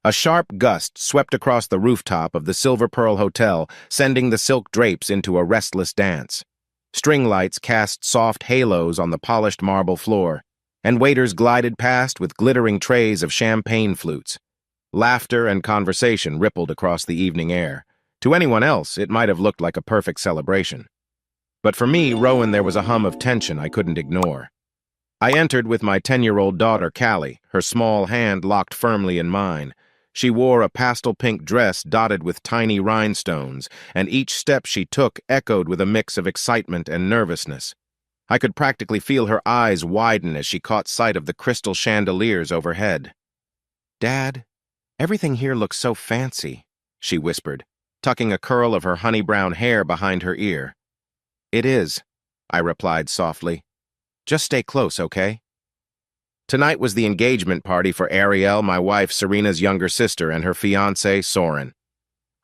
A sharp gust swept across the rooftop of the Silver Pearl Hotel, sending the silk drapes into a restless dance. String lights cast soft halos on the polished marble floor, and waiters glided past with glittering trays of champagne flutes. Laughter and conversation rippled across the evening air. To anyone else, it might have looked like a perfect celebration. But for me, Rowan, there was a hum of tension I couldn't ignore. I entered with my 10-year-old daughter, Callie, her small hand locked firmly in mine. She wore a pastel-pink dress dotted with tiny rhinestones, and each step she took echoed with a mix of excitement and nervousness. I could practically feel her eyes widen as she caught sight of the crystal chandeliers overhead. "Dad, everything here looks so fancy," she whispered, tucking a curl of her honey-brown hair behind her ear. "It is," I replied softly. "Just stay close, okay?" Tonight was the engagement party for Ariel, my wife Serena's younger sister, and her fiancé, Soren.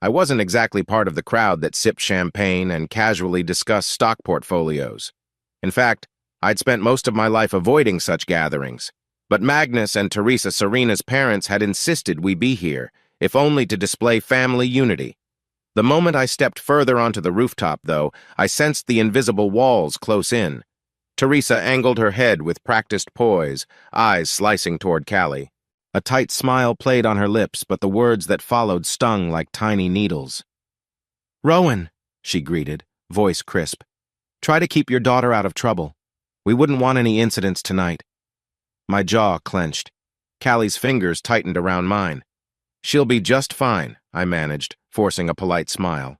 I wasn't exactly part of the crowd that sipped champagne and casually discussed stock portfolios. In fact, I'd spent most of my life avoiding such gatherings. But Magnus and Teresa, Serena's parents, had insisted we be here, if only to display family unity. The moment I stepped further onto the rooftop, though, I sensed the invisible walls close in. Teresa angled her head with practiced poise, eyes slicing toward Callie. A tight smile played on her lips, but the words that followed stung like tiny needles. "Rowan," she greeted, voice crisp. "Try to keep your daughter out of trouble. We wouldn't want any incidents tonight." My jaw clenched. Callie's fingers tightened around mine. "She'll be just fine," I managed, forcing a polite smile.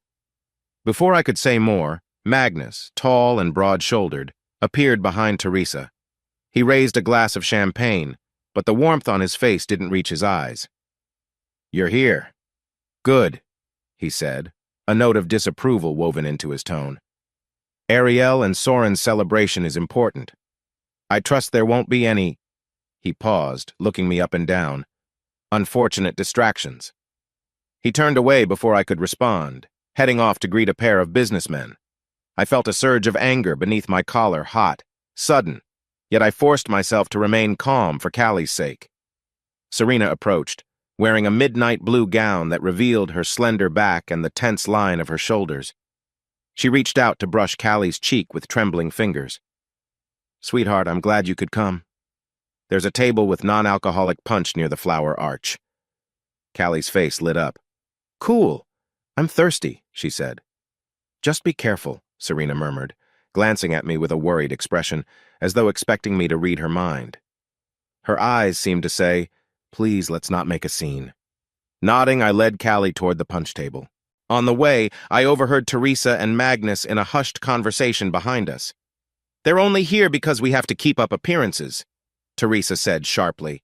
Before I could say more, Magnus, tall and broad-shouldered, appeared behind Teresa. He raised a glass of champagne, but the warmth on his face didn't reach his eyes. "You're here." "Good," he said, a note of disapproval woven into his tone. "Ariel and Soren's celebration is important. I trust there won't be any—" He paused, looking me up and down. "Unfortunate distractions." He turned away before I could respond, heading off to greet a pair of businessmen. I felt a surge of anger beneath my collar, hot, sudden, yet I forced myself to remain calm for Callie's sake. Serena approached, wearing a midnight blue gown that revealed her slender back and the tense line of her shoulders. She reached out to brush Callie's cheek with trembling fingers. "Sweetheart, I'm glad you could come. There's a table with non-alcoholic punch near the flower arch." Callie's face lit up. "Cool. I'm thirsty," she said. "Just be careful," Serena murmured, glancing at me with a worried expression, as though expecting me to read her mind. Her eyes seemed to say, "Please, let's not make a scene." Nodding, I led Callie toward the punch table. On the way, I overheard Teresa and Magnus in a hushed conversation behind us. "They're only here because we have to keep up appearances," Teresa said sharply.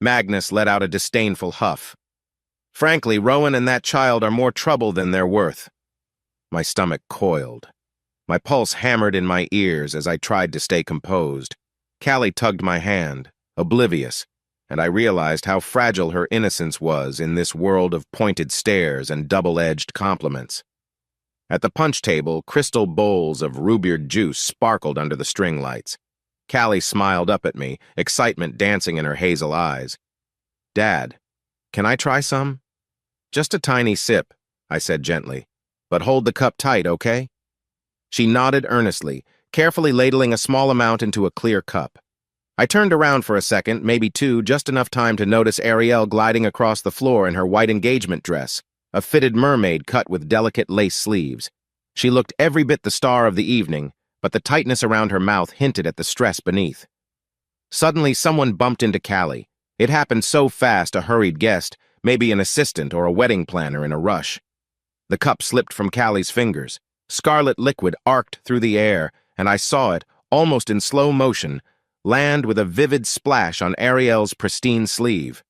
Magnus let out a disdainful huff. "Frankly, Rowan and that child are more trouble than they're worth." My stomach coiled. My pulse hammered in my ears as I tried to stay composed. Callie tugged my hand, oblivious, and I realized how fragile her innocence was in this world of pointed stares and double-edged compliments. At the punch table, crystal bowls of rubered juice sparkled under the string lights. Callie smiled up at me, excitement dancing in her hazel eyes. "Dad, can I try some?" "Just a tiny sip," I said gently. "But hold the cup tight, okay?" She nodded earnestly, carefully ladling a small amount into a clear cup. I turned around for a second, maybe two, just enough time to notice Ariel gliding across the floor in her white engagement dress, a fitted mermaid cut with delicate lace sleeves. She looked every bit the star of the evening, but the tightness around her mouth hinted at the stress beneath. Suddenly, someone bumped into Callie. It happened so fast, a hurried guest, maybe an assistant or a wedding planner in a rush. The cup slipped from Callie's fingers. Scarlet liquid arced through the air, and I saw it, almost in slow motion, land with a vivid splash on Ariel's pristine sleeve.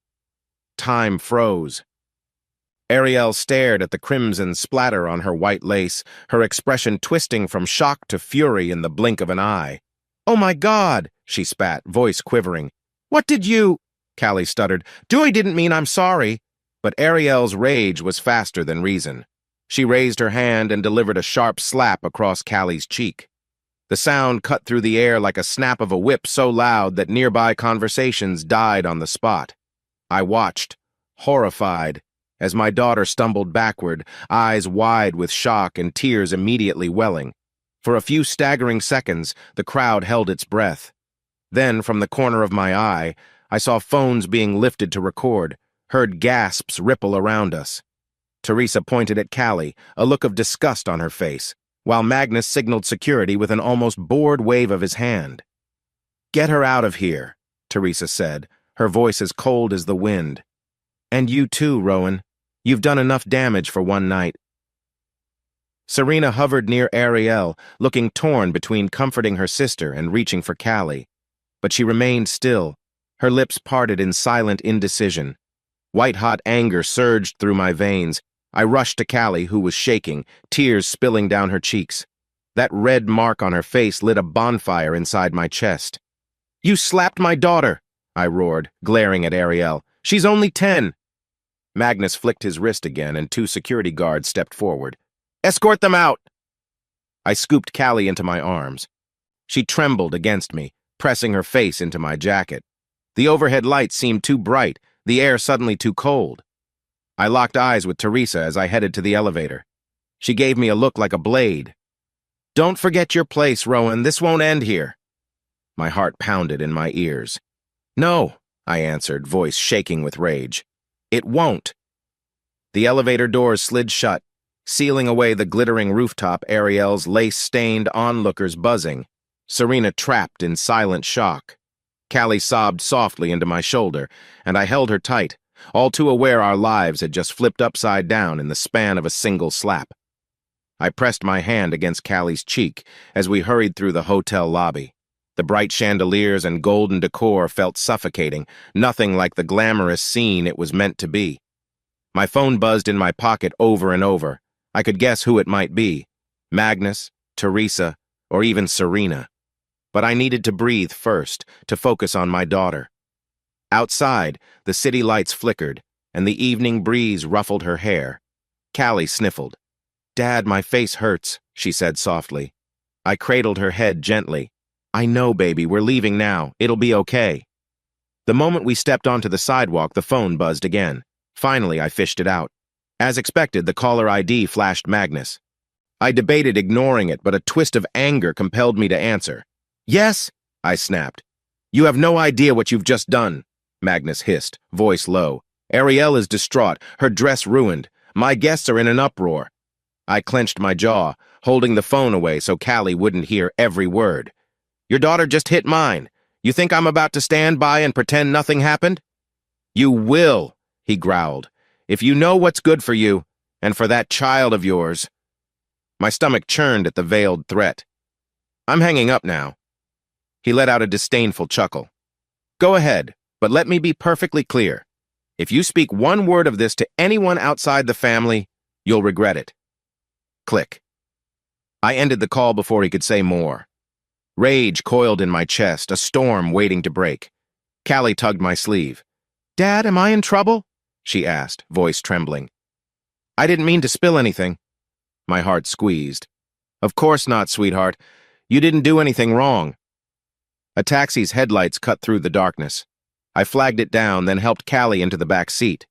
Time froze. Ariel stared at the crimson splatter on her white lace, her expression twisting from shock to fury in the blink of an eye. "Oh my God," she spat, voice quivering. "What did you—" Callie stuttered. "Dewey didn't mean I'm sorry." But Ariel's rage was faster than reason. She raised her hand and delivered a sharp slap across Callie's cheek. The sound cut through the air like a snap of a whip so loud that nearby conversations died on the spot. I watched, horrified, as my daughter stumbled backward, eyes wide with shock and tears immediately welling. For a few staggering seconds, the crowd held its breath. Then, from the corner of my eye, I saw phones being lifted to record, heard gasps ripple around us. Teresa pointed at Callie, a look of disgust on her face, while Magnus signaled security with an almost bored wave of his hand. "Get her out of here," Teresa said, her voice as cold as the wind. "And you too, Rowan. You've done enough damage for one night." Serena hovered near Ariel, looking torn between comforting her sister and reaching for Callie. But she remained still, her lips parted in silent indecision. White-hot anger surged through my veins. I rushed to Callie, who was shaking, tears spilling down her cheeks. That red mark on her face lit a bonfire inside my chest. "You slapped my daughter!" I roared, glaring at Ariel. "She's only 10! Magnus flicked his wrist again, and 2 security guards stepped forward. "Escort them out!" I scooped Callie into my arms. She trembled against me, pressing her face into my jacket. The overhead lights seemed too bright, the air suddenly too cold. I locked eyes with Teresa as I headed to the elevator. She gave me a look like a blade. "Don't forget your place, Rowan. This won't end here." My heart pounded in my ears. "No," I answered, voice shaking with rage. "It won't." The elevator doors slid shut, sealing away the glittering rooftop, Ariel's lace-stained onlookers buzzing, Serena trapped in silent shock. Callie sobbed softly into my shoulder, and I held her tight, all too aware our lives had just flipped upside down in the span of a single slap. I pressed my hand against Callie's cheek as we hurried through the hotel lobby. The bright chandeliers and golden decor felt suffocating, nothing like the glamorous scene it was meant to be. My phone buzzed in my pocket over and over. I could guess who it might be: Magnus, Teresa, or even Serena. But I needed to breathe first, to focus on my daughter. Outside, the city lights flickered, and the evening breeze ruffled her hair. Callie sniffled. "Dad, my face hurts," she said softly. I cradled her head gently. "I know, baby, we're leaving now. It'll be okay." The moment we stepped onto the sidewalk, the phone buzzed again. Finally, I fished it out. As expected, the caller ID flashed Magnus. I debated ignoring it, but a twist of anger compelled me to answer. "Yes?" I snapped. "You have no idea what you've just done," Magnus hissed, voice low. "Ariel is distraught, her dress ruined. My guests are in an uproar." I clenched my jaw, holding the phone away so Callie wouldn't hear every word. "Your daughter just hit mine. You think I'm about to stand by and pretend nothing happened?" "You will," he growled, "if you know what's good for you, and for that child of yours." My stomach churned at the veiled threat. "I'm hanging up now." He let out a disdainful chuckle. "Go ahead, but let me be perfectly clear. If you speak one word of this to anyone outside the family, you'll regret it." Click. I ended the call before he could say more. Rage coiled in my chest, a storm waiting to break. Callie tugged my sleeve. "Dad, am I in trouble?" she asked, voice trembling. "I didn't mean to spill anything." My heart squeezed. "Of course not, sweetheart. You didn't do anything wrong." A taxi's headlights cut through the darkness. I flagged it down, then helped Callie into the back seat.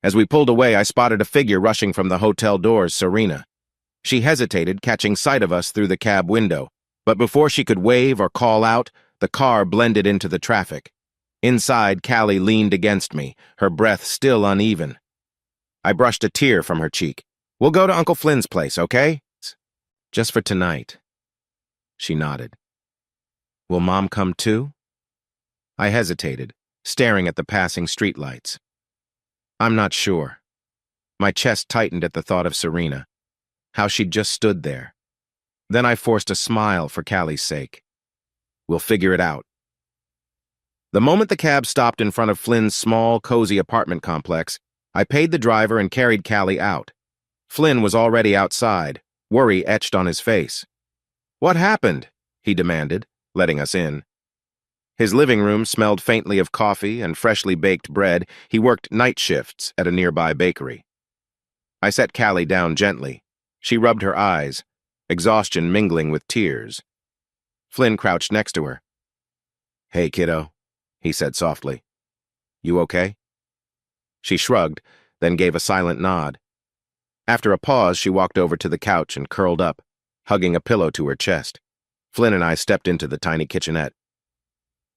As we pulled away, I spotted a figure rushing from the hotel doors, Serena. She hesitated, catching sight of us through the cab window, but before she could wave or call out, the car blended into the traffic. Inside, Callie leaned against me, her breath still uneven. I brushed a tear from her cheek. "We'll go to Uncle Flynn's place, okay?" "Just for tonight." She nodded. "Will Mom come too?" I hesitated, staring at the passing streetlights. "I'm not sure." My chest tightened at the thought of Serena, how she'd just stood there. Then I forced a smile for Callie's sake. "We'll figure it out." The moment the cab stopped in front of Flynn's small, cozy apartment complex, I paid the driver and carried Callie out. Flynn was already outside, worry etched on his face. "What happened?" he demanded, letting us in. His living room smelled faintly of coffee and freshly baked bread. He worked night shifts at a nearby bakery. I set Callie down gently. She rubbed her eyes, exhaustion mingling with tears. Flynn crouched next to her. "Hey, kiddo," he said softly. "You okay?" She shrugged, then gave a silent nod. After a pause, she walked over to the couch and curled up, hugging a pillow to her chest. Flynn and I stepped into the tiny kitchenette.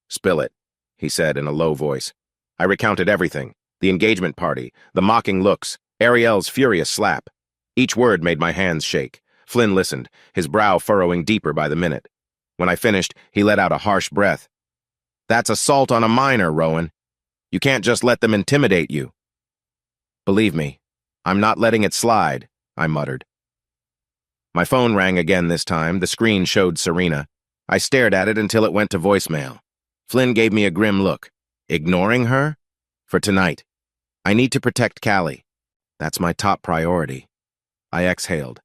"Spill it," he said in a low voice. I recounted everything: the engagement party, the mocking looks, Ariel's furious slap. Each word made my hands shake. Flynn listened, his brow furrowing deeper by the minute. When I finished, he let out a harsh breath. "That's assault on a minor, Rowan. You can't just let them intimidate you." "Believe me, I'm not letting it slide," I muttered. My phone rang again this time. The screen showed Serena. I stared at it until it went to voicemail. Flynn gave me a grim look. Ignoring her? For tonight. I need to protect Callie. That's my top priority. I exhaled.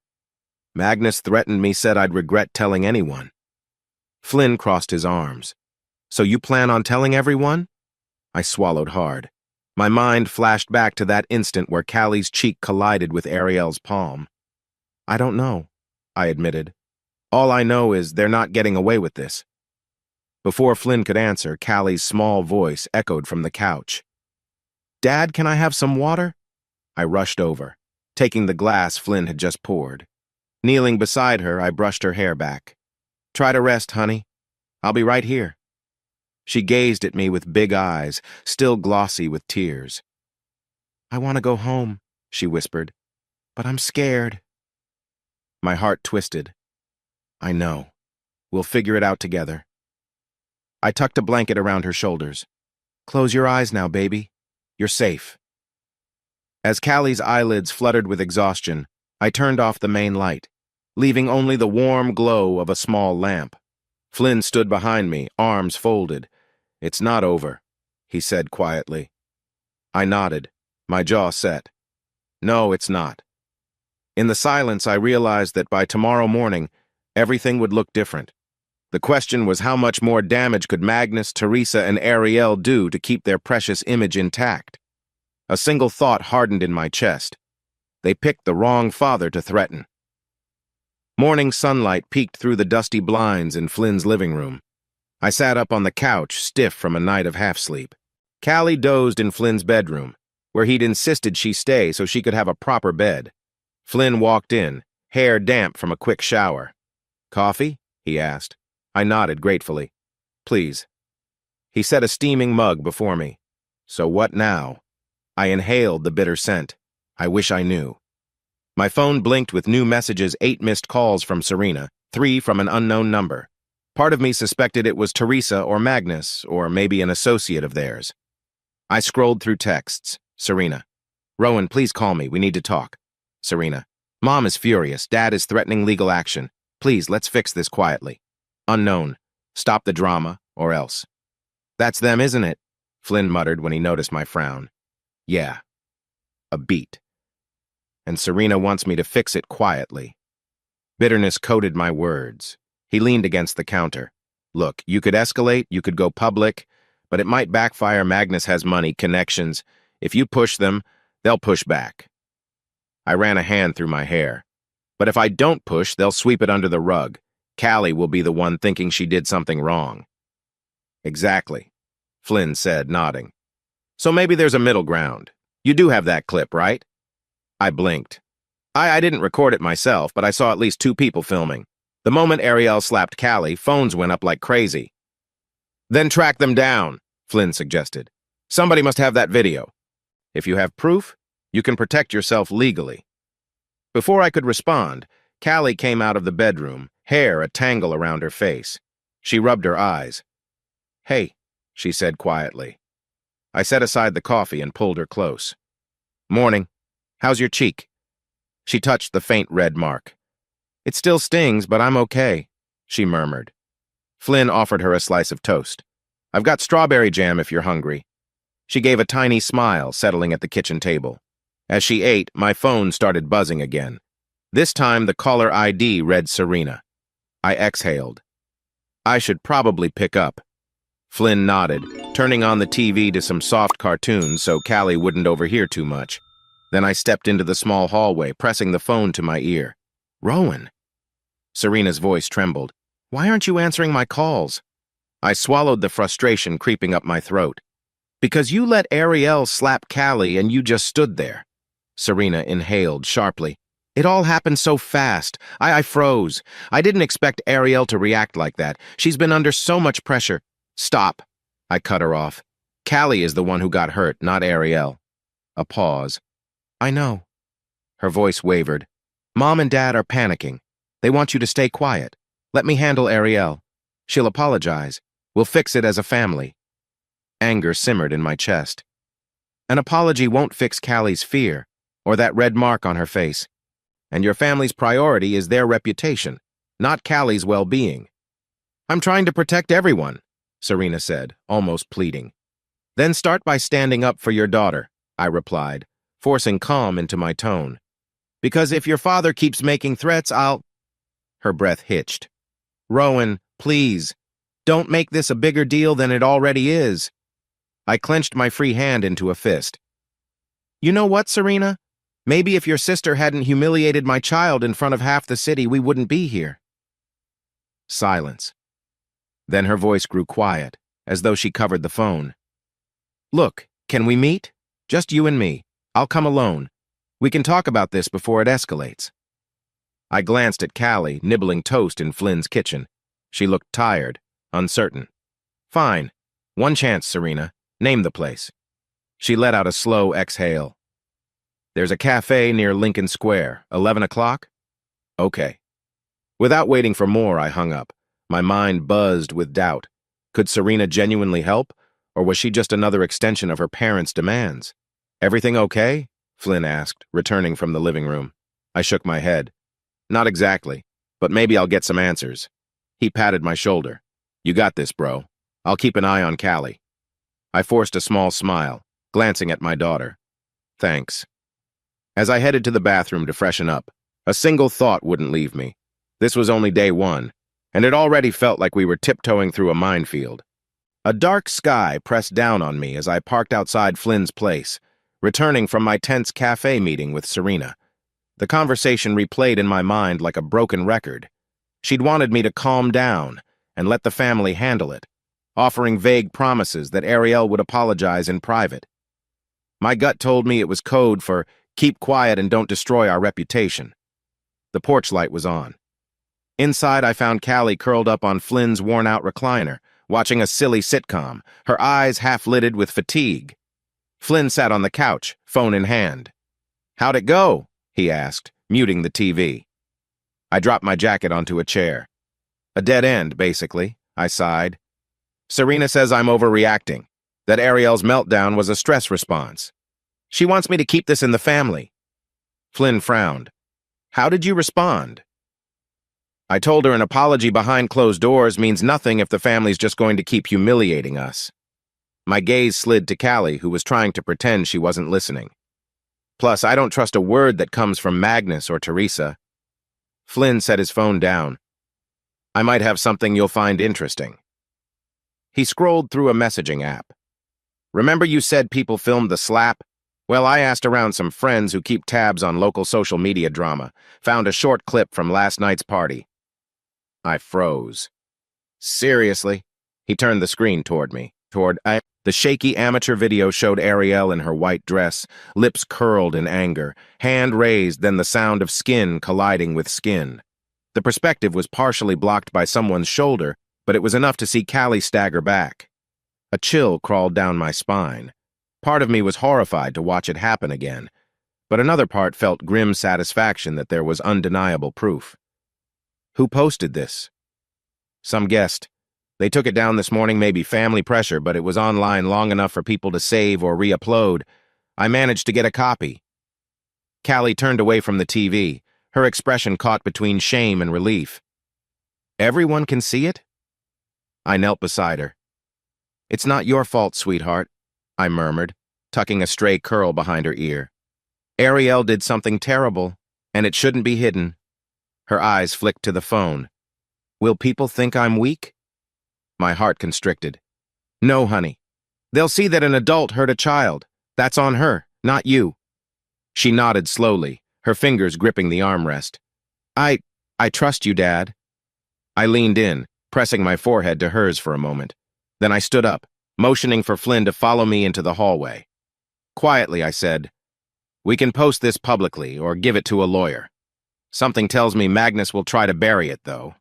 Magnus threatened me, said I'd regret telling anyone. Flynn crossed his arms. "So you plan on telling everyone?" I swallowed hard. My mind flashed back to that instant where Callie's cheek collided with Ariel's palm. "I don't know," I admitted. "All I know is they're not getting away with this." Before Flynn could answer, Callie's small voice echoed from the couch. "Dad, can I have some water?" I rushed over, taking the glass Flynn had just poured. Kneeling beside her, I brushed her hair back. "Try to rest, honey. I'll be right here." She gazed at me with big eyes, still glossy with tears. "I want to go home," she whispered, "but I'm scared." My heart twisted. "I know. We'll figure it out together." I tucked a blanket around her shoulders. "Close your eyes now, baby. You're safe." As Callie's eyelids fluttered with exhaustion, I turned off the main light, leaving only the warm glow of a small lamp. Flynn stood behind me, arms folded. "It's not over," he said quietly. I nodded, my jaw set. "No, it's not." In the silence, I realized that by tomorrow morning, everything would look different. The question was, how much more damage could Magnus, Teresa, and Ariel do to keep their precious image intact? A single thought hardened in my chest. They picked the wrong father to threaten. Morning sunlight peeked through the dusty blinds in Flynn's living room. I sat up on the couch, stiff from a night of half-sleep. Callie dozed in Flynn's bedroom, where he'd insisted she stay so she could have a proper bed. Flynn walked in, hair damp from a quick shower. "Coffee?" he asked. I nodded gratefully. "Please." He set a steaming mug before me. "So what now?" I inhaled the bitter scent. I wish I knew. My phone blinked with new messages, 8 missed calls from Serena, 3 from an unknown number. Part of me suspected it was Teresa or Magnus, or maybe an associate of theirs. I scrolled through texts. Serena. "Rowan, please call me. We need to talk." Serena. "Mom is furious. Dad is threatening legal action. Please, let's fix this quietly." Unknown. "Stop the drama, or else." "That's them, isn't it?" Flynn muttered when he noticed my frown. "Yeah." A beat. "And Serena wants me to fix it quietly." Bitterness coated my words. He leaned against the counter. "Look, you could escalate, you could go public, but it might backfire. Magnus has money, connections. If you push them, they'll push back." I ran a hand through my hair. "But if I don't push, they'll sweep it under the rug. Callie will be the one thinking she did something wrong." "Exactly," Flynn said, nodding. "So maybe there's a middle ground. You do have that clip, right?" I blinked. I didn't record it myself, but I saw at least 2 people filming. The moment Ariel slapped Callie, phones went up like crazy. "Then track them down," Flynn suggested. "Somebody must have that video. If you have proof, you can protect yourself legally." Before I could respond, Callie came out of the bedroom, hair a tangle around her face. She rubbed her eyes. "Hey," she said quietly. I set aside the coffee and pulled her close. "Morning. How's your cheek?" She touched the faint red mark. "It still stings, but I'm okay," she murmured. Flynn offered her a slice of toast. "I've got strawberry jam if you're hungry." She gave a tiny smile, settling at the kitchen table. As she ate, my phone started buzzing again. This time, the caller ID read Serena. I exhaled. "I should probably pick up." Flynn nodded, turning on the TV to some soft cartoons so Callie wouldn't overhear too much. Then I stepped into the small hallway, pressing the phone to my ear. "Rowan." Serena's voice trembled. "Why aren't you answering my calls?" I swallowed the frustration creeping up my throat. Because you let Ariel slap Callie and you just stood there. Serena inhaled sharply. It all happened so fast. I froze. I didn't expect Ariel to react like that. She's been under so much pressure. Stop. I cut her off. Callie is the one who got hurt, not Ariel. A pause. I know. Her voice wavered. Mom and Dad are panicking. They want you to stay quiet. Let me handle Ariel. She'll apologize. We'll fix it as a family. Anger simmered in my chest. An apology won't fix Callie's fear, or that red mark on her face. And your family's priority is their reputation, not Callie's well-being. I'm trying to protect everyone, Serena said, almost pleading. Then start by standing up for your daughter, I replied, forcing calm into my tone. Because if your father keeps making threats, I'll... Her breath hitched. Rowan, please, don't make this a bigger deal than it already is. I clenched my free hand into a fist. You know what, Serena? Maybe if your sister hadn't humiliated my child in front of half the city, we wouldn't be here. Silence. Then her voice grew quiet, as though she covered the phone. Look, can we meet? Just you and me. I'll come alone. We can talk about this before it escalates. I glanced at Callie, nibbling toast in Flynn's kitchen. She looked tired, uncertain. Fine. One chance, Serena. Name the place. She let out a slow exhale. There's a cafe near Lincoln Square. 11 o'clock? Okay. Without waiting for more, I hung up. My mind buzzed with doubt. Could Serena genuinely help, or was she just another extension of her parents' demands? Everything okay? Flynn asked, returning from the living room. I shook my head. Not exactly, but maybe I'll get some answers. He patted my shoulder. You got this, bro. I'll keep an eye on Callie. I forced a small smile, glancing at my daughter. Thanks. As I headed to the bathroom to freshen up, a single thought wouldn't leave me. This was only day one, and it already felt like we were tiptoeing through a minefield. A dark sky pressed down on me as I parked outside Flynn's place, returning from my tense cafe meeting with Serena. The conversation replayed in my mind like a broken record. She'd wanted me to calm down and let the family handle it, offering vague promises that Ariel would apologize in private. My gut told me it was code for keep quiet and don't destroy our reputation. The porch light was on. Inside, I found Callie curled up on Flynn's worn-out recliner, watching a silly sitcom, her eyes half-lidded with fatigue. Flynn sat on the couch, phone in hand. How'd it go? He asked, muting the TV. I dropped my jacket onto a chair. A dead end, basically, I sighed. Serena says I'm overreacting, that Ariel's meltdown was a stress response. She wants me to keep this in the family. Flynn frowned. How did you respond? I told her an apology behind closed doors means nothing if the family's just going to keep humiliating us. My gaze slid to Callie, who was trying to pretend she wasn't listening. Plus, I don't trust a word that comes from Magnus or Teresa. Flynn set his phone down. I might have something you'll find interesting. He scrolled through a messaging app. Remember you said people filmed the slap? Well, I asked around some friends who keep tabs on local social media drama, found a short clip from last night's party. I froze. Seriously? He turned the screen toward me. The shaky amateur video showed Ariel in her white dress, lips curled in anger, hand raised, then the sound of skin colliding with skin. The perspective was partially blocked by someone's shoulder, but it was enough to see Callie stagger back. A chill crawled down my spine. Part of me was horrified to watch it happen again, but another part felt grim satisfaction that there was undeniable proof. Who posted this? Some guest. They took it down this morning, maybe family pressure, but it was online long enough for people to save or re-upload. I managed to get a copy. Callie turned away from the TV, her expression caught between shame and relief. Everyone can see it? I knelt beside her. It's not your fault, sweetheart, I murmured, tucking a stray curl behind her ear. Ariel did something terrible, and it shouldn't be hidden. Her eyes flicked to the phone. Will people think I'm weak? My heart constricted. No, honey. They'll see that an adult hurt a child. That's on her, not you. She nodded slowly, her fingers gripping the armrest. I trust you, Dad. I leaned in, pressing my forehead to hers for a moment. Then I stood up, motioning for Flynn to follow me into the hallway. Quietly, I said, "We can post this publicly or give it to a lawyer. Something tells me Magnus will try to bury it, though."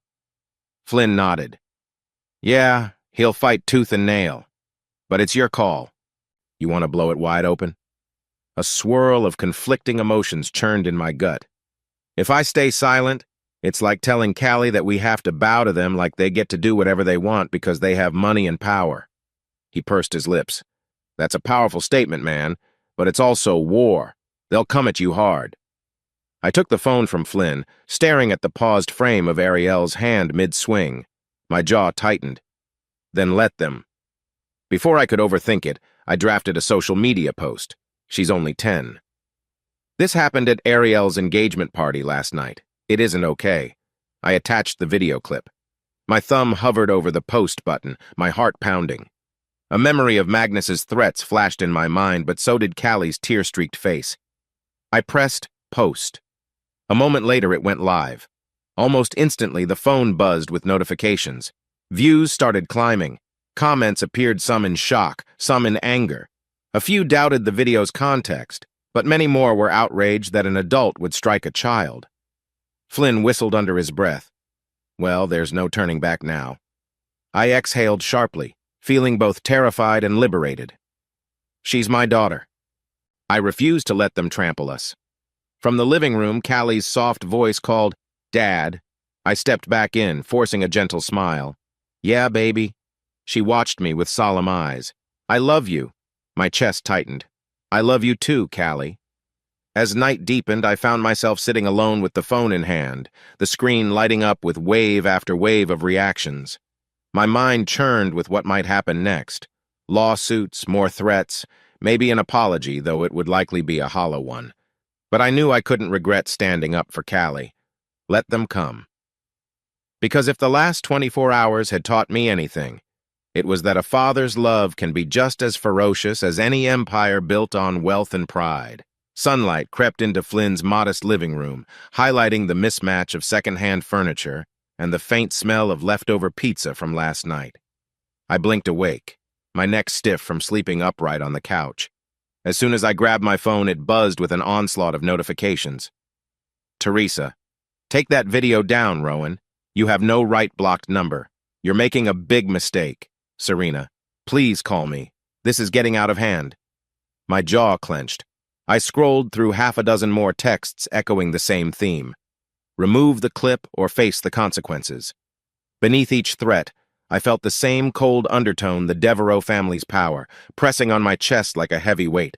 Flynn nodded. "Yeah, he'll fight tooth and nail. But it's your call. You want to blow it wide open?" A swirl of conflicting emotions churned in my gut. If I stay silent, it's like telling Callie that we have to bow to them like they get to do whatever they want because they have money and power. He pursed his lips. "That's a powerful statement, man, but it's also war. They'll come at you hard." I took the phone from Flynn, staring at the paused frame of Ariel's hand mid-swing. My jaw tightened. Then let them. Before I could overthink it, I drafted a social media post. She's only 10. This happened at Ariel's engagement party last night. It isn't okay. I attached the video clip. My thumb hovered over the post button, my heart pounding. A memory of Magnus's threats flashed in my mind, but so did Callie's tear-streaked face. I pressed post. A moment later, it went live. Almost instantly, the phone buzzed with notifications. Views started climbing. Comments appeared, some in shock, some in anger. A few doubted the video's context, but many more were outraged that an adult would strike a child. Flynn whistled under his breath. Well, there's no turning back now. I exhaled sharply, feeling both terrified and liberated. She's my daughter. I refused to let them trample us. From the living room, Callie's soft voice called, "Dad." I stepped back in, forcing a gentle smile. "Yeah, baby." She watched me with solemn eyes. "I love you." My chest tightened. "I love you too, Callie." As night deepened, I found myself sitting alone with the phone in hand, the screen lighting up with wave after wave of reactions. My mind churned with what might happen next. Lawsuits, more threats, maybe an apology, though it would likely be a hollow one. But I knew I couldn't regret standing up for Callie. Let them come. Because if the last 24 hours had taught me anything, it was that a father's love can be just as ferocious as any empire built on wealth and pride. Sunlight crept into Flynn's modest living room, highlighting the mismatch of second-hand furniture and the faint smell of leftover pizza from last night. I blinked awake, my neck stiff from sleeping upright on the couch. As soon as I grabbed my phone, it buzzed with an onslaught of notifications. "Teresa, take that video down, Rowan. You have no right blocked number. You're making a big mistake. Serena, please call me. This is getting out of hand." My jaw clenched. I scrolled through half a dozen more texts echoing the same theme. Remove the clip or face the consequences. Beneath each threat, I felt the same cold undertone, the Devereaux family's power, pressing on my chest like a heavy weight.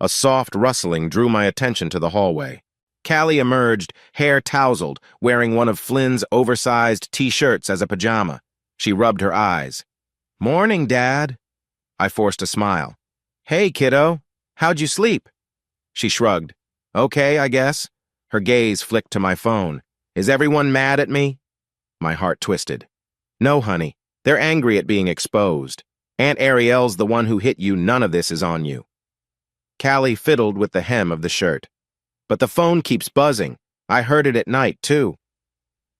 A soft rustling drew my attention to the hallway. Callie emerged, hair tousled, wearing one of Flynn's oversized t-shirts as a pajama. She rubbed her eyes. "Morning, Dad." I forced a smile. "Hey, kiddo. How'd you sleep?" She shrugged. "Okay, I guess." Her gaze flicked to my phone. "Is everyone mad at me?" My heart twisted. "No, honey. They're angry at being exposed. Aunt Ariel's the one who hit you. None of this is on you." Callie fiddled with the hem of the shirt. "But the phone keeps buzzing. I heard it at night, too."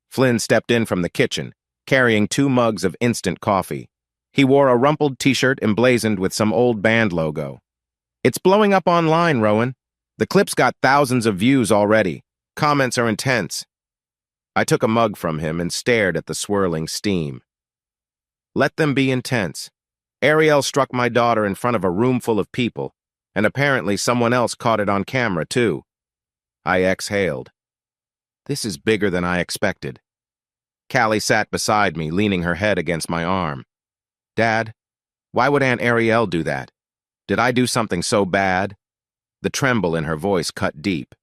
Flynn stepped in from the kitchen, carrying 2 mugs of instant coffee. He wore a rumpled t-shirt emblazoned with some old band logo. "It's blowing up online, Rowan. The clip's got thousands of views already. Comments are intense." I took a mug from him and stared at the swirling steam. Let them be intense. Ariel struck my daughter in front of a room full of people, and apparently someone else caught it on camera, too. I exhaled. This is bigger than I expected. Callie sat beside me, leaning her head against my arm. "Dad, why would Aunt Ariel do that? Did I do something so bad?" The tremble in her voice cut deep.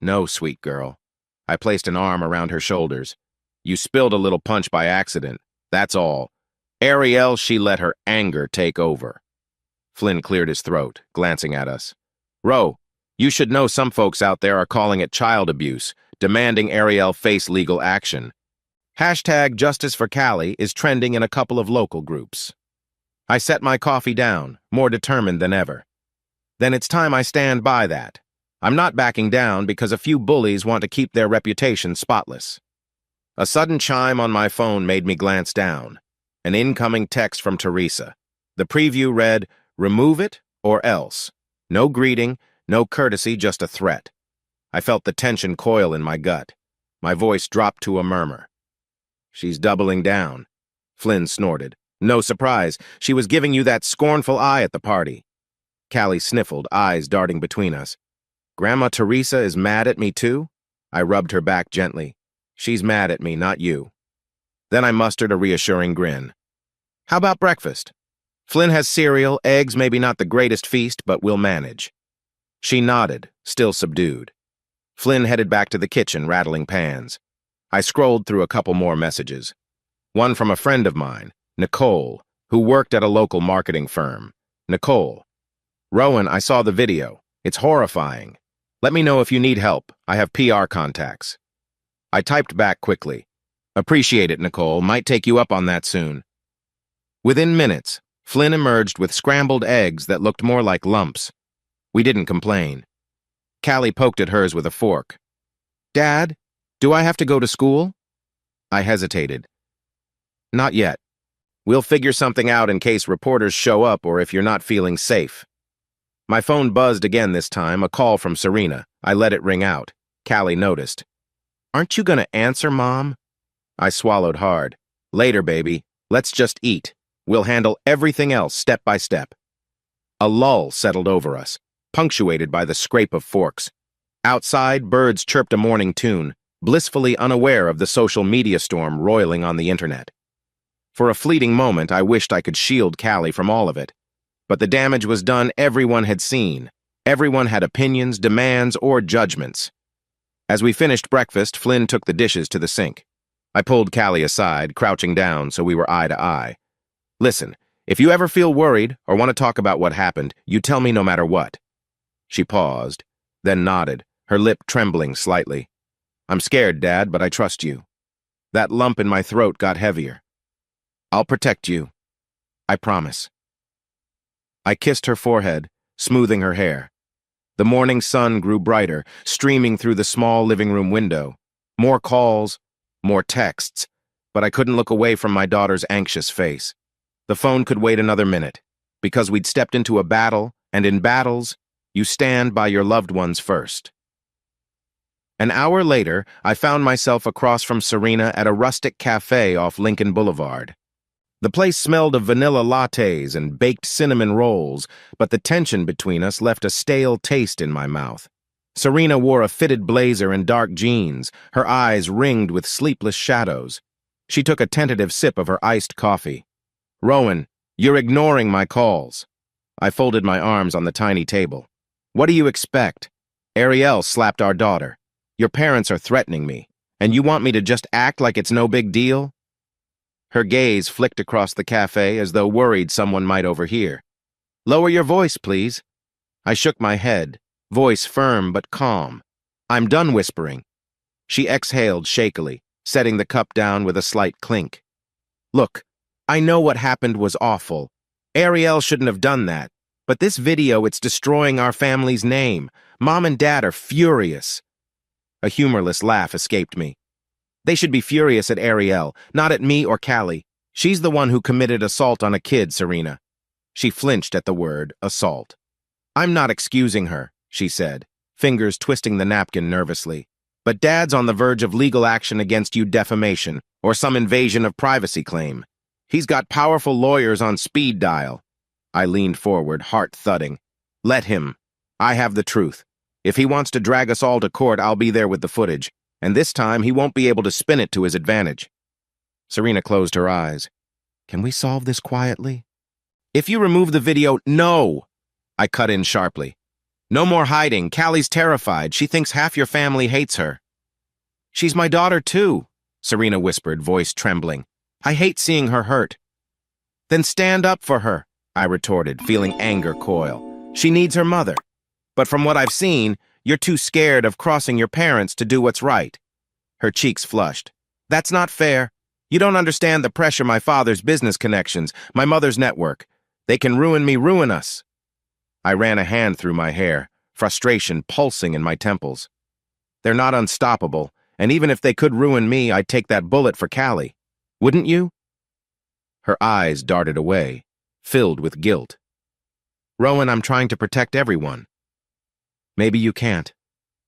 "No, sweet girl." I placed an arm around her shoulders. "You spilled a little punch by accident. That's all. Ariel, she let her anger take over." Flynn cleared his throat, glancing at us. "Ro, you should know some folks out there are calling it child abuse, demanding Ariel face legal action. #Justice for Callie is trending in a couple of local groups." I set my coffee down, more determined than ever. Then it's time I stand by that. I'm not backing down because a few bullies want to keep their reputation spotless. A sudden chime on my phone made me glance down. An incoming text from Teresa. The preview read, "Remove it or else." No greeting, no courtesy, just a threat. I felt the tension coil in my gut. My voice dropped to a murmur. "She's doubling down." Flynn snorted. "No surprise. She was giving you that scornful eye at the party." Callie sniffled, eyes darting between us. "Grandma Teresa is mad at me too?" I rubbed her back gently. "She's mad at me, not you." Then I mustered a reassuring grin. "How about breakfast?" "Flynn has cereal, eggs, maybe not the greatest feast, but we'll manage." She nodded, still subdued. Flynn headed back to the kitchen, rattling pans. I scrolled through a couple more messages. One from a friend of mine, Nicole, who worked at a local marketing firm. Nicole: "Rowan, I saw the video. It's horrifying. Let me know if you need help. I have PR contacts." I typed back quickly. "Appreciate it, Nicole. Might take you up on that soon." Within minutes, Flynn emerged with scrambled eggs that looked more like lumps. We didn't complain. Callie poked at hers with a fork. "Dad, do I have to go to school?" I hesitated. "Not yet. We'll figure something out in case reporters show up or if you're not feeling safe." My phone buzzed again this time, a call from Serena. I let it ring out. Callie noticed. "Aren't you gonna answer, Mom?" I swallowed hard. "Later, baby. Let's just eat. We'll handle everything else step by step." A lull settled over us, punctuated by the scrape of forks. Outside, birds chirped a morning tune, blissfully unaware of the social media storm roiling on the internet. For a fleeting moment, I wished I could shield Callie from all of it. But the damage was done. Everyone had seen. Everyone had opinions, demands, or judgments. As we finished breakfast, Flynn took the dishes to the sink. I pulled Callie aside, crouching down so we were eye to eye. "Listen, if you ever feel worried or want to talk about what happened, you tell me no matter what." She paused, then nodded, her lip trembling slightly. "I'm scared, Dad, but I trust you." That lump in my throat got heavier. "I'll protect you. I promise." I kissed her forehead, smoothing her hair. The morning sun grew brighter, streaming through the small living room window. More calls, more texts, but I couldn't look away from my daughter's anxious face. The phone could wait another minute, because we'd stepped into a battle, and in battles, you stand by your loved ones first. An hour later, I found myself across from Serena at a rustic cafe off Lincoln Boulevard. The place smelled of vanilla lattes and baked cinnamon rolls, but the tension between us left a stale taste in my mouth. Serena wore a fitted blazer and dark jeans, her eyes ringed with sleepless shadows. She took a tentative sip of her iced coffee. "Rowan, you're ignoring my calls." I folded my arms on the tiny table. "What do you expect? Ariel slapped our daughter. Your parents are threatening me, and you want me to just act like it's no big deal?" Her gaze flicked across the cafe as though worried someone might overhear. "Lower your voice, please." I shook my head, voice firm but calm. "I'm done whispering." She exhaled shakily, setting the cup down with a slight clink. "Look, I know what happened was awful. Ariel shouldn't have done that. But this video, it's destroying our family's name. Mom and Dad are furious." A humorless laugh escaped me. "They should be furious at Ariel, not at me or Callie. She's the one who committed assault on a kid, Serena." She flinched at the word, assault. "I'm not excusing her," she said, fingers twisting the napkin nervously. "But Dad's on the verge of legal action against you, defamation, or some invasion of privacy claim. He's got powerful lawyers on speed dial." I leaned forward, heart thudding. "Let him. I have the truth. If he wants to drag us all to court, I'll be there with the footage. And this time, he won't be able to spin it to his advantage." Serena closed her eyes. "Can we solve this quietly?" "If you remove the video, no!" I cut in sharply. "No more hiding. Callie's terrified. She thinks half your family hates her." "She's my daughter, too," Serena whispered, voice trembling. "I hate seeing her hurt." "Then stand up for her," I retorted, feeling anger coil. "She needs her mother. But from what I've seen, you're too scared of crossing your parents to do what's right." Her cheeks flushed. "That's not fair. You don't understand the pressure my father's business connections, my mother's network. They can ruin me, ruin us." I ran a hand through my hair, frustration pulsing in my temples. "They're not unstoppable, and even if they could ruin me, I'd take that bullet for Callie. Wouldn't you?" Her eyes darted away, filled with guilt. "Rowan, I'm trying to protect everyone." "Maybe you can't,"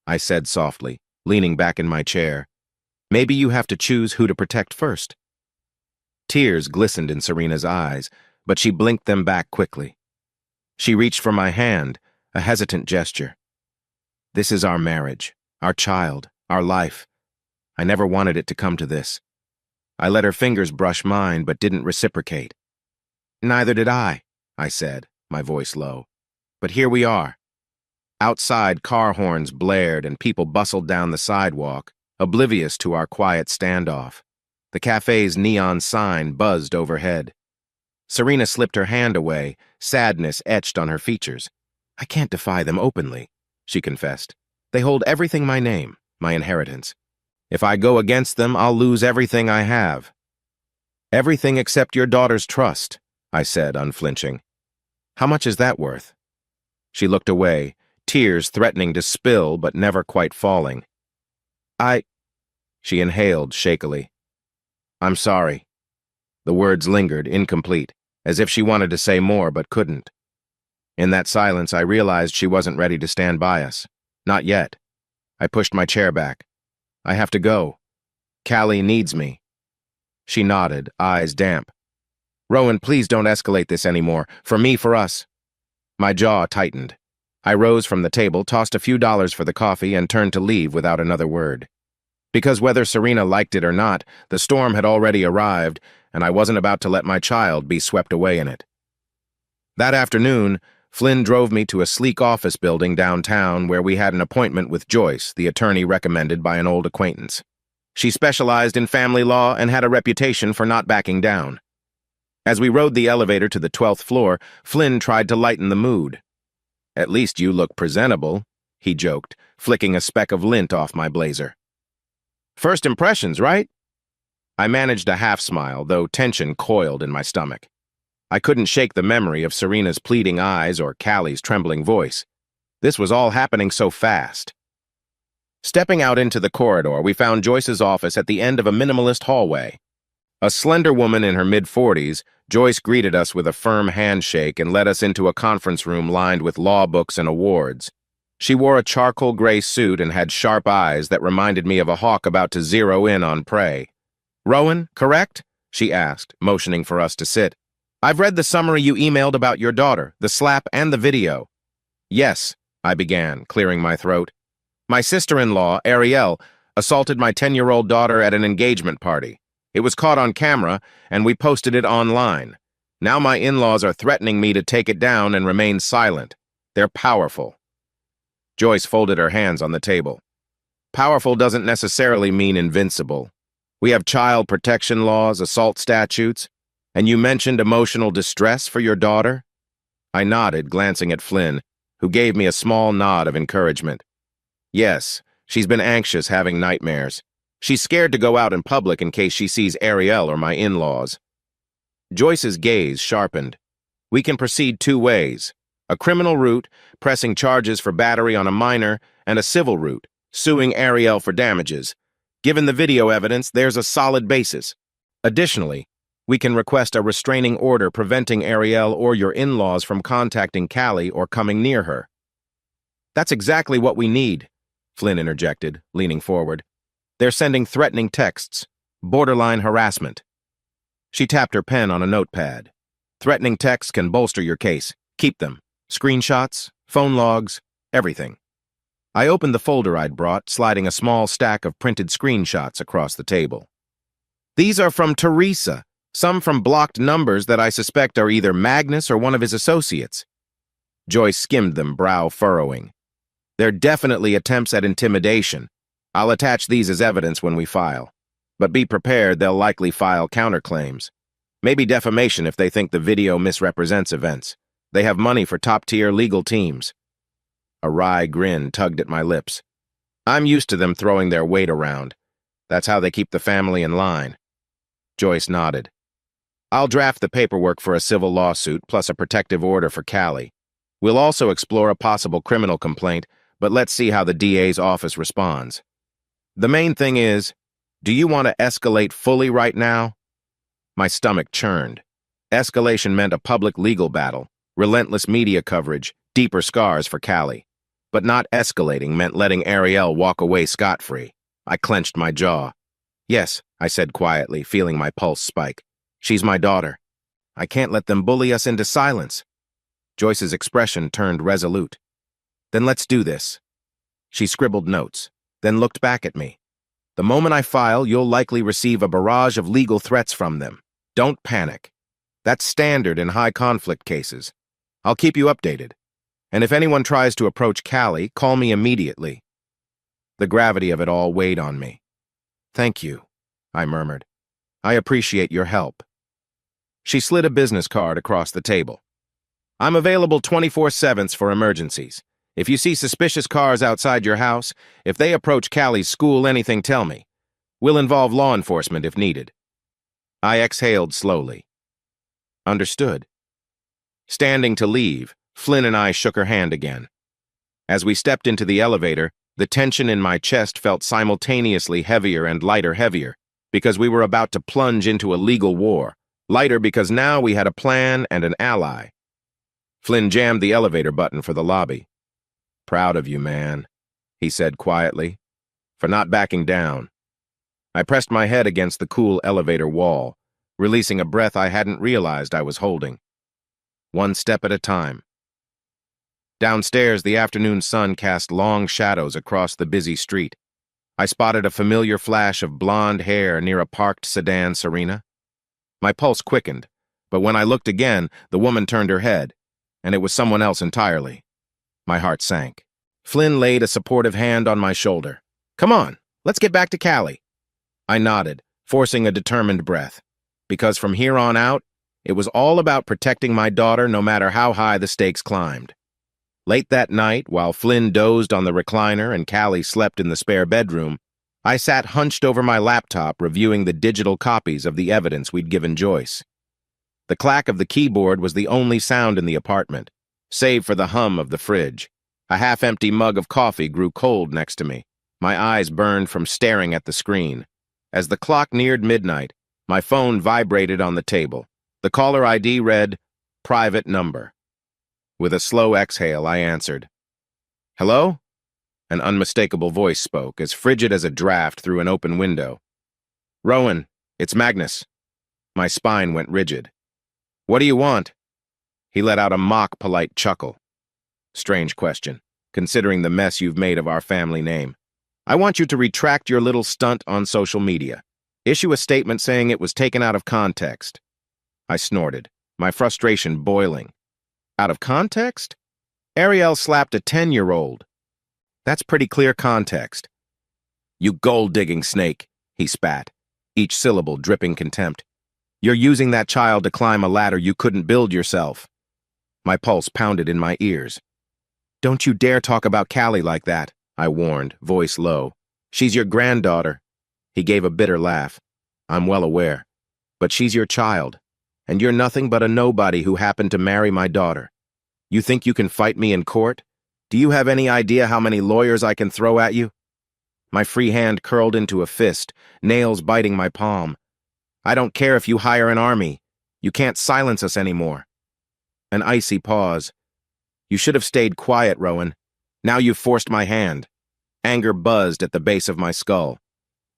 I said softly, leaning back in my chair. "Maybe you have to choose who to protect first." Tears glistened in Serena's eyes, but she blinked them back quickly. She reached for my hand, a hesitant gesture. "This is our marriage, our child, our life. I never wanted it to come to this." I let her fingers brush mine, but didn't reciprocate. "Neither did I said, my voice low. "But here we are." Outside, car horns blared and people bustled down the sidewalk, oblivious to our quiet standoff. The cafe's neon sign buzzed overhead. Serena slipped her hand away, sadness etched on her features. "I can't defy them openly," she confessed. "They hold everything my name, my inheritance. If I go against them, I'll lose everything I have." "Everything except your daughter's trust," I said, unflinching. "How much is that worth?" She looked away, tears threatening to spill but never quite falling. She inhaled shakily. "I'm sorry." The words lingered, incomplete, as if she wanted to say more but couldn't. In that silence, I realized she wasn't ready to stand by us. Not yet. I pushed my chair back. "I have to go. Callie needs me." She nodded, eyes damp. "Rowan, please don't escalate this anymore. For me, for us." My jaw tightened. I rose from the table, tossed a few dollars for the coffee, and turned to leave without another word. Because whether Serena liked it or not, the storm had already arrived, and I wasn't about to let my child be swept away in it. That afternoon, Flynn drove me to a sleek office building downtown where we had an appointment with Joyce, the attorney recommended by an old acquaintance. She specialized in family law and had a reputation for not backing down. As we rode the elevator to the 12th floor, Flynn tried to lighten the mood. "At least you look presentable," he joked, flicking a speck of lint off my blazer. "First impressions, right?" I managed a half-smile, though tension coiled in my stomach. I couldn't shake the memory of Serena's pleading eyes or Callie's trembling voice. This was all happening so fast. Stepping out into the corridor, we found Joyce's office at the end of a minimalist hallway. A slender woman in her mid-40s, Joyce greeted us with a firm handshake and led us into a conference room lined with law books and awards. She wore a charcoal gray suit and had sharp eyes that reminded me of a hawk about to zero in on prey. "Rowan, correct?" she asked, motioning for us to sit. "I've read the summary you emailed about your daughter, the slap and the video." "Yes," I began, clearing my throat. "My sister-in-law, Ariel, assaulted my 10-year-old daughter at an engagement party. It was caught on camera, and we posted it online. Now my in-laws are threatening me to take it down and remain silent. They're powerful." Joyce folded her hands on the table. "Powerful doesn't necessarily mean invincible. We have child protection laws, assault statutes, and you mentioned emotional distress for your daughter?" I nodded, glancing at Flynn, who gave me a small nod of encouragement. "Yes, she's been anxious, having nightmares. She's scared to go out in public in case she sees Ariel or my in-laws." Joyce's gaze sharpened. "We can proceed two ways. A criminal route, pressing charges for battery on a minor, and a civil route, suing Ariel for damages. Given the video evidence, there's a solid basis. Additionally, we can request a restraining order preventing Ariel or your in-laws from contacting Callie or coming near her." "That's exactly what we need," Flynn interjected, leaning forward. "They're sending threatening texts, borderline harassment." She tapped her pen on a notepad. "Threatening texts can bolster your case. Keep them. Screenshots, phone logs, everything." I opened the folder I'd brought, sliding a small stack of printed screenshots across the table. "These are from Teresa, some from blocked numbers that I suspect are either Magnus or one of his associates." Joyce skimmed them, brow furrowing. "They're definitely attempts at intimidation. I'll attach these as evidence when we file. But be prepared, they'll likely file counterclaims. Maybe defamation if they think the video misrepresents events. They have money for top-tier legal teams." A wry grin tugged at my lips. "I'm used to them throwing their weight around. That's how they keep the family in line." Joyce nodded. "I'll draft the paperwork for a civil lawsuit plus a protective order for Callie. We'll also explore a possible criminal complaint, but let's see how the DA's office responds. The main thing is, do you want to escalate fully right now?" My stomach churned. Escalation meant a public legal battle, relentless media coverage, deeper scars for Callie. But not escalating meant letting Ariel walk away scot-free. I clenched my jaw. Yes, I said quietly, feeling my pulse spike. She's my daughter. I can't let them bully us into silence. Joyce's expression turned resolute. Then let's do this. She scribbled notes, then looked back at me. The moment I file, you'll likely receive a barrage of legal threats from them. Don't panic. That's standard in high-conflict cases. I'll keep you updated. And if anyone tries to approach Callie, call me immediately. The gravity of it all weighed on me. Thank you, I murmured. I appreciate your help. She slid a business card across the table. I'm available 24/7 for emergencies. If you see suspicious cars outside your house, if they approach Callie's school, anything, tell me. We'll involve law enforcement if needed. I exhaled slowly. Understood. Standing to leave, Flynn and I shook her hand again. As we stepped into the elevator, the tension in my chest felt simultaneously heavier and lighter heavier, because we were about to plunge into a legal war. Lighter because now we had a plan and an ally. Flynn jammed the elevator button for the lobby. Proud of you, man, he said quietly, for not backing down. I pressed my head against the cool elevator wall, releasing a breath I hadn't realized I was holding. One step at a time. Downstairs, the afternoon sun cast long shadows across the busy street. I spotted a familiar flash of blonde hair near a parked sedan Serena. My pulse quickened, but when I looked again, the woman turned her head, and it was someone else entirely. My heart sank. Flynn laid a supportive hand on my shoulder. Come on, let's get back to Callie. I nodded, forcing a determined breath, because from here on out, it was all about protecting my daughter no matter how high the stakes climbed. Late that night, while Flynn dozed on the recliner and Callie slept in the spare bedroom, I sat hunched over my laptop reviewing the digital copies of the evidence we'd given Joyce. The clack of the keyboard was the only sound in the apartment, save for the hum of the fridge. A half-empty mug of coffee grew cold next to me. My eyes burned from staring at the screen. As the clock neared midnight, my phone vibrated on the table. The caller ID read, "Private number." With a slow exhale, I answered. Hello? An unmistakable voice spoke, as frigid as a draft through an open window. Rowan, it's Magnus. My spine went rigid. What do you want? He let out a mock-polite chuckle. Strange question, considering the mess you've made of our family name. I want you to retract your little stunt on social media. Issue a statement saying it was taken out of context. I snorted, my frustration boiling. Out of context? Ariel slapped a 10-year-old. That's pretty clear context. You gold-digging snake, he spat, each syllable dripping contempt. You're using that child to climb a ladder you couldn't build yourself. My pulse pounded in my ears. Don't you dare talk about Callie like that, I warned, voice low. She's your granddaughter. He gave a bitter laugh. I'm well aware. But she's your child, and you're nothing but a nobody who happened to marry my daughter. You think you can fight me in court? Do you have any idea how many lawyers I can throw at you? My free hand curled into a fist, nails biting my palm. I don't care if you hire an army. You can't silence us anymore. An icy pause. You should have stayed quiet, Rowan. Now you've forced my hand. Anger buzzed at the base of my skull.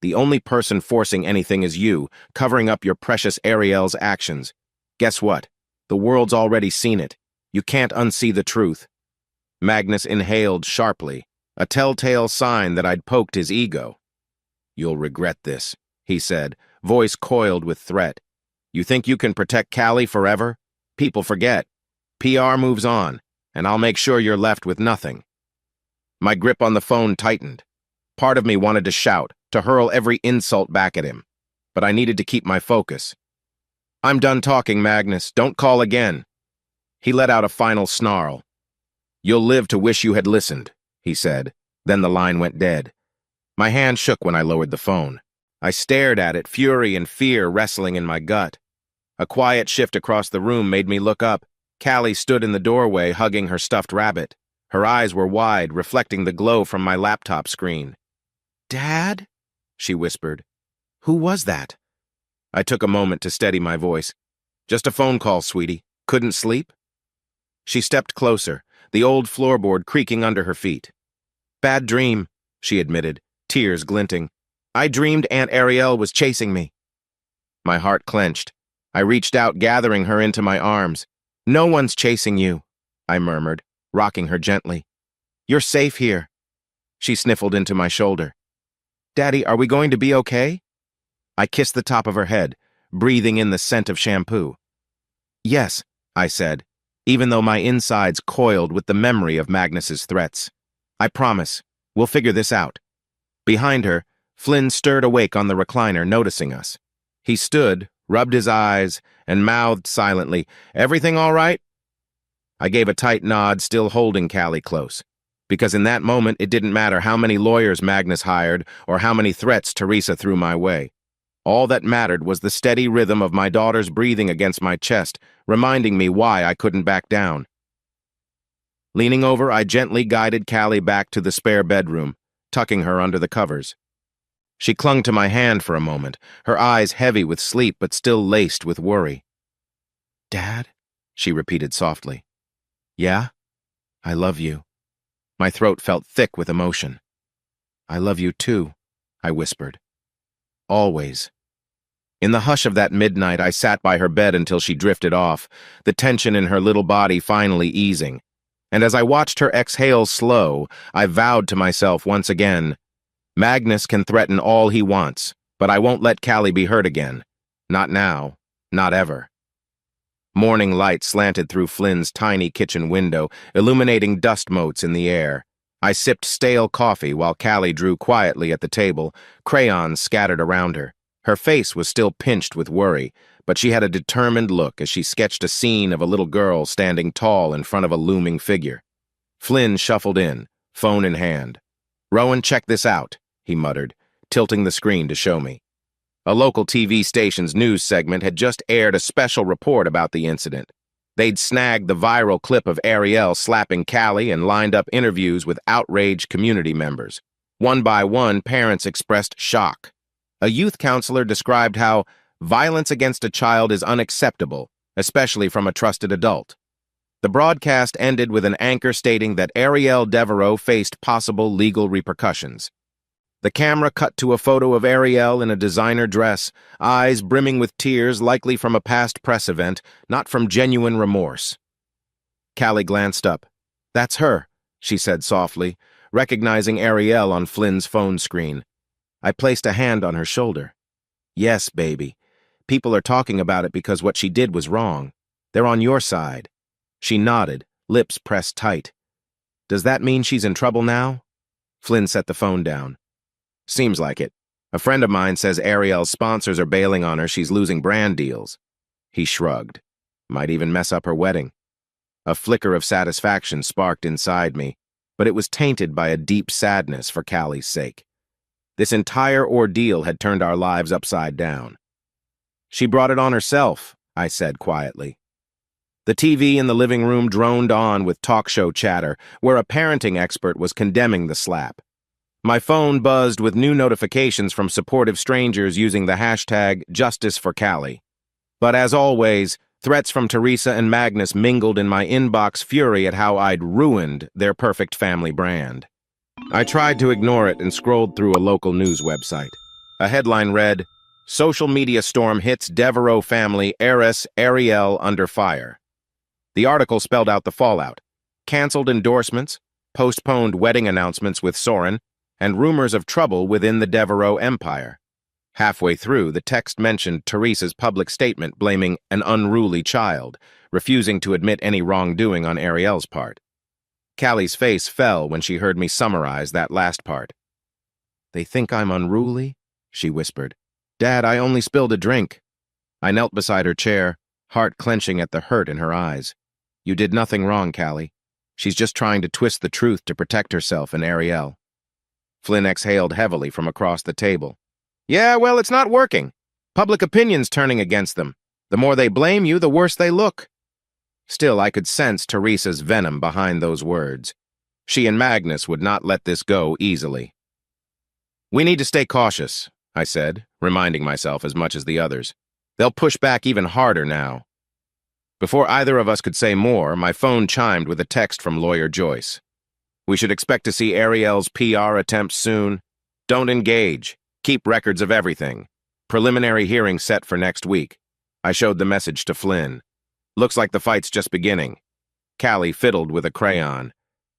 The only person forcing anything is you, covering up your precious Ariel's actions. Guess what? The world's already seen it. You can't unsee the truth. Magnus inhaled sharply, a telltale sign that I'd poked his ego. You'll regret this, he said, voice coiled with threat. You think you can protect Callie forever? People forget. PR moves on, and I'll make sure you're left with nothing. My grip on the phone tightened. Part of me wanted to shout, to hurl every insult back at him, but I needed to keep my focus. I'm done talking, Magnus. Don't call again. He let out a final snarl. You'll live to wish you had listened, he said. Then the line went dead. My hand shook when I lowered the phone. I stared at it, fury and fear wrestling in my gut. A quiet shift across the room made me look up. Callie stood in the doorway, hugging her stuffed rabbit. Her eyes were wide, reflecting the glow from my laptop screen. Dad? She whispered. Who was that? I took a moment to steady my voice. Just a phone call, sweetie. Couldn't sleep? She stepped closer, the old floorboard creaking under her feet. Bad dream, she admitted, tears glinting. I dreamed Aunt Ariel was chasing me. My heart clenched. I reached out, gathering her into my arms. No one's chasing you, I murmured, rocking her gently. You're safe here. She sniffled into my shoulder. Daddy, are we going to be okay? I kissed the top of her head, breathing in the scent of shampoo. Yes, I said, even though my insides coiled with the memory of Magnus's threats. I promise, we'll figure this out. Behind her, Flynn stirred awake on the recliner, noticing us. He stood, rubbed his eyes, and mouthed silently, Everything all right? I gave a tight nod, still holding Callie close. Because in that moment, it didn't matter how many lawyers Magnus hired or how many threats Teresa threw my way. All that mattered was the steady rhythm of my daughter's breathing against my chest, reminding me why I couldn't back down. Leaning over, I gently guided Callie back to the spare bedroom, tucking her under the covers. She clung to my hand for a moment, her eyes heavy with sleep but still laced with worry. Dad? She repeated softly. Yeah? I love you. My throat felt thick with emotion. I love you too, I whispered. Always. In the hush of that midnight, I sat by her bed until she drifted off, the tension in her little body finally easing. And as I watched her exhale slow, I vowed to myself once again, Magnus can threaten all he wants, but I won't let Callie be hurt again. Not now. Not ever. Morning light slanted through Flynn's tiny kitchen window, illuminating dust motes in the air. I sipped stale coffee while Callie drew quietly at the table, crayons scattered around her. Her face was still pinched with worry, but she had a determined look as she sketched a scene of a little girl standing tall in front of a looming figure. Flynn shuffled in, phone in hand. Rowan, check this out, he muttered, tilting the screen to show me. A local TV station's news segment had just aired a special report about the incident. They'd snagged the viral clip of Ariel slapping Callie and lined up interviews with outraged community members. One by one, parents expressed shock. A youth counselor described how violence against a child is unacceptable, especially from a trusted adult. The broadcast ended with an anchor stating that Ariel Devereaux faced possible legal repercussions. The camera cut to a photo of Ariel in a designer dress, eyes brimming with tears likely from a past press event, not from genuine remorse. Callie glanced up. That's her, she said softly, recognizing Ariel on Flynn's phone screen. I placed a hand on her shoulder. Yes, baby. People are talking about it because what she did was wrong. They're on your side. She nodded, lips pressed tight. Does that mean she's in trouble now? Flynn set the phone down. Seems like it. A friend of mine says Ariel's sponsors are bailing on her. She's losing brand deals. He shrugged. Might even mess up her wedding. A flicker of satisfaction sparked inside me, but it was tainted by a deep sadness for Callie's sake. This entire ordeal had turned our lives upside down. She brought it on herself, I said quietly. The TV in the living room droned on with talk show chatter, where a parenting expert was condemning the slap. My phone buzzed with new notifications from supportive strangers using the hashtag #JusticeForCallie. But as always, threats from Teresa and Magnus mingled in my inbox fury at how I'd ruined their perfect family brand. I tried to ignore it and scrolled through a local news website. A headline read, Social media storm hits Devereaux family heiress Ariel under fire. The article spelled out the fallout. Canceled endorsements, postponed wedding announcements with Soren, and rumors of trouble within the Devereaux empire. Halfway through, the text mentioned Teresa's public statement blaming an unruly child, refusing to admit any wrongdoing on Ariel's part. Callie's face fell when she heard me summarize that last part. They think I'm unruly? She whispered. Dad, I only spilled a drink. I knelt beside her chair, heart clenching at the hurt in her eyes. You did nothing wrong, Callie. She's just trying to twist the truth to protect herself and Ariel. Flynn exhaled heavily from across the table. Yeah, well, it's not working. Public opinion's turning against them. The more they blame you, the worse they look. Still, I could sense Teresa's venom behind those words. She and Magnus would not let this go easily. We need to stay cautious, I said, reminding myself as much as the others. They'll push back even harder now. Before either of us could say more, my phone chimed with a text from lawyer Joyce. We should expect to see Ariel's PR attempts soon. Don't engage. Keep records of everything. Preliminary hearing set for next week. I showed the message to Flynn. Looks like the fight's just beginning. Callie fiddled with a crayon.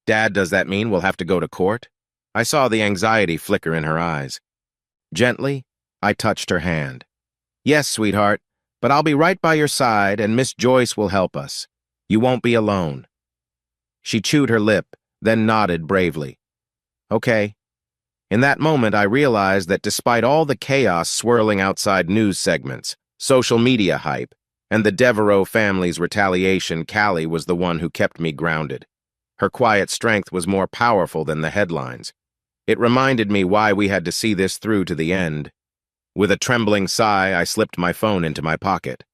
Dad, does that mean we'll have to go to court? I saw the anxiety flicker in her eyes. Gently, I touched her hand. Yes, sweetheart, but I'll be right by your side and Miss Joyce will help us. You won't be alone. She chewed her lip, then nodded bravely. Okay. In that moment, I realized that despite all the chaos swirling outside news segments, social media hype, and the Devereaux family's retaliation, Callie was the one who kept me grounded. Her quiet strength was more powerful than the headlines. It reminded me why we had to see this through to the end. With a trembling sigh, I slipped my phone into my pocket.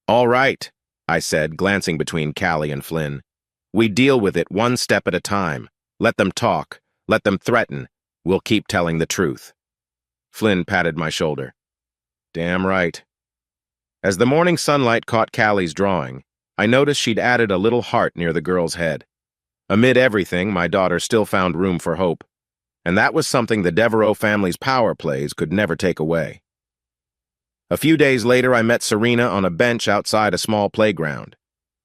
All right, I said, glancing between Callie and Flynn. We deal with it one step at a time. Let them talk. Let them threaten. We'll keep telling the truth. Flynn patted my shoulder. Damn right. As the morning sunlight caught Callie's drawing, I noticed she'd added a little heart near the girl's head. Amid everything, my daughter still found room for hope, and that was something the Devereaux family's power plays could never take away. A few days later, I met Serena on a bench outside a small playground.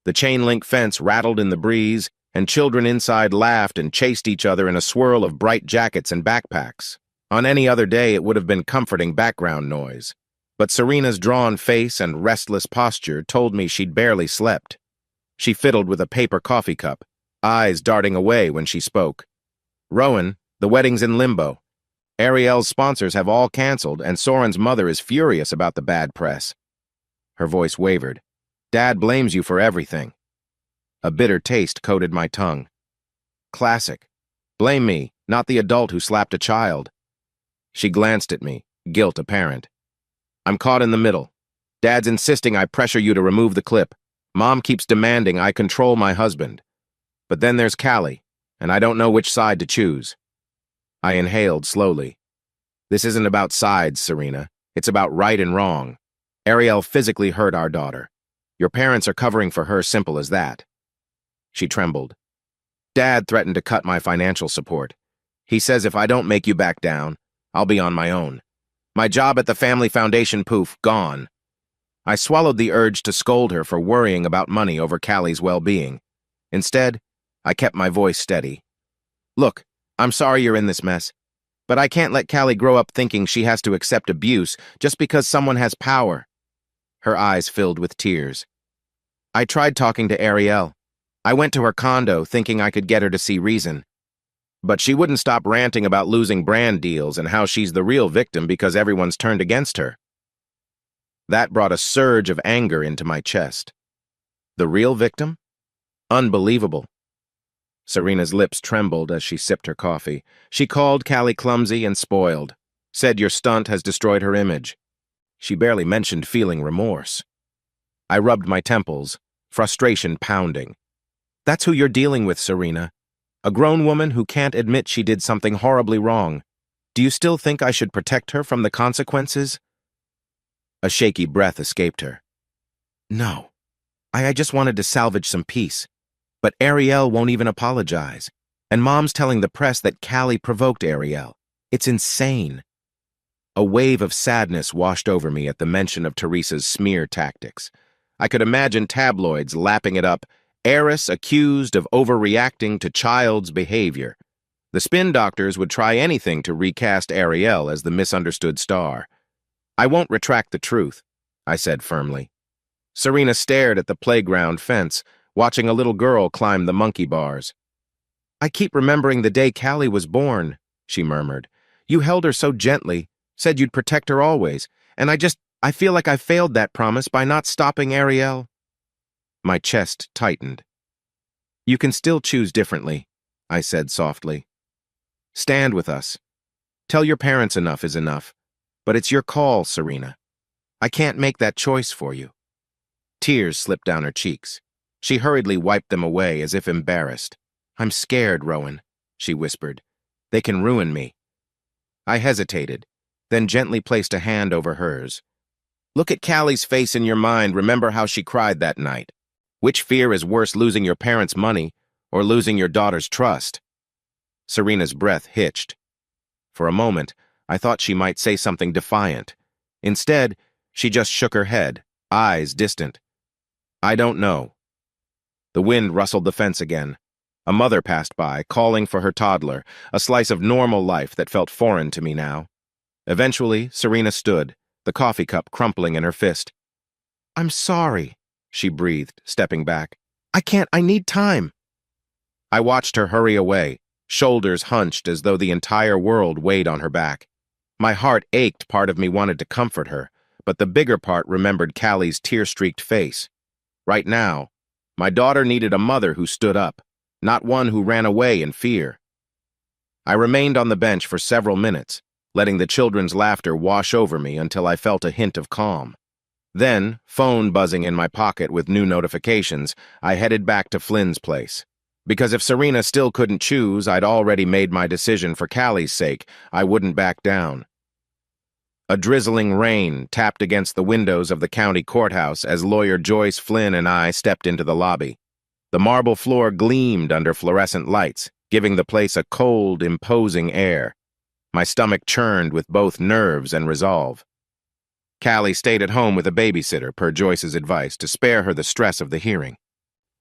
The chain-link fence rattled in the breeze, and children inside laughed and chased each other in a swirl of bright jackets and backpacks. On any other day, it would have been comforting background noise. But Serena's drawn face and restless posture told me she'd barely slept. She fiddled with a paper coffee cup, eyes darting away when she spoke. Rowan, the wedding's in limbo. Ariel's sponsors have all canceled, and Soren's mother is furious about the bad press. Her voice wavered. Dad blames you for everything. A bitter taste coated my tongue. Classic. Blame me, not the adult who slapped a child. She glanced at me, guilt apparent. I'm caught in the middle. Dad's insisting I pressure you to remove the clip. Mom keeps demanding I control my husband. But then there's Callie, and I don't know which side to choose. I inhaled slowly. This isn't about sides, Serena. It's about right and wrong. Ariel physically hurt our daughter. Your parents are covering for her, simple as that. She trembled. Dad threatened to cut my financial support. He says if I don't make you back down, I'll be on my own. My job at the family foundation, poof, gone. I swallowed the urge to scold her for worrying about money over Callie's well-being. Instead, I kept my voice steady. Look, I'm sorry you're in this mess, but I can't let Callie grow up thinking she has to accept abuse just because someone has power. Her eyes filled with tears. I tried talking to Ariel. I went to her condo thinking I could get her to see reason. But she wouldn't stop ranting about losing brand deals and how she's the real victim because everyone's turned against her. That brought a surge of anger into my chest. The real victim? Unbelievable. Serena's lips trembled as she sipped her coffee. She called Callie clumsy and spoiled, said your stunt has destroyed her image. She barely mentioned feeling remorse. I rubbed my temples, frustration pounding. That's who you're dealing with, Serena. A grown woman who can't admit she did something horribly wrong. Do you still think I should protect her from the consequences? A shaky breath escaped her. No. I just wanted to salvage some peace. But Ariel won't even apologize. And Mom's telling the press that Callie provoked Ariel. It's insane. A wave of sadness washed over me at the mention of Teresa's smear tactics. I could imagine tabloids lapping it up, heiress accused of overreacting to child's behavior. The spin doctors would try anything to recast Ariel as the misunderstood star. I won't retract the truth, I said firmly. Serena stared at the playground fence, watching a little girl climb the monkey bars. I keep remembering the day Callie was born, she murmured. You held her so gently, said you'd protect her always, and I feel like I failed that promise by not stopping Ariel. My chest tightened. You can still choose differently, I said softly. Stand with us. Tell your parents enough is enough. But it's your call, Serena. I can't make that choice for you. Tears slipped down her cheeks. She hurriedly wiped them away as if embarrassed. I'm scared, Rowan, she whispered. They can ruin me. I hesitated, then gently placed a hand over hers. Look at Callie's face in your mind. Remember how she cried that night. Which fear is worse, losing your parents' money or losing your daughter's trust? Serena's breath hitched. For a moment, I thought she might say something defiant. Instead, she just shook her head, eyes distant. I don't know. The wind rustled the fence again. A mother passed by, calling for her toddler, a slice of normal life that felt foreign to me now. Eventually, Serena stood, the coffee cup crumpling in her fist. I'm sorry, she breathed, stepping back. I need time. I watched her hurry away, shoulders hunched as though the entire world weighed on her back. My heart ached. Part of me wanted to comfort her, but the bigger part remembered Callie's tear-streaked face. Right now, my daughter needed a mother who stood up, not one who ran away in fear. I remained on the bench for several minutes, letting the children's laughter wash over me until I felt a hint of calm. Then, phone buzzing in my pocket with new notifications, I headed back to Flynn's place. Because if Serena still couldn't choose, I'd already made my decision for Callie's sake. I wouldn't back down. A drizzling rain tapped against the windows of the county courthouse as lawyer Joyce Flynn and I stepped into the lobby. The marble floor gleamed under fluorescent lights, giving the place a cold, imposing air. My stomach churned with both nerves and resolve. Callie stayed at home with a babysitter, per Joyce's advice, to spare her the stress of the hearing.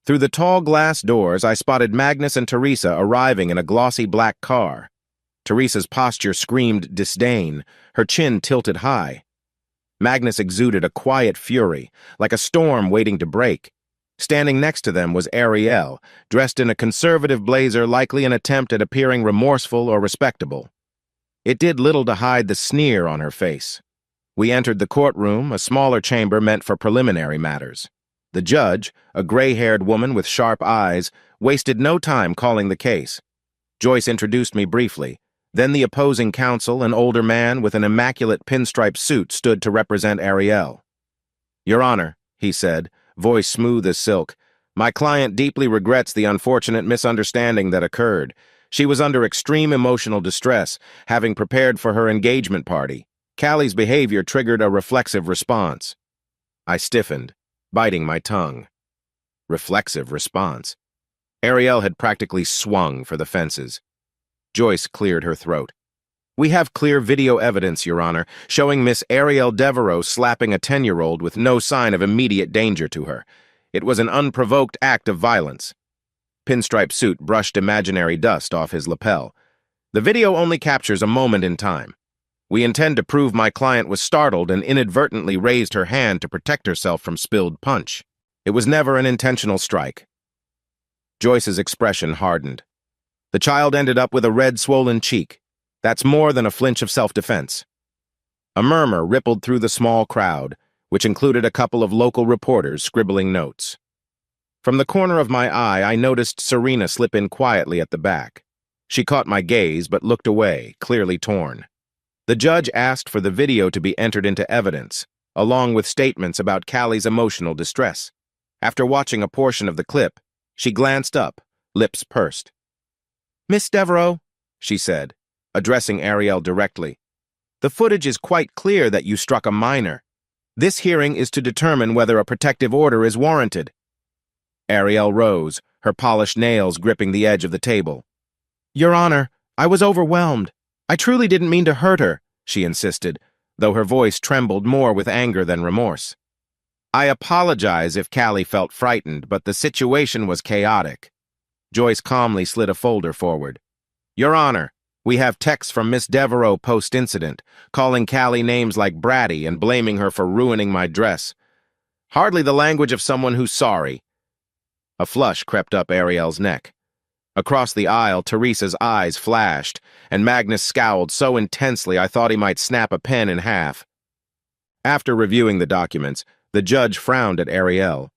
Through the tall glass doors, I spotted Magnus and Teresa arriving in a glossy black car. Teresa's posture screamed disdain, her chin tilted high. Magnus exuded a quiet fury, like a storm waiting to break. Standing next to them was Ariel, dressed in a conservative blazer, likely an attempt at appearing remorseful or respectable. It did little to hide the sneer on her face. We entered the courtroom, a smaller chamber meant for preliminary matters. The judge, a gray-haired woman with sharp eyes, wasted no time calling the case. Joyce introduced me briefly. Then the opposing counsel, an older man with an immaculate pinstripe suit, stood to represent Ariel. Your Honor, he said, voice smooth as silk, my client deeply regrets the unfortunate misunderstanding that occurred. She was under extreme emotional distress, having prepared for her engagement party. Callie's behavior triggered a reflexive response. I stiffened, biting my tongue. Reflexive response. Ariel had practically swung for the fences. Joyce cleared her throat. We have clear video evidence, Your Honor, showing Miss Ariel Devereaux slapping a 10-year-old with no sign of immediate danger to her. It was an unprovoked act of violence. Pinstripe suit brushed imaginary dust off his lapel. The video only captures a moment in time. We intend to prove my client was startled and inadvertently raised her hand to protect herself from spilled punch. It was never an intentional strike. Joyce's expression hardened. The child ended up with a red, swollen cheek. That's more than a flinch of self-defense. A murmur rippled through the small crowd, which included a couple of local reporters scribbling notes. From the corner of my eye, I noticed Serena slip in quietly at the back. She caught my gaze but looked away, clearly torn. The judge asked for the video to be entered into evidence, along with statements about Callie's emotional distress. After watching a portion of the clip, she glanced up, lips pursed. Miss Devereaux, she said, addressing Ariel directly, the footage is quite clear that you struck a minor. This hearing is to determine whether a protective order is warranted. Ariel rose, her polished nails gripping the edge of the table. Your Honor, I was overwhelmed. I truly didn't mean to hurt her, she insisted, though her voice trembled more with anger than remorse. I apologize if Callie felt frightened, but the situation was chaotic. Joyce calmly slid a folder forward. Your Honor, we have texts from Miss Devereaux post-incident, calling Callie names like bratty and blaming her for ruining my dress. Hardly the language of someone who's sorry. A flush crept up Ariel's neck. Across the aisle, Teresa's eyes flashed, and Magnus scowled so intensely I thought he might snap a pen in half. After reviewing the documents, the judge frowned at Ariel.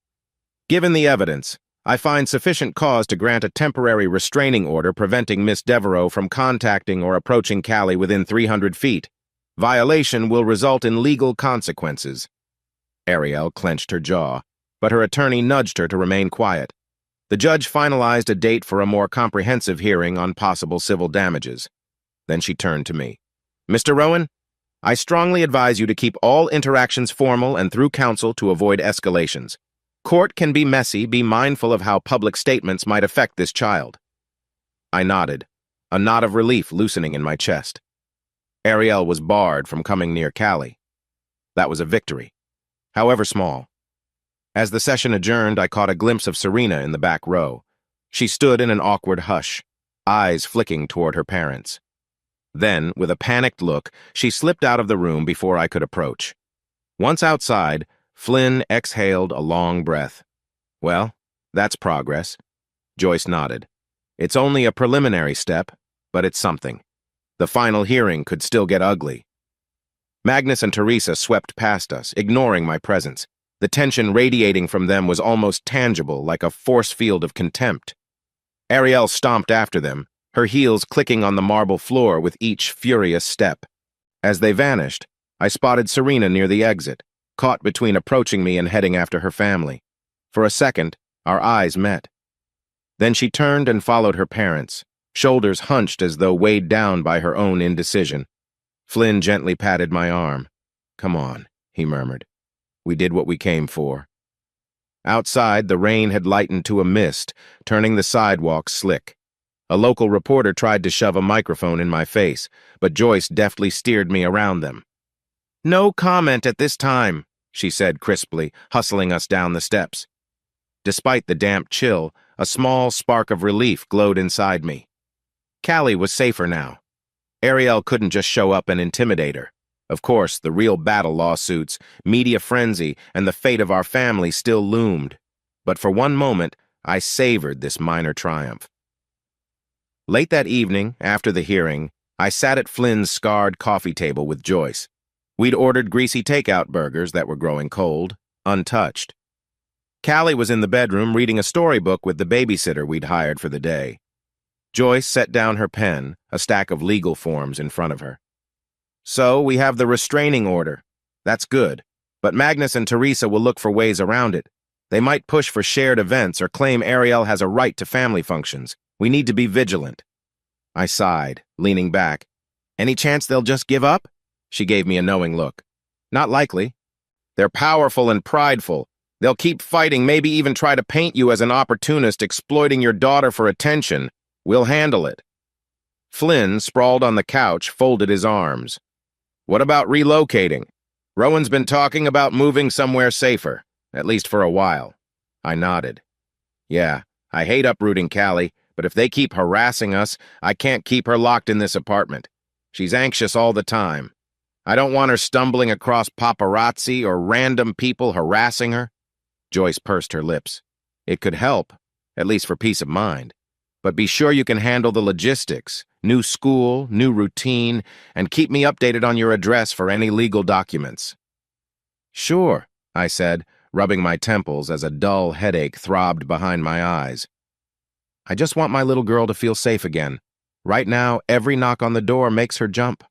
Given the evidence, I find sufficient cause to grant a temporary restraining order preventing Miss Devereaux from contacting or approaching Callie within 300 feet. Violation will result in legal consequences. Ariel clenched her jaw, but her attorney nudged her to remain quiet. The judge finalized a date for a more comprehensive hearing on possible civil damages. Then she turned to me. Mr. Rowan, I strongly advise you to keep all interactions formal and through counsel to avoid escalations. Court can be messy. Be mindful of how public statements might affect this child. I nodded, a knot of relief loosening in my chest. Ariel was barred from coming near Callie. That was a victory, however small. As the session adjourned, I caught a glimpse of Serena in the back row. She stood in an awkward hush, eyes flicking toward her parents. Then, with a panicked look, she slipped out of the room before I could approach. Once outside, Flynn exhaled a long breath. Well, that's progress. Joyce nodded. It's only a preliminary step, but it's something. The final hearing could still get ugly. Magnus and Teresa swept past us, ignoring my presence. The tension radiating from them was almost tangible, like a force field of contempt. Ariel stomped after them, her heels clicking on the marble floor with each furious step. As they vanished, I spotted Serena near the exit, caught between approaching me and heading after her family. For a second, our eyes met. Then she turned and followed her parents, shoulders hunched as though weighed down by her own indecision. Flynn gently patted my arm. "Come on," he murmured. "We did what we came for." Outside, the rain had lightened to a mist, turning the sidewalk slick. A local reporter tried to shove a microphone in my face, but Joyce deftly steered me around them. "No comment at this time," she said crisply, hustling us down the steps. Despite the damp chill, a small spark of relief glowed inside me. Callie was safer now. Ariel couldn't just show up and intimidate her. Of course, the real battle lawsuits, media frenzy, and the fate of our family still loomed. But for one moment, I savored this minor triumph. Late that evening, after the hearing, I sat at Flynn's scarred coffee table with Joyce. We'd ordered greasy takeout burgers that were growing cold, untouched. Callie was in the bedroom reading a storybook with the babysitter we'd hired for the day. Joyce set down her pen, a stack of legal forms in front of her. "So, we have the restraining order. That's good. But Magnus and Teresa will look for ways around it. They might push for shared events or claim Ariel has a right to family functions. We need to be vigilant." I sighed, leaning back. "Any chance they'll just give up?" She gave me a knowing look. "Not likely. They're powerful and prideful. They'll keep fighting, maybe even try to paint you as an opportunist exploiting your daughter for attention. We'll handle it." Flynn, sprawled on the couch, folded his arms. "What about relocating? Rowan's been talking about moving somewhere safer, at least for a while." I nodded. "Yeah, I hate uprooting Callie, but if they keep harassing us, I can't keep her locked in this apartment. She's anxious all the time. I don't want her stumbling across paparazzi or random people harassing her." Joyce pursed her lips. "It could help, at least for peace of mind. But be sure you can handle the logistics, new school, new routine, and keep me updated on your address for any legal documents." "Sure," I said, rubbing my temples as a dull headache throbbed behind my eyes. "I just want my little girl to feel safe again. Right now, every knock on the door makes her jump."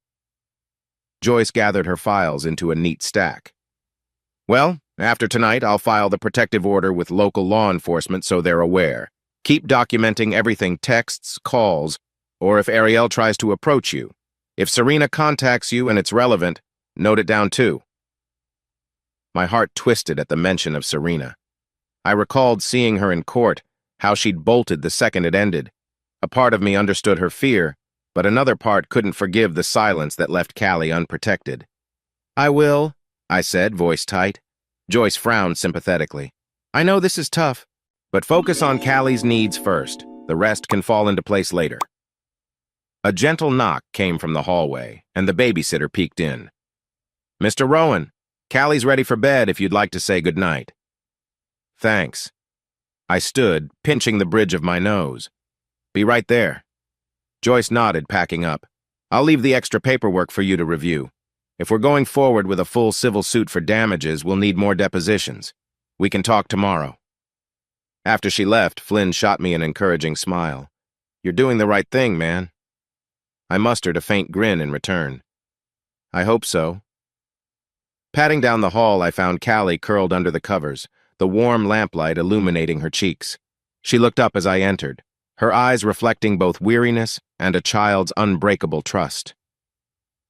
Joyce gathered her files into a neat stack. "Well, after tonight, I'll file the protective order with local law enforcement so they're aware. Keep documenting everything, texts, calls, or if Ariel tries to approach you. If Serena contacts you and it's relevant, note it down too." My heart twisted at the mention of Serena. I recalled seeing her in court, how she'd bolted the second it ended. A part of me understood her fear, but another part couldn't forgive the silence that left Callie unprotected. "I will," I said, voice tight. Joyce frowned sympathetically. "I know this is tough, but focus on Callie's needs first. The rest can fall into place later." A gentle knock came from the hallway, and the babysitter peeked in. "Mr. Rowan, Callie's ready for bed if you'd like to say goodnight." "Thanks." I stood, pinching the bridge of my nose. "Be right there." Joyce nodded, packing up. "I'll leave the extra paperwork for you to review. If we're going forward with a full civil suit for damages, we'll need more depositions. We can talk tomorrow." After she left, Flynn shot me an encouraging smile. "You're doing the right thing, man." I mustered a faint grin in return. "I hope so." Patting down the hall, I found Callie curled under the covers, the warm lamplight illuminating her cheeks. She looked up as I entered, her eyes reflecting both weariness and a child's unbreakable trust.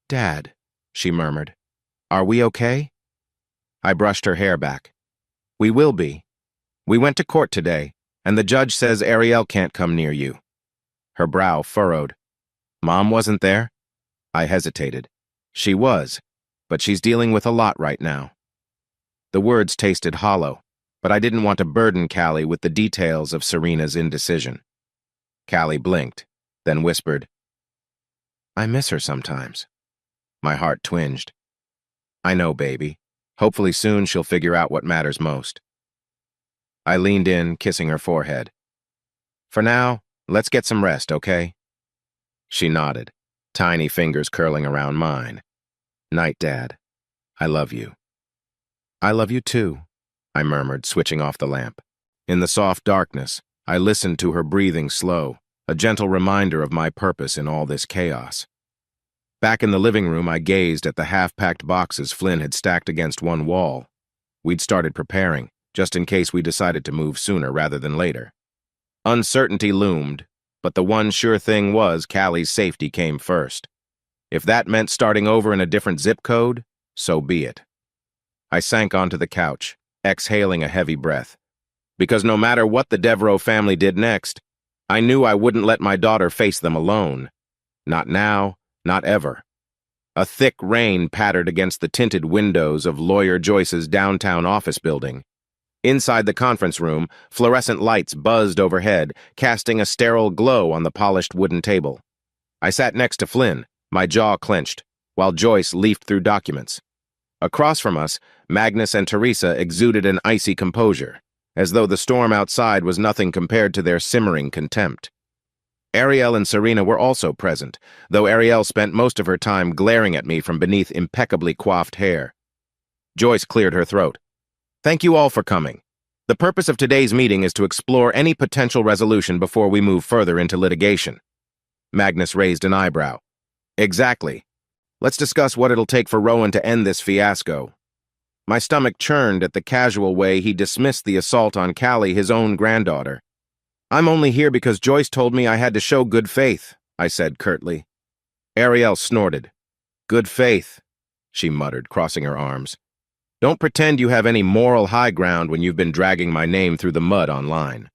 "Dad," she murmured, "are we okay?" I brushed her hair back. "We will be. We went to court today, and the judge says Ariel can't come near you. Her brow furrowed. Mom wasn't there? I hesitated. She was, but she's dealing with a lot right now. The words tasted hollow, but I didn't want to burden Callie with the details of Serena's indecision. Callie blinked, then whispered, I miss her sometimes. My heart twinged. I know, baby. Hopefully soon she'll figure out what matters most. I leaned in, kissing her forehead. For now, let's get some rest, okay? She nodded, tiny fingers curling around mine. Night, Dad. I love you. I love you too, I murmured, switching off the lamp. In the soft darkness, I listened to her breathing slow, a gentle reminder of my purpose in all this chaos. Back in the living room, I gazed at the half-packed boxes Flynn had stacked against one wall. We'd started preparing, just in case we decided to move sooner rather than later. Uncertainty loomed, but the one sure thing was Callie's safety came first. If that meant starting over in a different zip code, so be it. I sank onto the couch, exhaling a heavy breath. Because no matter what the Devereaux family did next, I knew I wouldn't let my daughter face them alone. Not now, not ever. A thick rain pattered against the tinted windows of Lawyer Joyce's downtown office building. Inside the conference room, fluorescent lights buzzed overhead, casting a sterile glow on the polished wooden table. I sat next to Flynn, my jaw clenched, while Joyce leafed through documents. Across from us, Magnus and Teresa exuded an icy composure, as though the storm outside was nothing compared to their simmering contempt. Ariel and Serena were also present, though Ariel spent most of her time glaring at me from beneath impeccably coiffed hair. Joyce cleared her throat. Thank you all for coming. The purpose of today's meeting is to explore any potential resolution before we move further into litigation. Magnus raised an eyebrow. Exactly. Let's discuss what it'll take for Rowan to end this fiasco. My stomach churned at the casual way he dismissed the assault on Callie, his own granddaughter. I'm only here because Joyce told me I had to show good faith, I said curtly. Ariel snorted. Good faith, she muttered, crossing her arms. Don't pretend you have any moral high ground when you've been dragging my name through the mud online.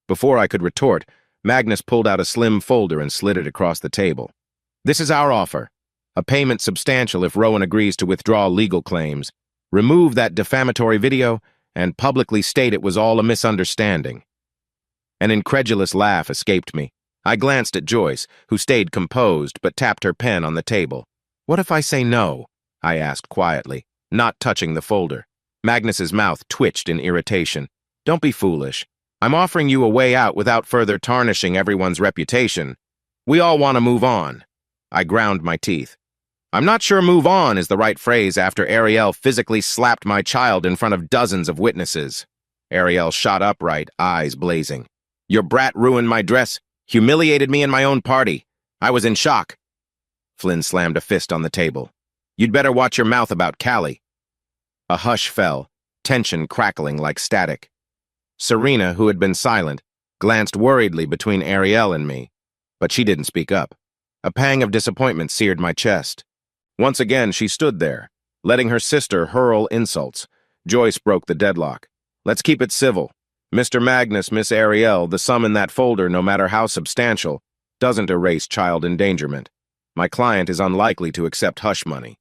Before I could retort, Magnus pulled out a slim folder and slid it across the table. This is our offer. A payment substantial if Rowan agrees to withdraw legal claims, remove that defamatory video, and publicly state it was all a misunderstanding. An incredulous laugh escaped me. I glanced at Joyce, who stayed composed but tapped her pen on the table. What if I say no? I asked quietly, not touching the folder. Magnus's mouth twitched in irritation. Don't be foolish. I'm offering you a way out without further tarnishing everyone's reputation. We all want to move on. I ground my teeth. I'm not sure move on is the right phrase after Ariel physically slapped my child in front of dozens of witnesses. Ariel shot upright, eyes blazing. Your brat ruined my dress, humiliated me in my own party. I was in shock. Flynn slammed a fist on the table. You'd better watch your mouth about Callie. A hush fell, tension crackling like static. Serena, who had been silent, glanced worriedly between Ariel and me, but she didn't speak up. A pang of disappointment seared my chest. Once again, she stood there, letting her sister hurl insults. Joyce broke the deadlock. Let's keep it civil. Mr. Magnus, Miss Ariel, the sum in that folder, no matter how substantial, doesn't erase child endangerment. My client is unlikely to accept hush money.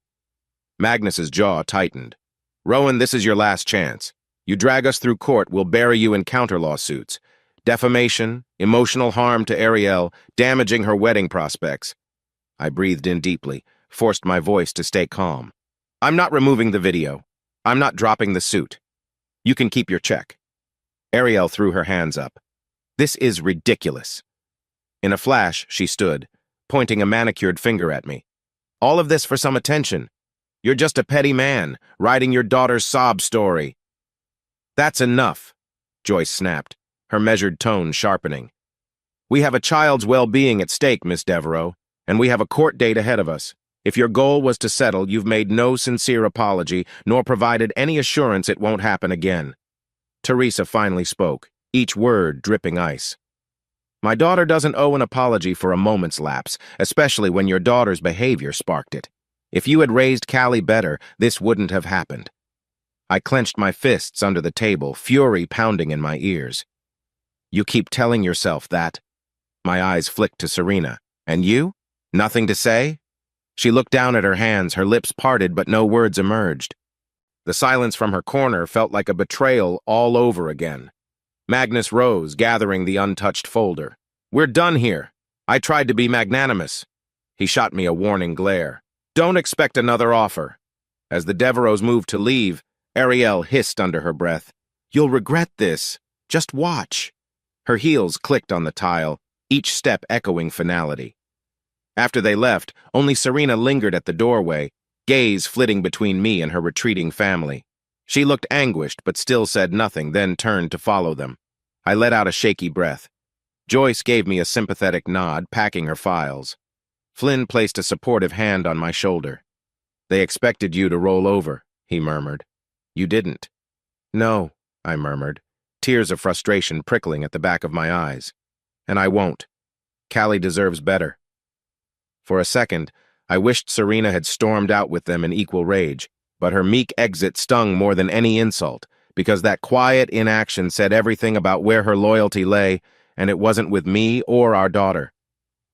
Magnus's jaw tightened. Rowan, this is your last chance. You drag us through court, we'll bury you in counter-lawsuits. Defamation, emotional harm to Ariel, damaging her wedding prospects. I breathed in deeply, forced my voice to stay calm. I'm not removing the video. I'm not dropping the suit. You can keep your check. Ariel threw her hands up. This is ridiculous. In a flash, she stood, pointing a manicured finger at me. All of this for some attention. You're just a petty man, writing your daughter's sob story. That's enough, Joyce snapped, her measured tone sharpening. We have a child's well-being at stake, Miss Devereaux, and we have a court date ahead of us. If your goal was to settle, you've made no sincere apology, nor provided any assurance it won't happen again. Teresa finally spoke, each word dripping ice. My daughter doesn't owe an apology for a moment's lapse, especially when your daughter's behavior sparked it. If you had raised Callie better, this wouldn't have happened. I clenched my fists under the table, fury pounding in my ears. You keep telling yourself that. My eyes flicked to Serena. And you? Nothing to say? She looked down at her hands, her lips parted, but no words emerged. The silence from her corner felt like a betrayal all over again. Magnus rose, gathering the untouched folder. We're done here. I tried to be magnanimous. He shot me a warning glare. Don't expect another offer. As the Devereaux moved to leave, Ariel hissed under her breath. You'll regret this. Just watch. Her heels clicked on the tile, each step echoing finality. After they left, only Serena lingered at the doorway, gaze flitting between me and her retreating family. She looked anguished but still said nothing, then turned to follow them. I let out a shaky breath. Joyce gave me a sympathetic nod, packing her files. Flynn placed a supportive hand on my shoulder. They expected you to roll over, he murmured. You didn't. No, I murmured, tears of frustration prickling at the back of my eyes. And I won't. Callie deserves better. For a second, I wished Serena had stormed out with them in equal rage, but her meek exit stung more than any insult, because that quiet inaction said everything about where her loyalty lay, and it wasn't with me or our daughter.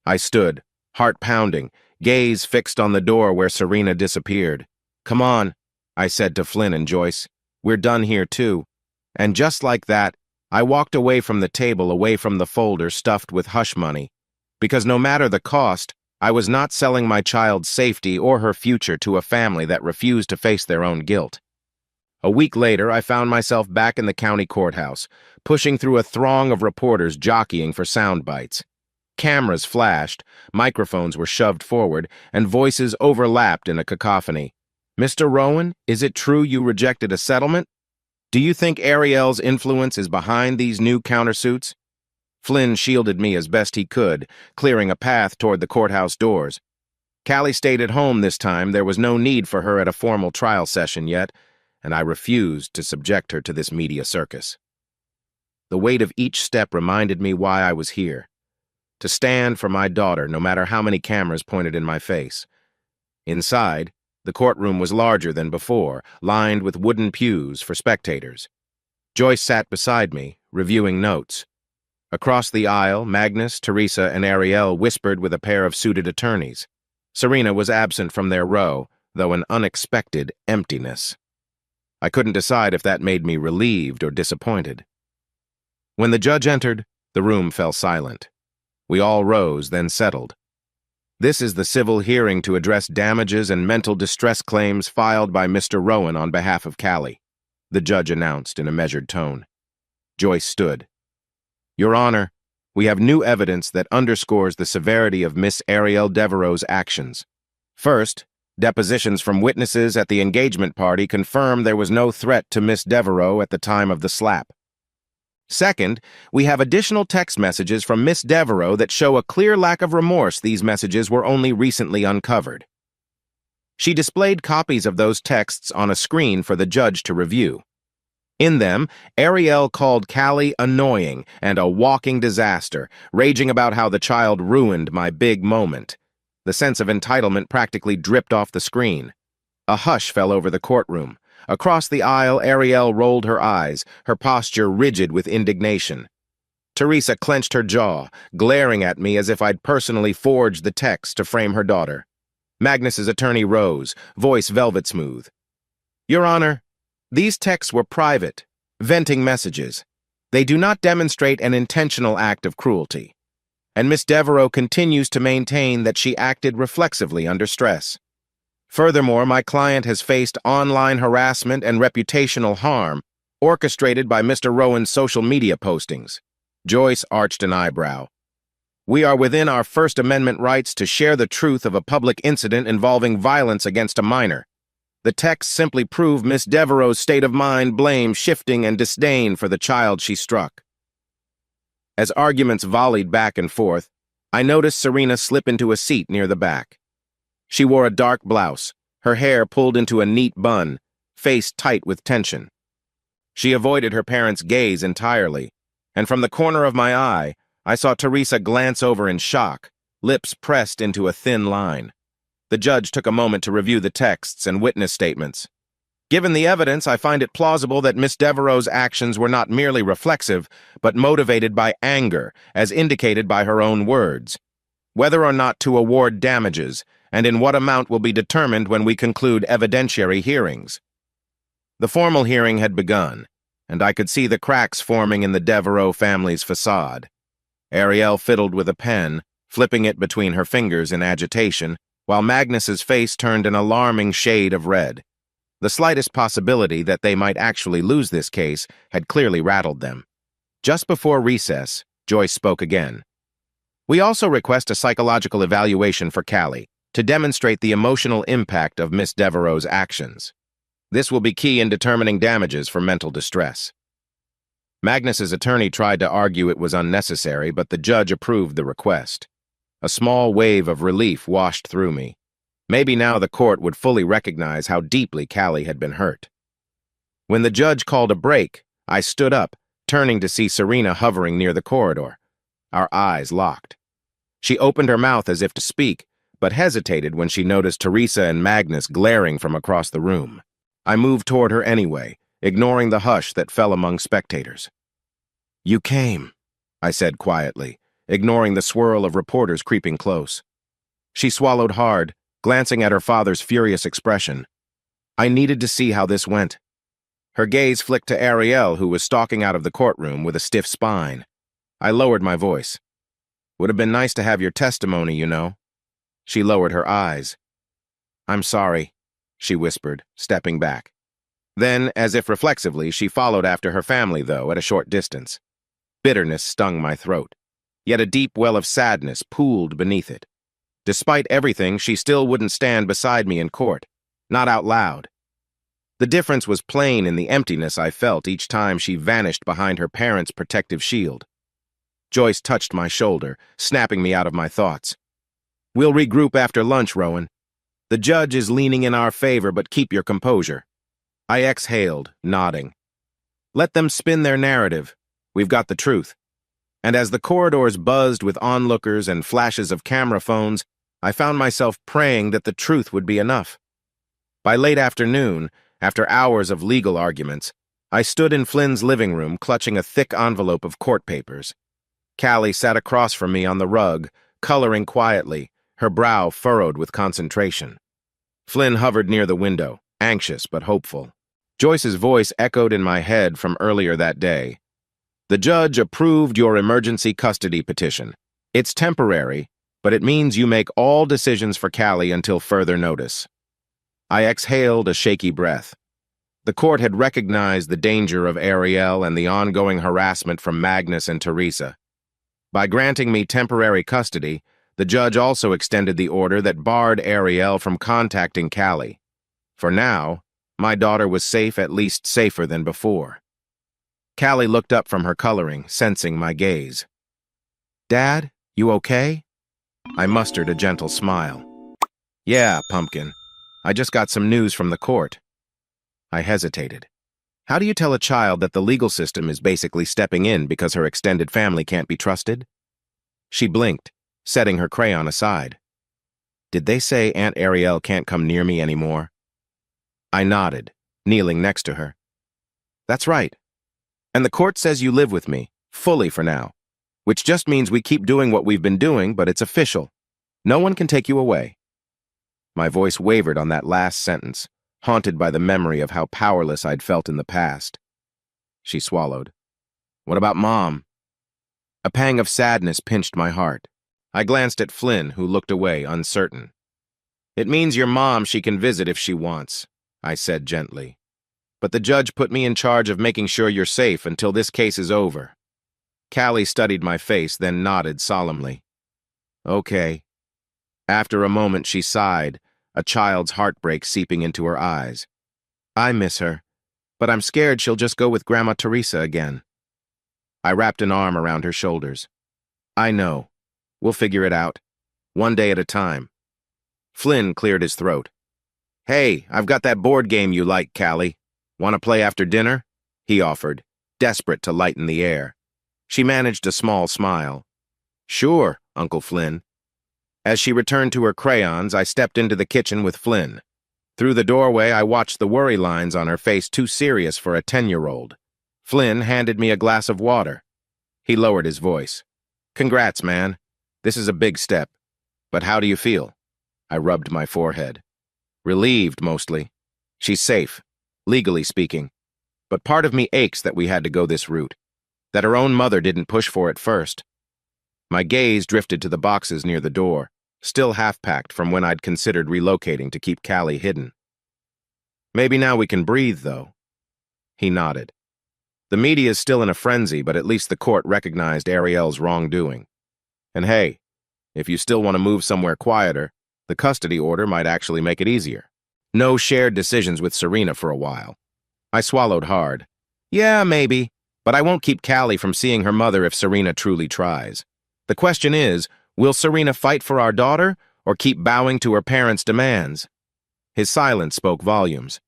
I stood, heart pounding, gaze fixed on the door where Serena disappeared. Come on, I said to Flynn and Joyce. We're done here too. And just like that, I walked away from the table, away from the folder stuffed with hush money, because no matter the cost, I was not selling my child's safety or her future to a family that refused to face their own guilt. A week later, I found myself back in the county courthouse, pushing through a throng of reporters jockeying for sound bites. Cameras flashed, microphones were shoved forward, and voices overlapped in a cacophony. Mr. Rowan, is it true you rejected a settlement? Do you think Ariel's influence is behind these new countersuits? Flynn shielded me as best he could, clearing a path toward the courthouse doors. Callie stayed at home this time. There was no need for her at a formal trial session yet, and I refused to subject her to this media circus. The weight of each step reminded me why I was here. To stand for my daughter, no matter how many cameras pointed in my face. Inside, the courtroom was larger than before, lined with wooden pews for spectators. Joyce sat beside me, reviewing notes. Across the aisle, Magnus, Teresa, and Ariel whispered with a pair of suited attorneys. Serena was absent from their row, though an unexpected emptiness. I couldn't decide if that made me relieved or disappointed. When the judge entered, the room fell silent. We all rose, then settled. This is the civil hearing to address damages and mental distress claims filed by Mr. Rowan on behalf of Callie, the judge announced in a measured tone. Joyce stood. Your Honor, we have new evidence that underscores the severity of Miss Ariel Devereaux's actions. First, depositions from witnesses at the engagement party confirm there was no threat to Miss Devereaux at the time of the slap. Second, we have additional text messages from Miss Devereaux that show a clear lack of remorse. These messages were only recently uncovered. She displayed copies of those texts on a screen for the judge to review. In them, Ariel called Callie annoying and a walking disaster, raging about how the child ruined my big moment. The sense of entitlement practically dripped off the screen. A hush fell over the courtroom. Across the aisle, Ariel rolled her eyes, her posture rigid with indignation. Teresa clenched her jaw, glaring at me as if I'd personally forged the text to frame her daughter. Magnus's attorney rose, voice velvet smooth. Your Honor, these texts were private, venting messages. They do not demonstrate an intentional act of cruelty. And Miss Devereaux continues to maintain that she acted reflexively under stress. Furthermore, my client has faced online harassment and reputational harm, orchestrated by Mr. Rowan's social media postings. Joyce arched an eyebrow. We are within our First Amendment rights to share the truth of a public incident involving violence against a minor. The texts simply prove Miss Devereaux's state of mind, blame, shifting, and disdain for the child she struck. As arguments volleyed back and forth, I noticed Serena slip into a seat near the back. She wore a dark blouse, her hair pulled into a neat bun, face tight with tension. She avoided her parents' gaze entirely, and from the corner of my eye, I saw Teresa glance over in shock, lips pressed into a thin line. The judge took a moment to review the texts and witness statements. Given the evidence, I find it plausible that Miss Devereaux's actions were not merely reflexive, but motivated by anger, as indicated by her own words. Whether or not to award damages, and in what amount will be determined when we conclude evidentiary hearings. The formal hearing had begun, and I could see the cracks forming in the Devereaux family's facade. Ariel fiddled with a pen, flipping it between her fingers in agitation, while Magnus's face turned an alarming shade of red. The slightest possibility that they might actually lose this case had clearly rattled them. Just before recess, Joyce spoke again. We also request a psychological evaluation for Callie to demonstrate the emotional impact of Miss Devereaux's actions. This will be key in determining damages for mental distress. Magnus's attorney tried to argue it was unnecessary, but the judge approved the request. A small wave of relief washed through me. Maybe now the court would fully recognize how deeply Callie had been hurt. When the judge called a break, I stood up, turning to see Serena hovering near the corridor. Our eyes locked. She opened her mouth as if to speak, but hesitated when she noticed Teresa and Magnus glaring from across the room. I moved toward her anyway, ignoring the hush that fell among spectators. "You came," I said quietly, ignoring the swirl of reporters creeping close. She swallowed hard, glancing at her father's furious expression. I needed to see how this went. Her gaze flicked to Ariel, who was stalking out of the courtroom with a stiff spine. I lowered my voice. "Would have been nice to have your testimony, you know." She lowered her eyes. "I'm sorry," she whispered, stepping back. Then, as if reflexively, she followed after her family, though, at a short distance. Bitterness stung my throat, yet a deep well of sadness pooled beneath it. Despite everything, she still wouldn't stand beside me in court, not out loud. The difference was plain in the emptiness I felt each time she vanished behind her parents' protective shield. Joyce touched my shoulder, snapping me out of my thoughts. "We'll regroup after lunch, Rowan. The judge is leaning in our favor, but keep your composure." I exhaled, nodding. Let them spin their narrative. We've got the truth. And as the corridors buzzed with onlookers and flashes of camera phones, I found myself praying that the truth would be enough. By late afternoon, after hours of legal arguments, I stood in Flynn's living room clutching a thick envelope of court papers. Callie sat across from me on the rug, coloring quietly, her brow furrowed with concentration. Flynn hovered near the window, anxious but hopeful. Joyce's voice echoed in my head from earlier that day. "The judge approved your emergency custody petition. It's temporary, but it means you make all decisions for Callie until further notice." I exhaled a shaky breath. The court had recognized the danger of Ariel and the ongoing harassment from Magnus and Teresa. By granting me temporary custody, the judge also extended the order that barred Ariel from contacting Callie. For now, my daughter was safe, at least safer than before. Callie looked up from her coloring, sensing my gaze. "Dad, you okay?" I mustered a gentle smile. "Yeah, Pumpkin. I just got some news from the court." I hesitated. How do you tell a child that the legal system is basically stepping in because her extended family can't be trusted? She blinked, setting her crayon aside. "Did they say Aunt Ariel can't come near me anymore?" I nodded, kneeling next to her. "That's right. And the court says you live with me, fully for now, which just means we keep doing what we've been doing, but it's official. No one can take you away." My voice wavered on that last sentence, haunted by the memory of how powerless I'd felt in the past. She swallowed. "What about Mom?" A pang of sadness pinched my heart. I glanced at Flynn, who looked away, uncertain. "It means your mom she can visit if she wants," I said gently. "But the judge put me in charge of making sure you're safe until this case is over." Callie studied my face, then nodded solemnly. "Okay." After a moment, she sighed, a child's heartbreak seeping into her eyes. "I miss her, but I'm scared she'll just go with Grandma Teresa again." I wrapped an arm around her shoulders. "I know. We'll figure it out. One day at a time." Flynn cleared his throat. "Hey, I've got that board game you like, Callie. Want to play after dinner?" he offered, desperate to lighten the air. She managed a small smile. "Sure, Uncle Flynn." As she returned to her crayons, I stepped into the kitchen with Flynn. Through the doorway, I watched the worry lines on her face too serious for a 10-year-old. Flynn handed me a glass of water. He lowered his voice. Congrats, man. This is a big step. But how do you feel? I rubbed my forehead. Relieved, mostly. She's safe, legally speaking. But part of me aches that we had to go this route, that her own mother didn't push for it first. My gaze drifted to the boxes near the door, still half-packed from when I'd considered relocating to keep Callie hidden. Maybe now we can breathe, though. He nodded. The media's still in a frenzy, but at least the court recognized Ariel's wrongdoing. And hey, if you still want to move somewhere quieter, the custody order might actually make it easier. No shared decisions with Serena for a while. I swallowed hard. Yeah, maybe, but I won't keep Callie from seeing her mother if Serena truly tries. The question is, will Serena fight for our daughter or keep bowing to her parents' demands? His silence spoke volumes.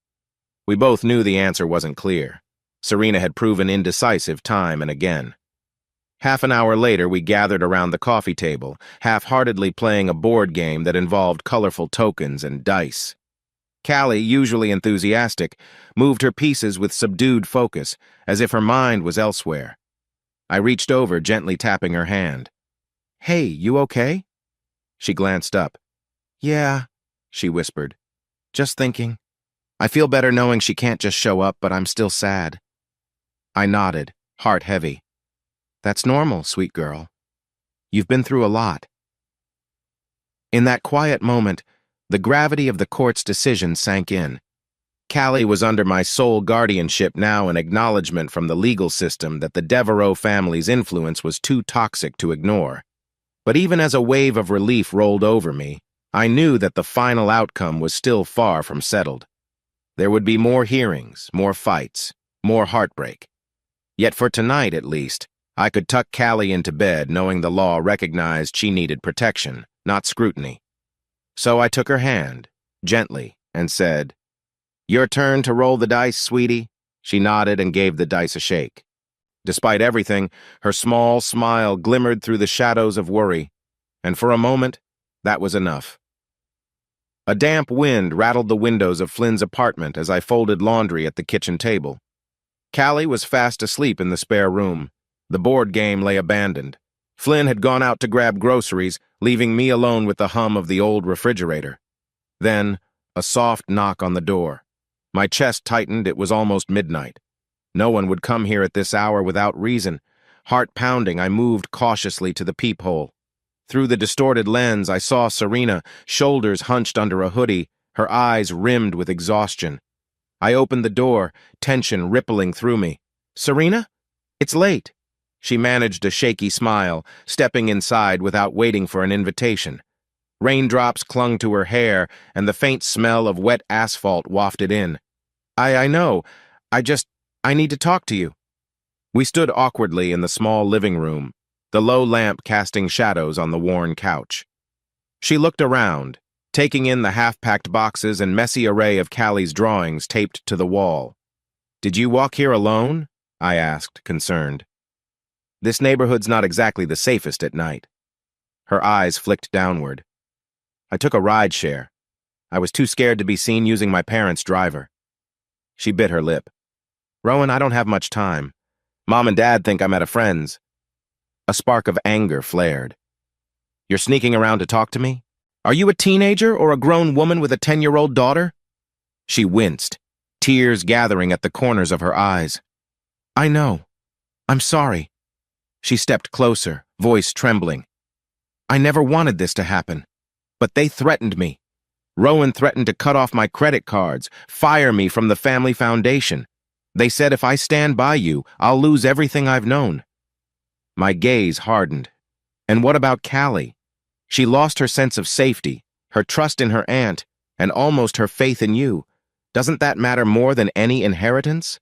We both knew the answer wasn't clear. Serena had proven indecisive time and again. Half an hour later, we gathered around the coffee table, half-heartedly playing a board game that involved colorful tokens and dice. Callie, usually enthusiastic, moved her pieces with subdued focus, as if her mind was elsewhere. I reached over, gently tapping her hand. Hey, you okay? She glanced up. Yeah, she whispered. Just thinking. I feel better knowing she can't just show up, but I'm still sad. I nodded, heart heavy. That's normal, sweet girl. You've been through a lot. In that quiet moment, the gravity of the court's decision sank in. Callie was under my sole guardianship now, an acknowledgement from the legal system that the Devereaux family's influence was too toxic to ignore. But even as a wave of relief rolled over me, I knew that the final outcome was still far from settled. There would be more hearings, more fights, more heartbreak. Yet for tonight, at least, I could tuck Callie into bed knowing the law recognized she needed protection, not scrutiny. So I took her hand, gently, and said, Your turn to roll the dice, sweetie. She nodded and gave the dice a shake. Despite everything, her small smile glimmered through the shadows of worry, and for a moment, that was enough. A damp wind rattled the windows of Flynn's apartment as I folded laundry at the kitchen table. Callie was fast asleep in the spare room. The board game lay abandoned. Flynn had gone out to grab groceries, leaving me alone with the hum of the old refrigerator. Then, a soft knock on the door. My chest tightened. It was almost midnight. No one would come here at this hour without reason. Heart pounding, I moved cautiously to the peephole. Through the distorted lens, I saw Serena, shoulders hunched under a hoodie, her eyes rimmed with exhaustion. I opened the door, tension rippling through me. Serena? It's late. She managed a shaky smile, stepping inside without waiting for an invitation. Raindrops clung to her hair, and the faint smell of wet asphalt wafted in. I know. I need to talk to you. We stood awkwardly in the small living room, the low lamp casting shadows on the worn couch. She looked around, taking in the half-packed boxes and messy array of Callie's drawings taped to the wall. Did you walk here alone? I asked, concerned. This neighborhood's not exactly the safest at night. Her eyes flicked downward. I took a rideshare. I was too scared to be seen using my parents' driver. She bit her lip. Rowan, I don't have much time. Mom and Dad think I'm at a friend's. A spark of anger flared. You're sneaking around to talk to me? Are you a teenager or a grown woman with a 10-year-old daughter? She winced, tears gathering at the corners of her eyes. I know. I'm sorry. She stepped closer, voice trembling. I never wanted this to happen, but they threatened me. Rowan threatened to cut off my credit cards, fire me from the family foundation. They said if I stand by you, I'll lose everything I've known. My gaze hardened. And what about Callie? She lost her sense of safety, her trust in her aunt, and almost her faith in you. Doesn't that matter more than any inheritance?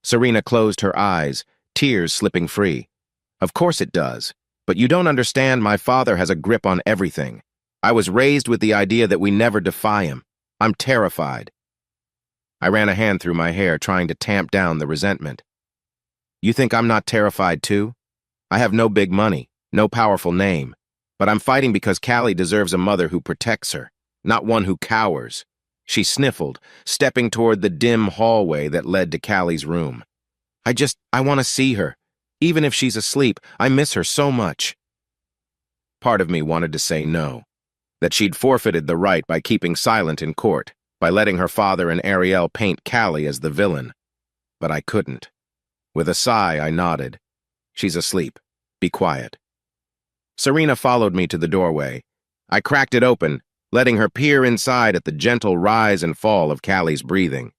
Serena closed her eyes, tears slipping free. Of course it does, but you don't understand. My father has a grip on everything. I was raised with the idea that we never defy him. I'm terrified. I ran a hand through my hair, trying to tamp down the resentment. You think I'm not terrified too? I have no big money, no powerful name, but I'm fighting because Callie deserves a mother who protects her, not one who cowers. She sniffled, stepping toward the dim hallway that led to Callie's room. I want to see her. Even if she's asleep, I miss her so much. Part of me wanted to say no, that she'd forfeited the right by keeping silent in court, by letting her father and Ariel paint Callie as the villain. But I couldn't. With a sigh, I nodded. She's asleep. Be quiet. Serena followed me to the doorway. I cracked it open, letting her peer inside at the gentle rise and fall of Callie's breathing.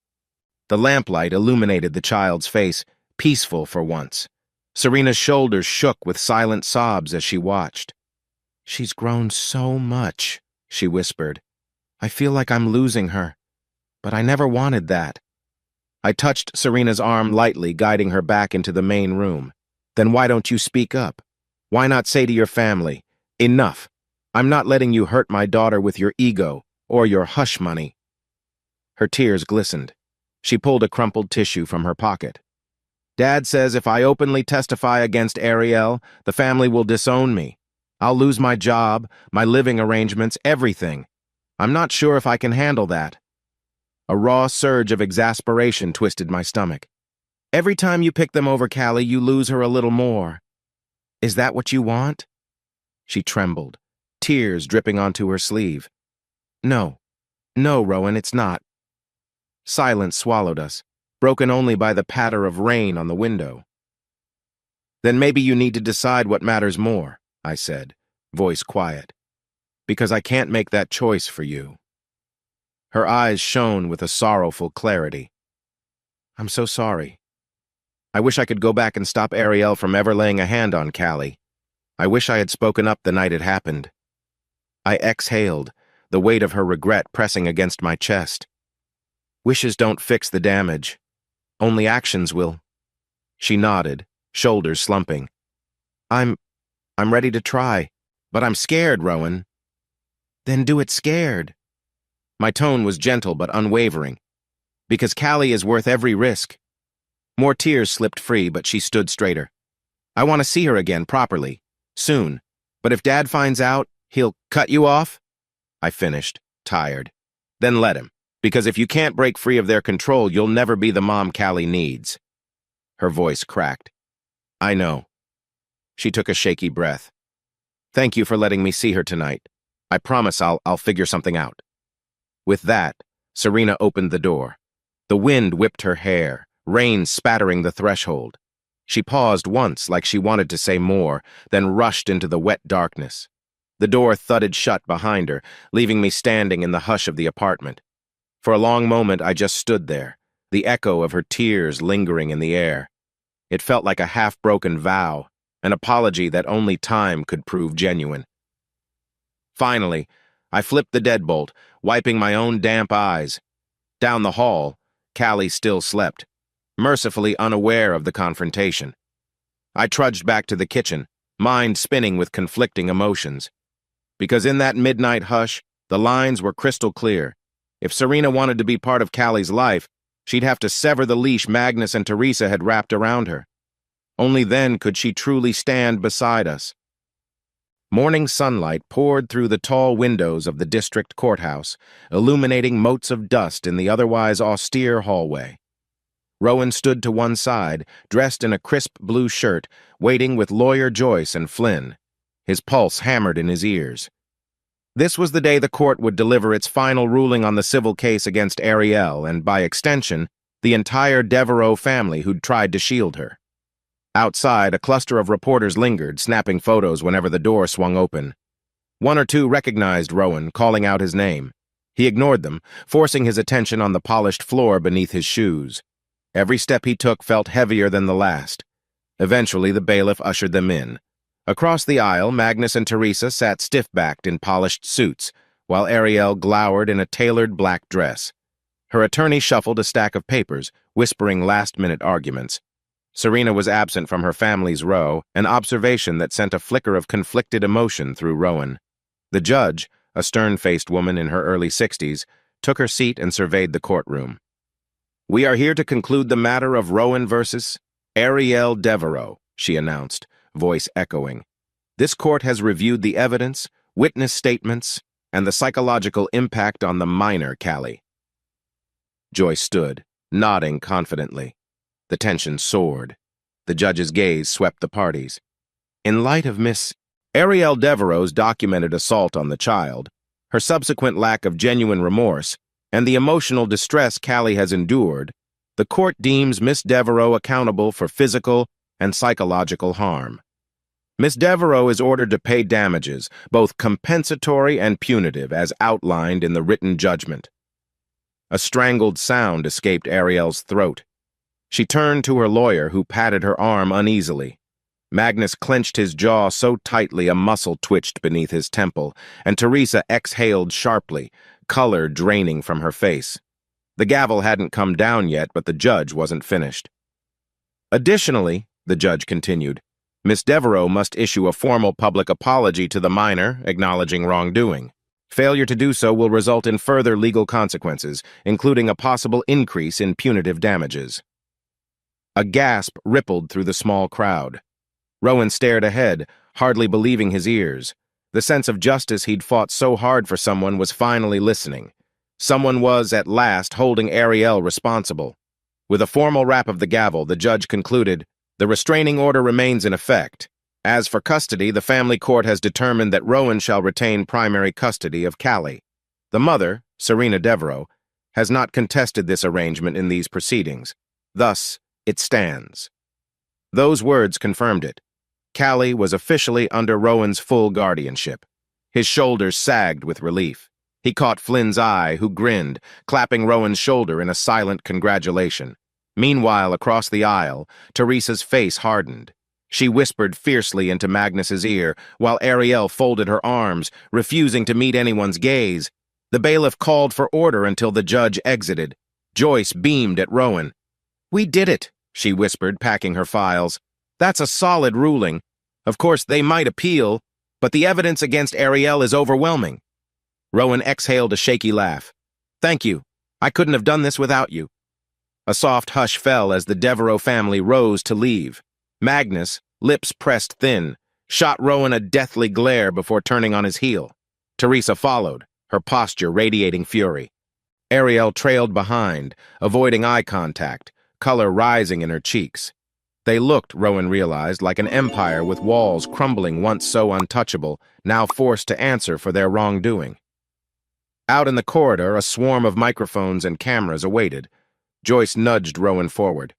The lamplight illuminated the child's face, peaceful for once. Serena's shoulders shook with silent sobs as she watched. "She's grown so much," she whispered. "I feel like I'm losing her. But I never wanted that." I touched Serena's arm lightly, guiding her back into the main room. "Then why don't you speak up? Why not say to your family, 'Enough. I'm not letting you hurt my daughter with your ego or your hush money.'" Her tears glistened. She pulled a crumpled tissue from her pocket. "Dad says if I openly testify against Ariel, the family will disown me. I'll lose my job, my living arrangements, everything. I'm not sure if I can handle that." A raw surge of exasperation twisted my stomach. "Every time you pick them over Callie, you lose her a little more. Is that what you want?" She trembled, tears dripping onto her sleeve. No, Rowan, it's not." Silence swallowed us, broken only by the patter of rain on the window. "Then maybe you need to decide what matters more," I said, voice quiet. "Because I can't make that choice for you." Her eyes shone with a sorrowful clarity. "I'm so sorry. I wish I could go back and stop Ariel from ever laying a hand on Callie. I wish I had spoken up the night it happened." I exhaled, the weight of her regret pressing against my chest. "Wishes don't fix the damage. Only actions will." She nodded, shoulders slumping. I'm ready to try, but I'm scared, Rowan." "Then do it scared." My tone was gentle but unwavering. "Because Callie is worth every risk." More tears slipped free, but she stood straighter. "I want to see her again properly, soon. But if Dad finds out, he'll cut you off?" I finished, tired. "Then let him, because if you can't break free of their control, you'll never be the mom Callie needs." Her voice cracked. "I know." She took a shaky breath. "Thank you for letting me see her tonight. I promise I'll figure something out." With that, Serena opened the door. The wind whipped her hair, rain spattering the threshold. She paused once like she wanted to say more, then rushed into the wet darkness. The door thudded shut behind her, leaving me standing in the hush of the apartment. For a long moment I just stood there, the echo of her tears lingering in the air. It felt like a half-broken vow, an apology that only time could prove genuine. Finally, I flipped the deadbolt, wiping my own damp eyes. Down the hall, Callie still slept, mercifully unaware of the confrontation. I trudged back to the kitchen, mind spinning with conflicting emotions. Because in that midnight hush, the lines were crystal clear. If Serena wanted to be part of Callie's life, she'd have to sever the leash Magnus and Teresa had wrapped around her. Only then could she truly stand beside us. Morning sunlight poured through the tall windows of the district courthouse, illuminating motes of dust in the otherwise austere hallway. Rowan stood to one side, dressed in a crisp blue shirt, waiting with Lawyer Joyce and Flynn. His pulse hammered in his ears. This was the day the court would deliver its final ruling on the civil case against Ariel and, by extension, the entire Devereaux family who'd tried to shield her. Outside, a cluster of reporters lingered, snapping photos whenever the door swung open. One or two recognized Rowan, calling out his name. He ignored them, forcing his attention on the polished floor beneath his shoes. Every step he took felt heavier than the last. Eventually, the bailiff ushered them in. Across the aisle, Magnus and Teresa sat stiff-backed in polished suits, while Ariel glowered in a tailored black dress. Her attorney shuffled a stack of papers, whispering last-minute arguments. Serena was absent from her family's row, an observation that sent a flicker of conflicted emotion through Rowan. The judge, a stern-faced woman in her early 60s, took her seat and surveyed the courtroom. "We are here to conclude the matter of Rowan versus Ariel Devereaux," she announced, voice echoing. "This court has reviewed the evidence, witness statements, and the psychological impact on the minor Callie. Joyce stood, nodding confidently. The tension soared. The judge's gaze swept the parties. In light of Miss Ariel Devereaux's documented assault on the child, her subsequent lack of genuine remorse, and the emotional distress Callie has endured, the court deems Miss Devereaux accountable for physical and psychological harm. Miss Devereaux is ordered to pay damages, both compensatory and punitive, as outlined in the written judgment. A strangled sound escaped Ariel's throat. She turned to her lawyer, who patted her arm uneasily. Magnus clenched his jaw so tightly a muscle twitched beneath his temple, and Teresa exhaled sharply, color draining from her face. The gavel hadn't come down yet, but the judge wasn't finished. Additionally, the judge continued, Miss Devereaux must issue a formal public apology to the minor, acknowledging wrongdoing. Failure to do so will result in further legal consequences, including a possible increase in punitive damages. A gasp rippled through the small crowd. Rowan stared ahead, hardly believing his ears. The sense of justice he'd fought so hard for someone was finally listening. Someone was, at last, holding Ariel responsible. With a formal rap of the gavel, the judge concluded, "The restraining order remains in effect. As for custody, the family court has determined that Rowan shall retain primary custody of Callie. The mother, Serena Devereaux, has not contested this arrangement in these proceedings. Thus, it stands." Those words confirmed it. Callie was officially under Rowan's full guardianship. His shoulders sagged with relief. He caught Flynn's eye, who grinned, clapping Rowan's shoulder in a silent congratulation. Meanwhile, across the aisle, Teresa's face hardened. She whispered fiercely into Magnus's ear, while Ariel folded her arms, refusing to meet anyone's gaze. The bailiff called for order until the judge exited. Joyce beamed at Rowan. "We did it," she whispered, packing her files. "That's a solid ruling. Of course, they might appeal, but the evidence against Ariel is overwhelming." Rowan exhaled a shaky laugh. "Thank you. I couldn't have done this without you." A soft hush fell as the Devereaux family rose to leave. Magnus, lips pressed thin, shot Rowan a deathly glare before turning on his heel. Teresa followed, her posture radiating fury. Ariel trailed behind, avoiding eye contact, color rising in her cheeks. They looked, Rowan realized, like an empire with walls crumbling once so untouchable, now forced to answer for their wrongdoing. Out in the corridor, a swarm of microphones and cameras awaited. Joyce nudged Rowan forward.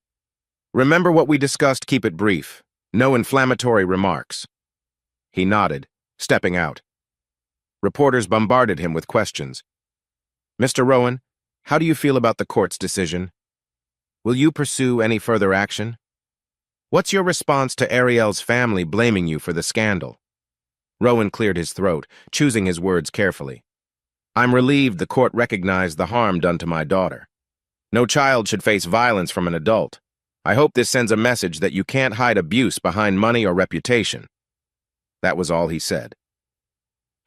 "Remember what we discussed, keep it brief. No inflammatory remarks." He nodded, stepping out. Reporters bombarded him with questions. "Mr. Rowan, how do you feel about the court's decision? Will you pursue any further action? What's your response to Ariel's family blaming you for the scandal?" Rowan cleared his throat, choosing his words carefully. "I'm relieved the court recognized the harm done to my daughter. No child should face violence from an adult. I hope this sends a message that you can't hide abuse behind money or reputation." That was all he said.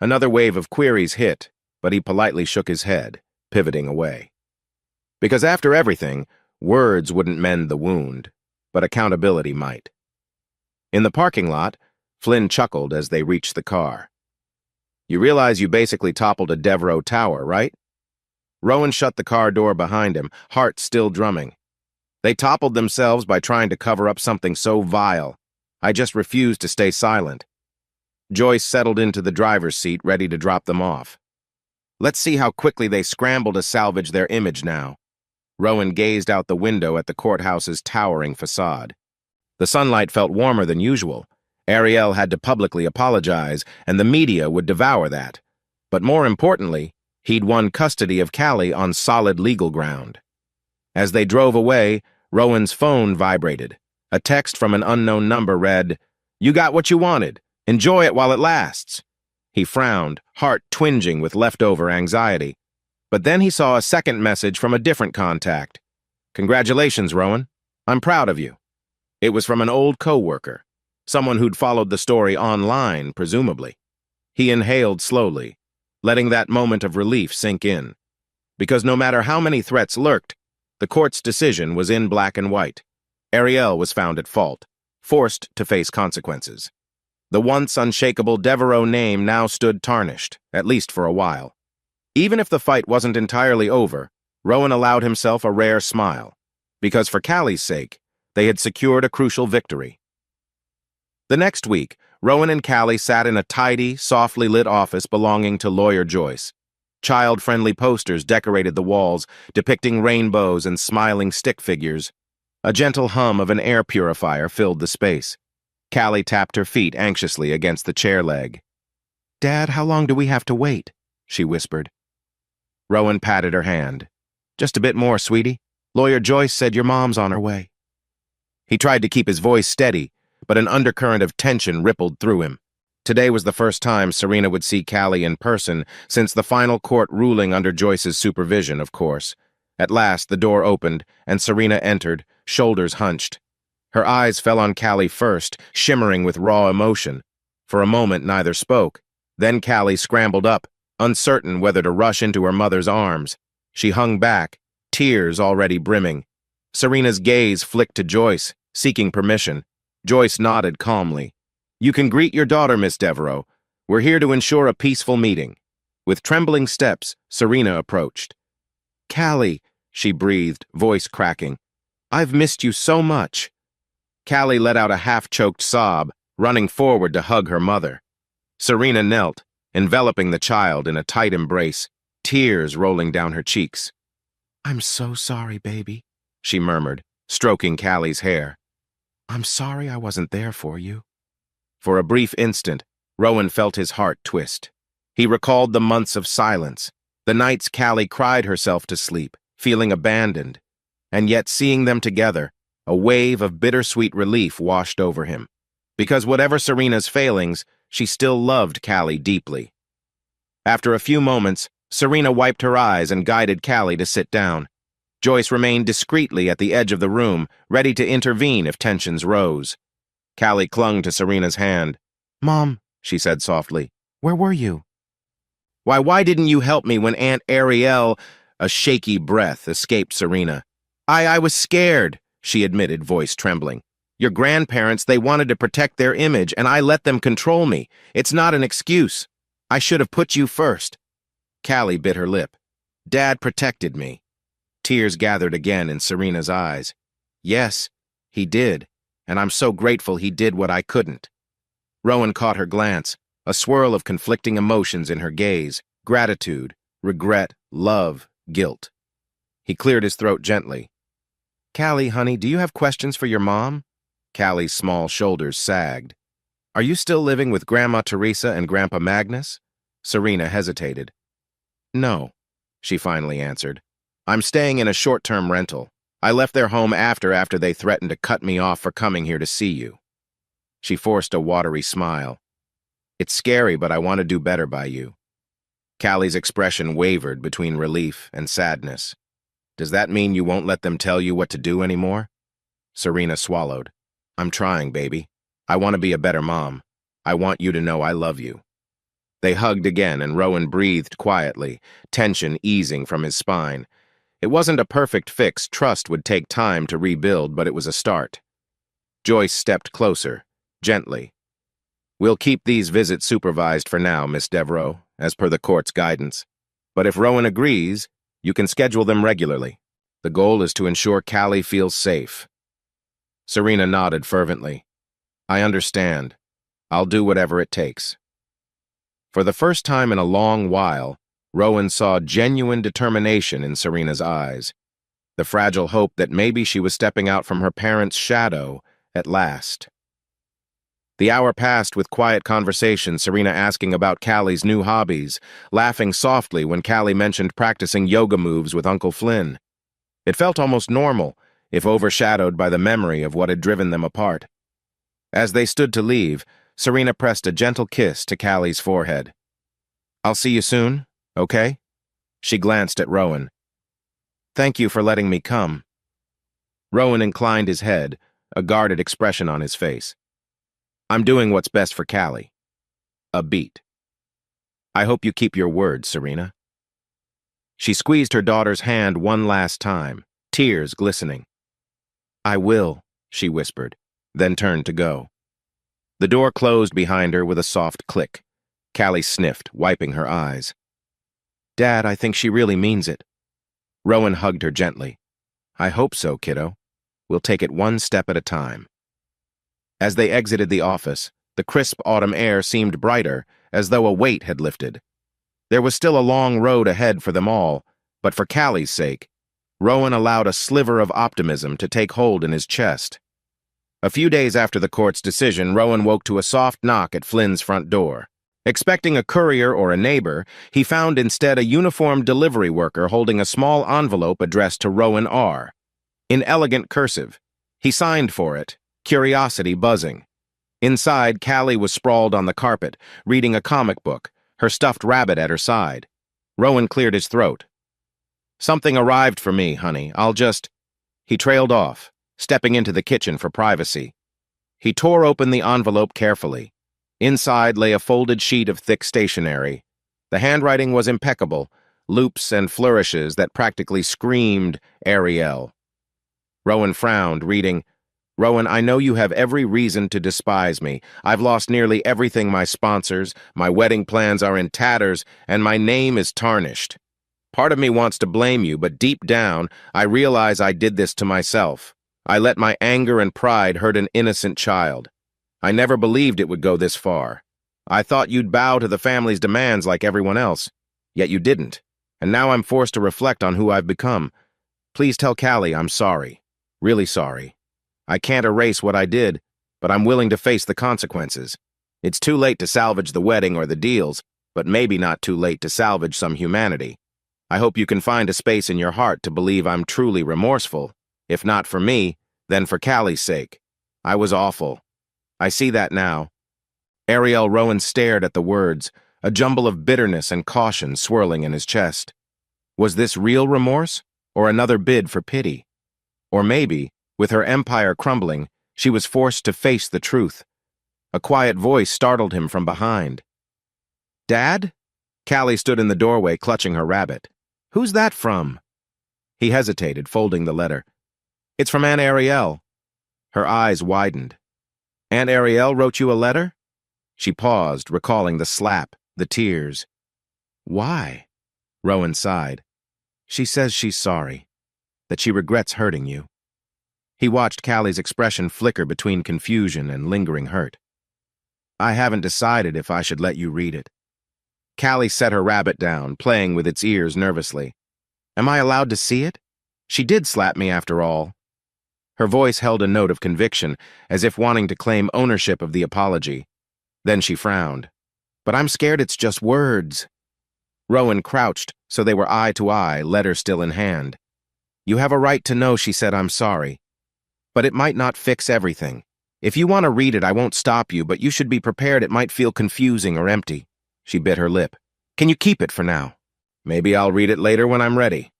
Another wave of queries hit, but he politely shook his head, pivoting away. Because after everything, words wouldn't mend the wound, but accountability might. In the parking lot, Flynn chuckled as they reached the car. "You realize you basically toppled a Devereaux tower, right?" Rowan shut the car door behind him, heart still drumming. "They toppled themselves by trying to cover up something so vile. I just refused to stay silent." Joyce settled into the driver's seat, ready to drop them off. "Let's see how quickly they scramble to salvage their image now." Rowan gazed out the window at the courthouse's towering facade. The sunlight felt warmer than usual. Ariel had to publicly apologize, and the media would devour that. But more importantly, he'd won custody of Callie on solid legal ground. As they drove away, Rowan's phone vibrated. A text from an unknown number read, "You got what you wanted. Enjoy it while it lasts." He frowned, heart twinging with leftover anxiety. But then he saw a second message from a different contact. "Congratulations, Rowan. I'm proud of you." It was from an old co-worker, someone who'd followed the story online, presumably. He inhaled slowly, letting that moment of relief sink in. Because no matter how many threats lurked, the court's decision was in black and white. Ariel was found at fault, forced to face consequences. The once unshakable Devereaux name now stood tarnished, at least for a while. Even if the fight wasn't entirely over, Rowan allowed himself a rare smile, because for Callie's sake, they had secured a crucial victory. The next week, Rowan and Callie sat in a tidy, softly lit office belonging to Lawyer Joyce. Child-friendly posters decorated the walls, depicting rainbows and smiling stick figures. A gentle hum of an air purifier filled the space. Callie tapped her feet anxiously against the chair leg. "Dad, how long do we have to wait?" she whispered. Rowan patted her hand. "Just a bit more, sweetie. Lawyer Joyce said your mom's on her way." He tried to keep his voice steady, but an undercurrent of tension rippled through him. Today was the first time Serena would see Callie in person since the final court ruling under Joyce's supervision, of course. At last, the door opened, and Serena entered, shoulders hunched. Her eyes fell on Callie first, shimmering with raw emotion. For a moment, neither spoke. Then Callie scrambled up, uncertain whether to rush into her mother's arms. She hung back, tears already brimming. Serena's gaze flicked to Joyce, seeking permission. Joyce nodded calmly. "You can greet your daughter, Miss Devereaux. We're here to ensure a peaceful meeting." With trembling steps, Serena approached. "Callie," she breathed, voice cracking. "I've missed you so much." Callie let out a half-choked sob, running forward to hug her mother. Serena knelt, enveloping the child in a tight embrace, tears rolling down her cheeks. "I'm so sorry, baby," she murmured, stroking Callie's hair. "I'm sorry I wasn't there for you." For a brief instant, Rowan felt his heart twist. He recalled the months of silence, the nights Callie cried herself to sleep, feeling abandoned. And yet seeing them together, a wave of bittersweet relief washed over him. Because whatever Serena's failings, she still loved Callie deeply. After a few moments, Serena wiped her eyes and guided Callie to sit down. Joyce remained discreetly at the edge of the room, ready to intervene if tensions rose. Callie clung to Serena's hand. "Mom," she said softly, "where were you?" Why didn't you help me when Aunt Ariel—" A shaky breath escaped Serena. I was scared," she admitted, voice trembling. "Your grandparents, they wanted to protect their image, and I let them control me. It's not an excuse. I should have put you first." Callie bit her lip. "Dad protected me." Tears gathered again in Serena's eyes. "Yes, he did, and I'm so grateful he did what I couldn't." Rowan caught her glance, a swirl of conflicting emotions in her gaze, gratitude, regret, love, guilt. He cleared his throat gently. "Callie, honey, do you have questions for your mom?" Callie's small shoulders sagged. "Are you still living with Grandma Teresa and Grandpa Magnus?" Serena hesitated. "No," she finally answered. "I'm staying in a short-term rental. I left their home after they threatened to cut me off for coming here to see you." She forced a watery smile. "It's scary, but I want to do better by you." Callie's expression wavered between relief and sadness. "Does that mean you won't let them tell you what to do anymore?" Serena swallowed. "I'm trying, baby. I want to be a better mom. I want you to know I love you." They hugged again, and Rowan breathed quietly, tension easing from his spine. It wasn't a perfect fix. Trust would take time to rebuild, but it was a start. Joyce stepped closer, gently. "We'll keep these visits supervised for now, Miss Devereaux, as per the court's guidance. But if Rowan agrees, you can schedule them regularly. The goal is to ensure Callie feels safe." Serena nodded fervently. "I understand. I'll do whatever it takes." For the first time in a long while, Rowan saw genuine determination in Serena's eyes, the fragile hope that maybe she was stepping out from her parents' shadow at last. The hour passed with quiet conversation, Serena asking about Callie's new hobbies, laughing softly when Callie mentioned practicing yoga moves with Uncle Flynn. It felt almost normal, if overshadowed by the memory of what had driven them apart. As they stood to leave, Serena pressed a gentle kiss to Callie's forehead. "I'll see you soon, okay?" She glanced at Rowan. "Thank you for letting me come." Rowan inclined his head, a guarded expression on his face. "I'm doing what's best for Callie." A beat. "I hope you keep your word, Serena." She squeezed her daughter's hand one last time, tears glistening. "I will," she whispered, then turned to go. The door closed behind her with a soft click. Callie sniffed, wiping her eyes. "Dad, I think she really means it." Rowan hugged her gently. I hope so, kiddo. We'll take it one step at a time. As they exited the office, the crisp autumn air seemed brighter, as though a weight had lifted. There was still a long road ahead for them all, but for Callie's sake, Rowan allowed a sliver of optimism to take hold in his chest. A few days after the court's decision, Rowan woke to a soft knock at Flynn's front door. Expecting a courier or a neighbor, he found instead a uniformed delivery worker holding a small envelope addressed to Rowan R. In elegant cursive. He signed for it, curiosity buzzing. Inside, Callie was sprawled on the carpet, reading a comic book, her stuffed rabbit at her side. Rowan cleared his throat. Something arrived for me, honey. I'll just... He trailed off, stepping into the kitchen for privacy. He tore open the envelope carefully. Inside lay a folded sheet of thick stationery. The handwriting was impeccable, loops and flourishes that practically screamed Ariel. Rowan frowned, reading, Rowan, I know you have every reason to despise me. I've lost nearly everything my sponsors, my wedding plans are in tatters, and my name is tarnished. Part of me wants to blame you, but deep down, I realize I did this to myself. I let my anger and pride hurt an innocent child. I never believed it would go this far. I thought you'd bow to the family's demands like everyone else, yet you didn't, and now I'm forced to reflect on who I've become. Please tell Callie I'm sorry, really sorry. I can't erase what I did, but I'm willing to face the consequences. It's too late to salvage the wedding or the deals, but maybe not too late to salvage some humanity. I hope you can find a space in your heart to believe I'm truly remorseful. If not for me, then for Callie's sake. I was awful. I see that now. Ariel Rowan stared at the words, a jumble of bitterness and caution swirling in his chest. Was this real remorse, or another bid for pity? Or maybe, with her empire crumbling, she was forced to face the truth. A quiet voice startled him from behind. Dad? Callie stood in the doorway, clutching her rabbit. Who's that from? He hesitated, folding the letter. It's from Aunt Ariel. Her eyes widened. Aunt Ariel wrote you a letter? She paused, recalling the slap, the tears. Why? Rowan sighed. She says she's sorry, that she regrets hurting you. He watched Callie's expression flicker between confusion and lingering hurt. I haven't decided if I should let you read it. Callie set her rabbit down, playing with its ears nervously. Am I allowed to see it? She did slap me after all. Her voice held a note of conviction, as if wanting to claim ownership of the apology. Then she frowned. But I'm scared it's just words. Rowan crouched, so they were eye to eye, letter still in hand. You have a right to know she said I'm sorry. But it might not fix everything. If you want to read it, I won't stop you, but you should be prepared it might feel confusing or empty. She bit her lip. Can you keep it for now? Maybe I'll read it later when I'm ready.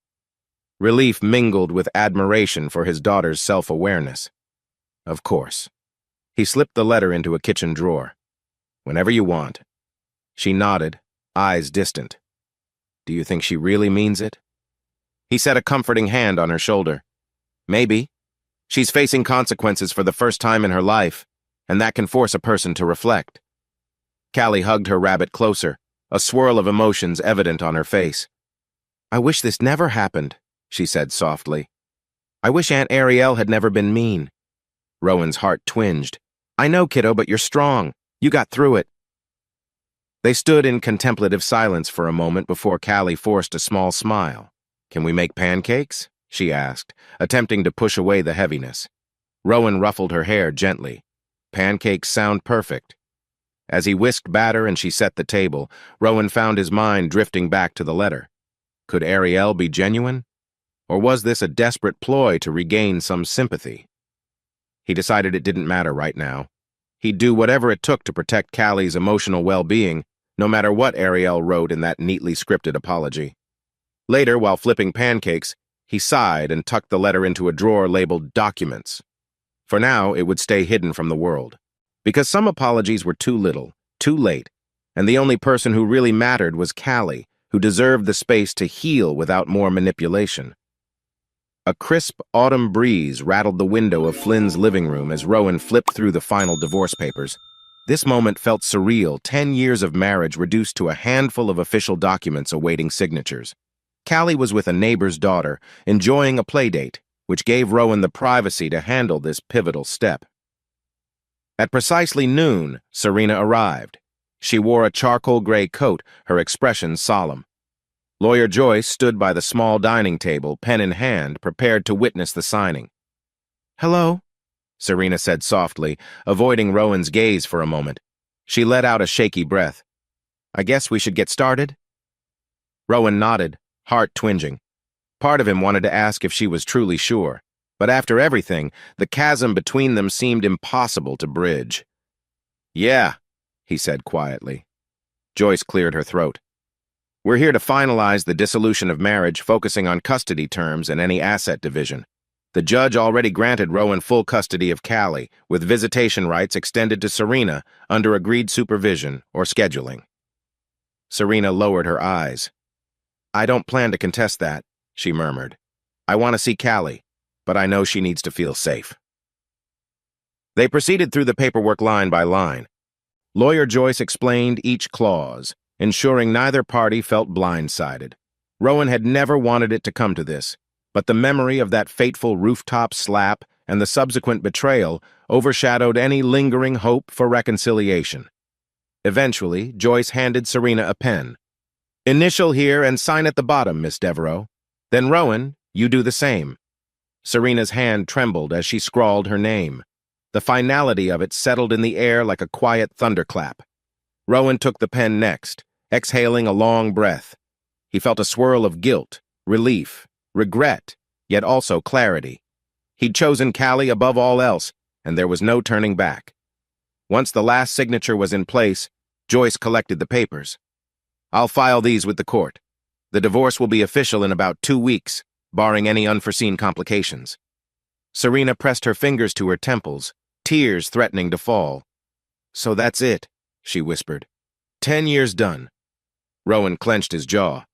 Relief mingled with admiration for his daughter's self-awareness. Of course. He slipped the letter into a kitchen drawer. Whenever you want. She nodded, eyes distant. Do you think she really means it? He set a comforting hand on her shoulder. Maybe. She's facing consequences for the first time in her life, and that can force a person to reflect. Callie hugged her rabbit closer, a swirl of emotions evident on her face. I wish this never happened, she said softly. I wish Aunt Ariel had never been mean. Rowan's heart twinged. I know, kiddo, but you're strong. You got through it. They stood in contemplative silence for a moment before Callie forced a small smile. Can we make pancakes? She asked, attempting to push away the heaviness. Rowan ruffled her hair gently. Pancakes sound perfect. As he whisked batter and she set the table, Rowan found his mind drifting back to the letter. Could Ariel be genuine? Or was this a desperate ploy to regain some sympathy? He decided it didn't matter right now. He'd do whatever it took to protect Callie's emotional well-being, no matter what Ariel wrote in that neatly scripted apology. Later, while flipping pancakes, he sighed and tucked the letter into a drawer labeled Documents. For now, it would stay hidden from the world. Because some apologies were too little, too late, and the only person who really mattered was Callie, who deserved the space to heal without more manipulation. A crisp autumn breeze rattled the window of Flynn's living room as Rowan flipped through the final divorce papers. This moment felt surreal, 10 years of marriage reduced to a handful of official documents awaiting signatures. Callie was with a neighbor's daughter, enjoying a playdate, which gave Rowan the privacy to handle this pivotal step. At precisely noon, Serena arrived. She wore a charcoal gray coat, her expression solemn. Lawyer Joyce stood by the small dining table, pen in hand, prepared to witness the signing. "Hello," Serena said softly, avoiding Rowan's gaze for a moment. She let out a shaky breath. "I guess we should get started?" Rowan nodded, heart twinging. Part of him wanted to ask if she was truly sure, but after everything, the chasm between them seemed impossible to bridge. "Yeah," he said quietly. Joyce cleared her throat. "We're here to finalize the dissolution of marriage, focusing on custody terms and any asset division. The judge already granted Rowan full custody of Callie, with visitation rights extended to Serena under agreed supervision or scheduling." Serena lowered her eyes. "I don't plan to contest that," she murmured. "I want to see Callie, but I know she needs to feel safe." They proceeded through the paperwork line by line. Lawyer Joyce explained each clause, ensuring neither party felt blindsided. Rowan had never wanted it to come to this, but the memory of that fateful rooftop slap and the subsequent betrayal overshadowed any lingering hope for reconciliation. Eventually, Joyce handed Serena a pen. "Initial here and sign at the bottom, Miss Devereaux. Then Rowan, you do the same." Serena's hand trembled as she scrawled her name. The finality of it settled in the air like a quiet thunderclap. Rowan took the pen next, exhaling a long breath. He felt a swirl of guilt, relief, regret, yet also clarity. He'd chosen Callie above all else, and there was no turning back. Once the last signature was in place, Joyce collected the papers. "I'll file these with the court. The divorce will be official in about 2 weeks, barring any unforeseen complications." Serena pressed her fingers to her temples, tears threatening to fall. "So that's it," she whispered. 10 years done." Rowan clenched his jaw.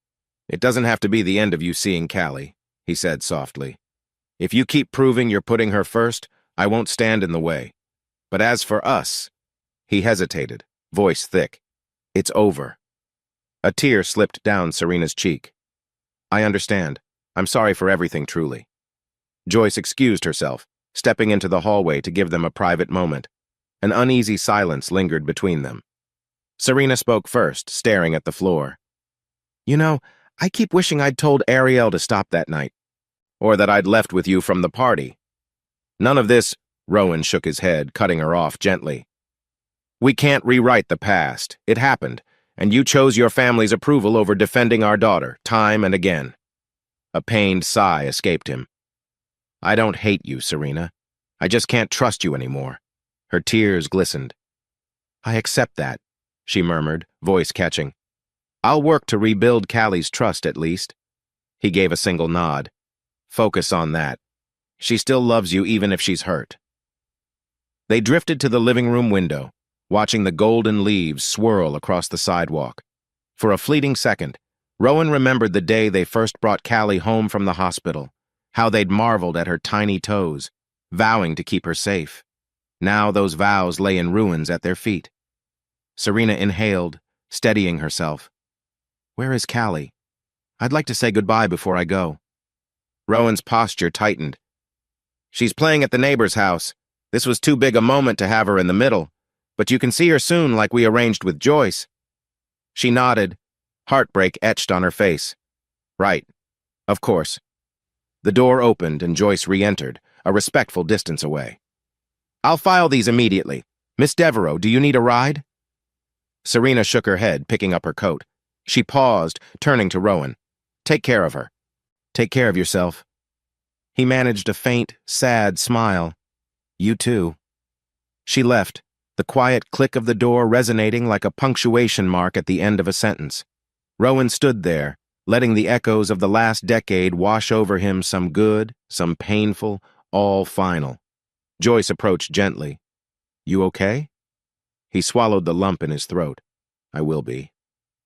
"It doesn't have to be the end of you seeing Callie," he said softly. "If you keep proving you're putting her first, I won't stand in the way. But as for us—" He hesitated, voice thick. "It's over." A tear slipped down Serena's cheek. "I understand. I'm sorry for everything, truly." Joyce excused herself, stepping into the hallway to give them a private moment. An uneasy silence lingered between them. Serena spoke first, staring at the floor. "You know, I keep wishing I'd told Ariel to stop that night. Or that I'd left with you from the party." "None of this," Rowan shook his head, cutting her off gently. "We can't rewrite the past. It happened, and you chose your family's approval over defending our daughter, time and again." A pained sigh escaped him. "I don't hate you, Serena. I just can't trust you anymore." Her tears glistened. "I accept that," she murmured, voice catching. "I'll work to rebuild Callie's trust, at least." He gave a single nod. "Focus on that. She still loves you even if she's hurt." They drifted to the living room window, watching the golden leaves swirl across the sidewalk. For a fleeting second, Rowan remembered the day they first brought Callie home from the hospital, how they'd marveled at her tiny toes, vowing to keep her safe. Now those vows lay in ruins at their feet. Serena inhaled, steadying herself. "Where is Callie? I'd like to say goodbye before I go." Rowan's posture tightened. "She's playing at the neighbor's house. This was too big a moment to have her in the middle, but you can see her soon like we arranged with Joyce." She nodded, heartbreak etched on her face. "Right. Of course." The door opened and Joyce re-entered, a respectful distance away. "I'll file these immediately. Miss Devereaux, do you need a ride?" Serena shook her head, picking up her coat. She paused, turning to Rowan. "Take care of her." "Take care of yourself." He managed a faint, sad smile. "You too." She left, the quiet click of the door resonating like a punctuation mark at the end of a sentence. Rowan stood there, letting the echoes of the last decade wash over him, some good, some painful, all final. Joyce approached gently. "You okay?" He swallowed the lump in his throat. "I will be.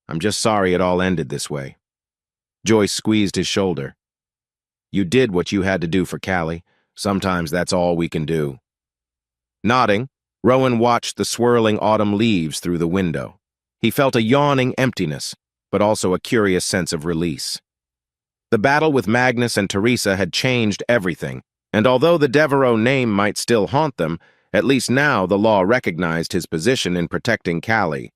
I'm just sorry it all ended this way." Joyce squeezed his shoulder. "You did what you had to do for Callie. Sometimes that's all we can do." Nodding, Rowan watched the swirling autumn leaves through the window. He felt a yawning emptiness, but also a curious sense of release. The battle with Magnus and Teresa had changed everything, and although the Devereaux name might still haunt them, at least now the law recognized his position in protecting Callie.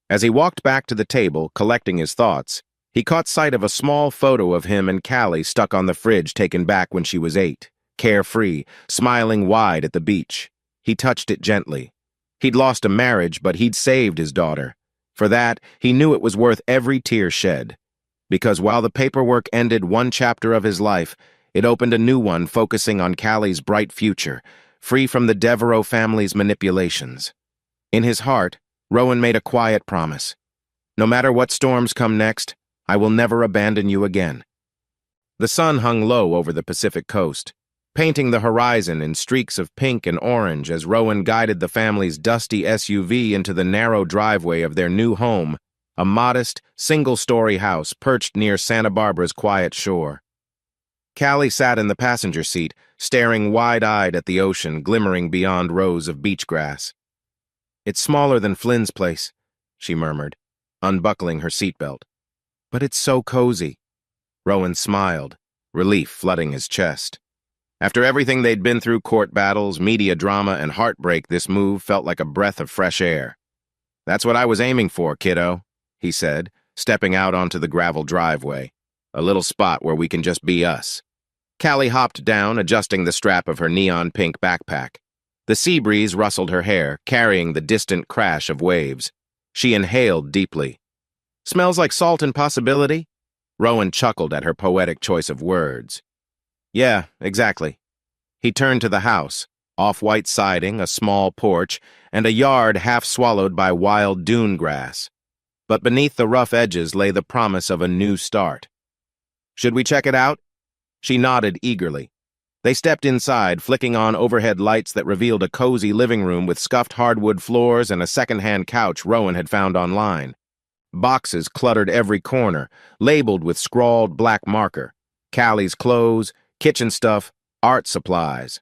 As he walked back to the table, collecting his thoughts, he caught sight of a small photo of him and Callie stuck on the fridge taken back when she was 8, carefree, smiling wide at the beach. He touched it gently. He'd lost a marriage, but he'd saved his daughter. For that, he knew it was worth every tear shed. Because while the paperwork ended one chapter of his life, it opened a new one focusing on Callie's bright future, free from the Devereaux family's manipulations. In his heart, Rowan made a quiet promise. No matter what storms come next, I will never abandon you again. The sun hung low over the Pacific coast, painting the horizon in streaks of pink and orange as Rowan guided the family's dusty SUV into the narrow driveway of their new home, a modest, single-story house perched near Santa Barbara's quiet shore. Callie sat in the passenger seat, staring wide-eyed at the ocean glimmering beyond rows of beach grass. "It's smaller than Flynn's place," she murmured, unbuckling her seatbelt. "But it's so cozy." Rowan smiled, relief flooding his chest. After everything they'd been through, court battles, media drama, and heartbreak, this move felt like a breath of fresh air. "That's what I was aiming for, kiddo," he said, stepping out onto the gravel driveway. "A little spot where we can just be us." Callie hopped down, adjusting the strap of her neon-pink backpack. The sea breeze rustled her hair, carrying the distant crash of waves. She inhaled deeply. "Smells like salt and possibility?" Rowan chuckled at her poetic choice of words. "Yeah, exactly." He turned to the house, off-white siding, a small porch, and a yard half swallowed by wild dune grass. But beneath the rough edges lay the promise of a new start. "Should we check it out?" She nodded eagerly. They stepped inside, flicking on overhead lights that revealed a cozy living room with scuffed hardwood floors and a second-hand couch Rowan had found online. Boxes cluttered every corner, labeled with scrawled black marker. Callie's clothes, kitchen stuff, art supplies.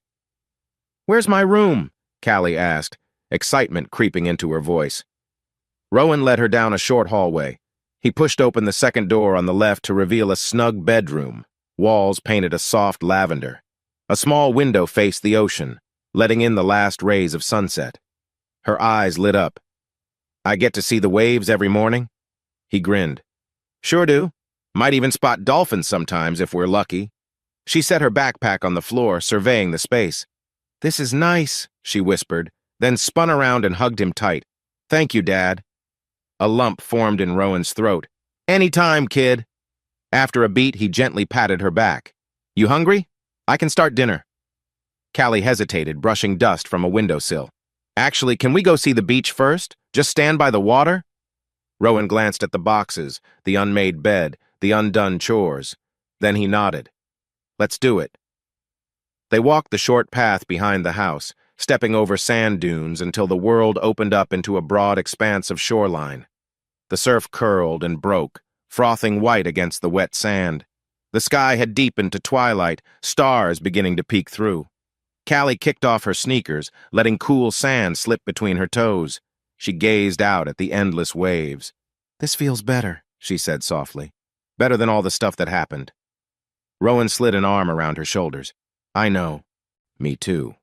"Where's my room?" Callie asked, excitement creeping into her voice. Rowan led her down a short hallway. He pushed open the second door on the left to reveal a snug bedroom, walls painted a soft lavender. A small window faced the ocean, letting in the last rays of sunset. Her eyes lit up. "I get to see the waves every morning?" He grinned. "Sure do. Might even spot dolphins sometimes if we're lucky." She set her backpack on the floor, surveying the space. "This is nice," she whispered, then spun around and hugged him tight. "Thank you, Dad." A lump formed in Rowan's throat. "Anytime, kid." After a beat, he gently patted her back. "You hungry? I can start dinner." Callie hesitated, brushing dust from a windowsill. "Actually, can we go see the beach first? Just stand by the water?" Rowan glanced at the boxes, the unmade bed, the undone chores. Then he nodded. "Let's do it." They walked the short path behind the house, stepping over sand dunes until the world opened up into a broad expanse of shoreline. The surf curled and broke, frothing white against the wet sand. The sky had deepened to twilight, stars beginning to peek through. Callie kicked off her sneakers, letting cool sand slip between her toes. She gazed out at the endless waves. "This feels better," she said softly. "Better than all the stuff that happened." Rowan slid an arm around her shoulders. "I know. Me too."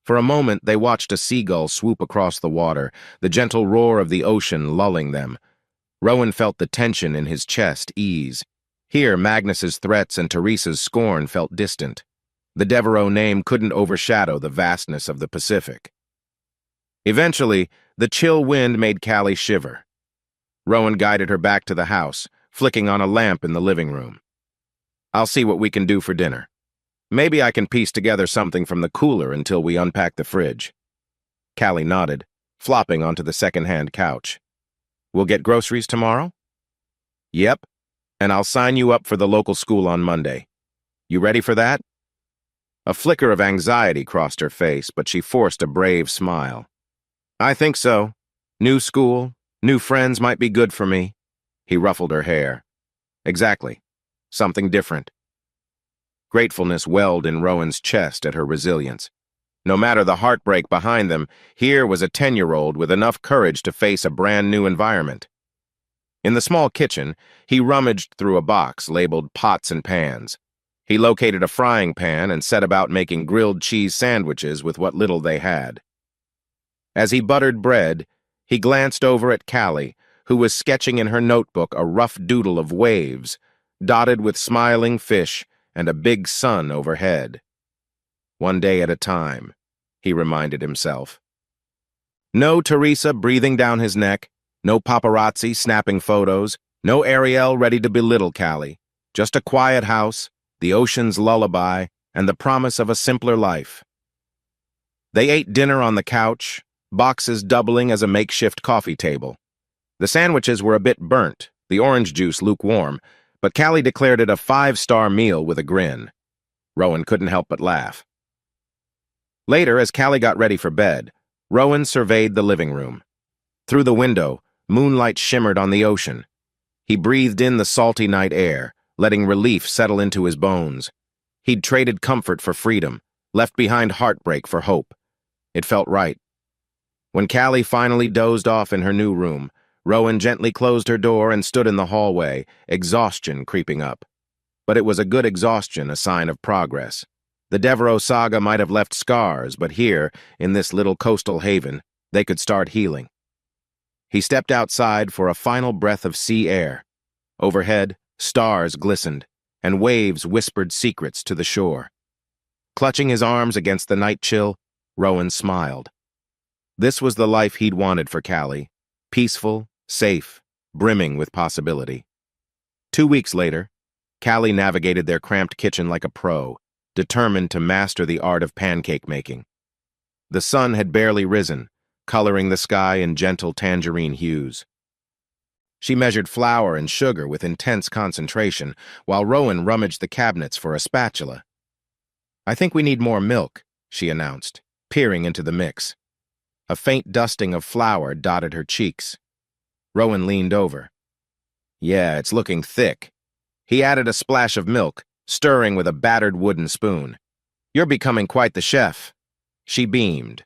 For a moment, they watched a seagull swoop across the water, the gentle roar of the ocean lulling them. Rowan felt the tension in his chest ease. Here, Magnus's threats and Teresa's scorn felt distant. The Devereaux name couldn't overshadow the vastness of the Pacific. Eventually, the chill wind made Callie shiver. Rowan guided her back to the house, flicking on a lamp in the living room. "I'll see what we can do for dinner. Maybe I can piece together something from the cooler until we unpack the fridge." Callie nodded, flopping onto the second-hand couch. "We'll get groceries tomorrow?" "Yep, and I'll sign you up for the local school on Monday. You ready for that?" A flicker of anxiety crossed her face, but she forced a brave smile. "I think so. New school, new friends might be good for me." He ruffled her hair. "Exactly. Something different." Gratefulness welled in Rowan's chest at her resilience. No matter the heartbreak behind them, here was a 10-year-old with enough courage to face a brand-new environment. In the small kitchen, he rummaged through a box labeled pots and pans. He located a frying pan and set about making grilled cheese sandwiches with what little they had. As he buttered bread, he glanced over at Callie, who was sketching in her notebook a rough doodle of waves, dotted with smiling fish and a big sun overhead. One day at a time, he reminded himself. No Teresa breathing down his neck, no paparazzi snapping photos, no Ariel ready to belittle Callie. Just a quiet house, the ocean's lullaby, and the promise of a simpler life. They ate dinner on the couch, boxes doubling as a makeshift coffee table. The sandwiches were a bit burnt, the orange juice lukewarm, but Callie declared it a 5-star meal with a grin. Rowan couldn't help but laugh. Later, as Callie got ready for bed, Rowan surveyed the living room. Through the window, moonlight shimmered on the ocean. He breathed in the salty night air, letting relief settle into his bones. He'd traded comfort for freedom, left behind heartbreak for hope. It felt right. When Callie finally dozed off in her new room, Rowan gently closed her door and stood in the hallway, exhaustion creeping up. But it was a good exhaustion, a sign of progress. The Devereaux saga might have left scars, but here, in this little coastal haven, they could start healing. He stepped outside for a final breath of sea air. Overhead, stars glistened, and waves whispered secrets to the shore. Clutching his arms against the night chill, Rowan smiled. This was the life he'd wanted for Callie, peaceful, safe, brimming with possibility. 2 weeks later, Callie navigated their cramped kitchen like a pro, determined to master the art of pancake making. The sun had barely risen, coloring the sky in gentle tangerine hues. She measured flour and sugar with intense concentration, while Rowan rummaged the cabinets for a spatula. "I think we need more milk," she announced, peering into the mix. A faint dusting of flour dotted her cheeks. Rowan leaned over. "Yeah, it's looking thick." He added a splash of milk, stirring with a battered wooden spoon. "You're becoming quite the chef." She beamed.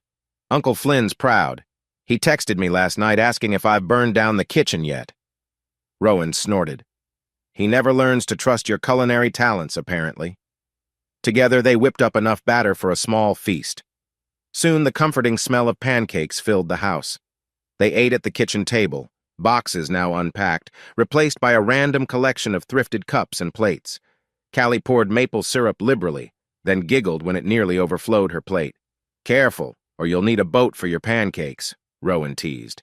"Uncle Flynn's proud. He texted me last night asking if I've burned down the kitchen yet." Rowan snorted. "He never learns to trust your culinary talents, apparently." Together they whipped up enough batter for a small feast. Soon the comforting smell of pancakes filled the house. They ate at the kitchen table, boxes now unpacked, replaced by a random collection of thrifted cups and plates. Callie poured maple syrup liberally, then giggled when it nearly overflowed her plate. "Careful, or you'll need a boat for your pancakes," Rowan teased.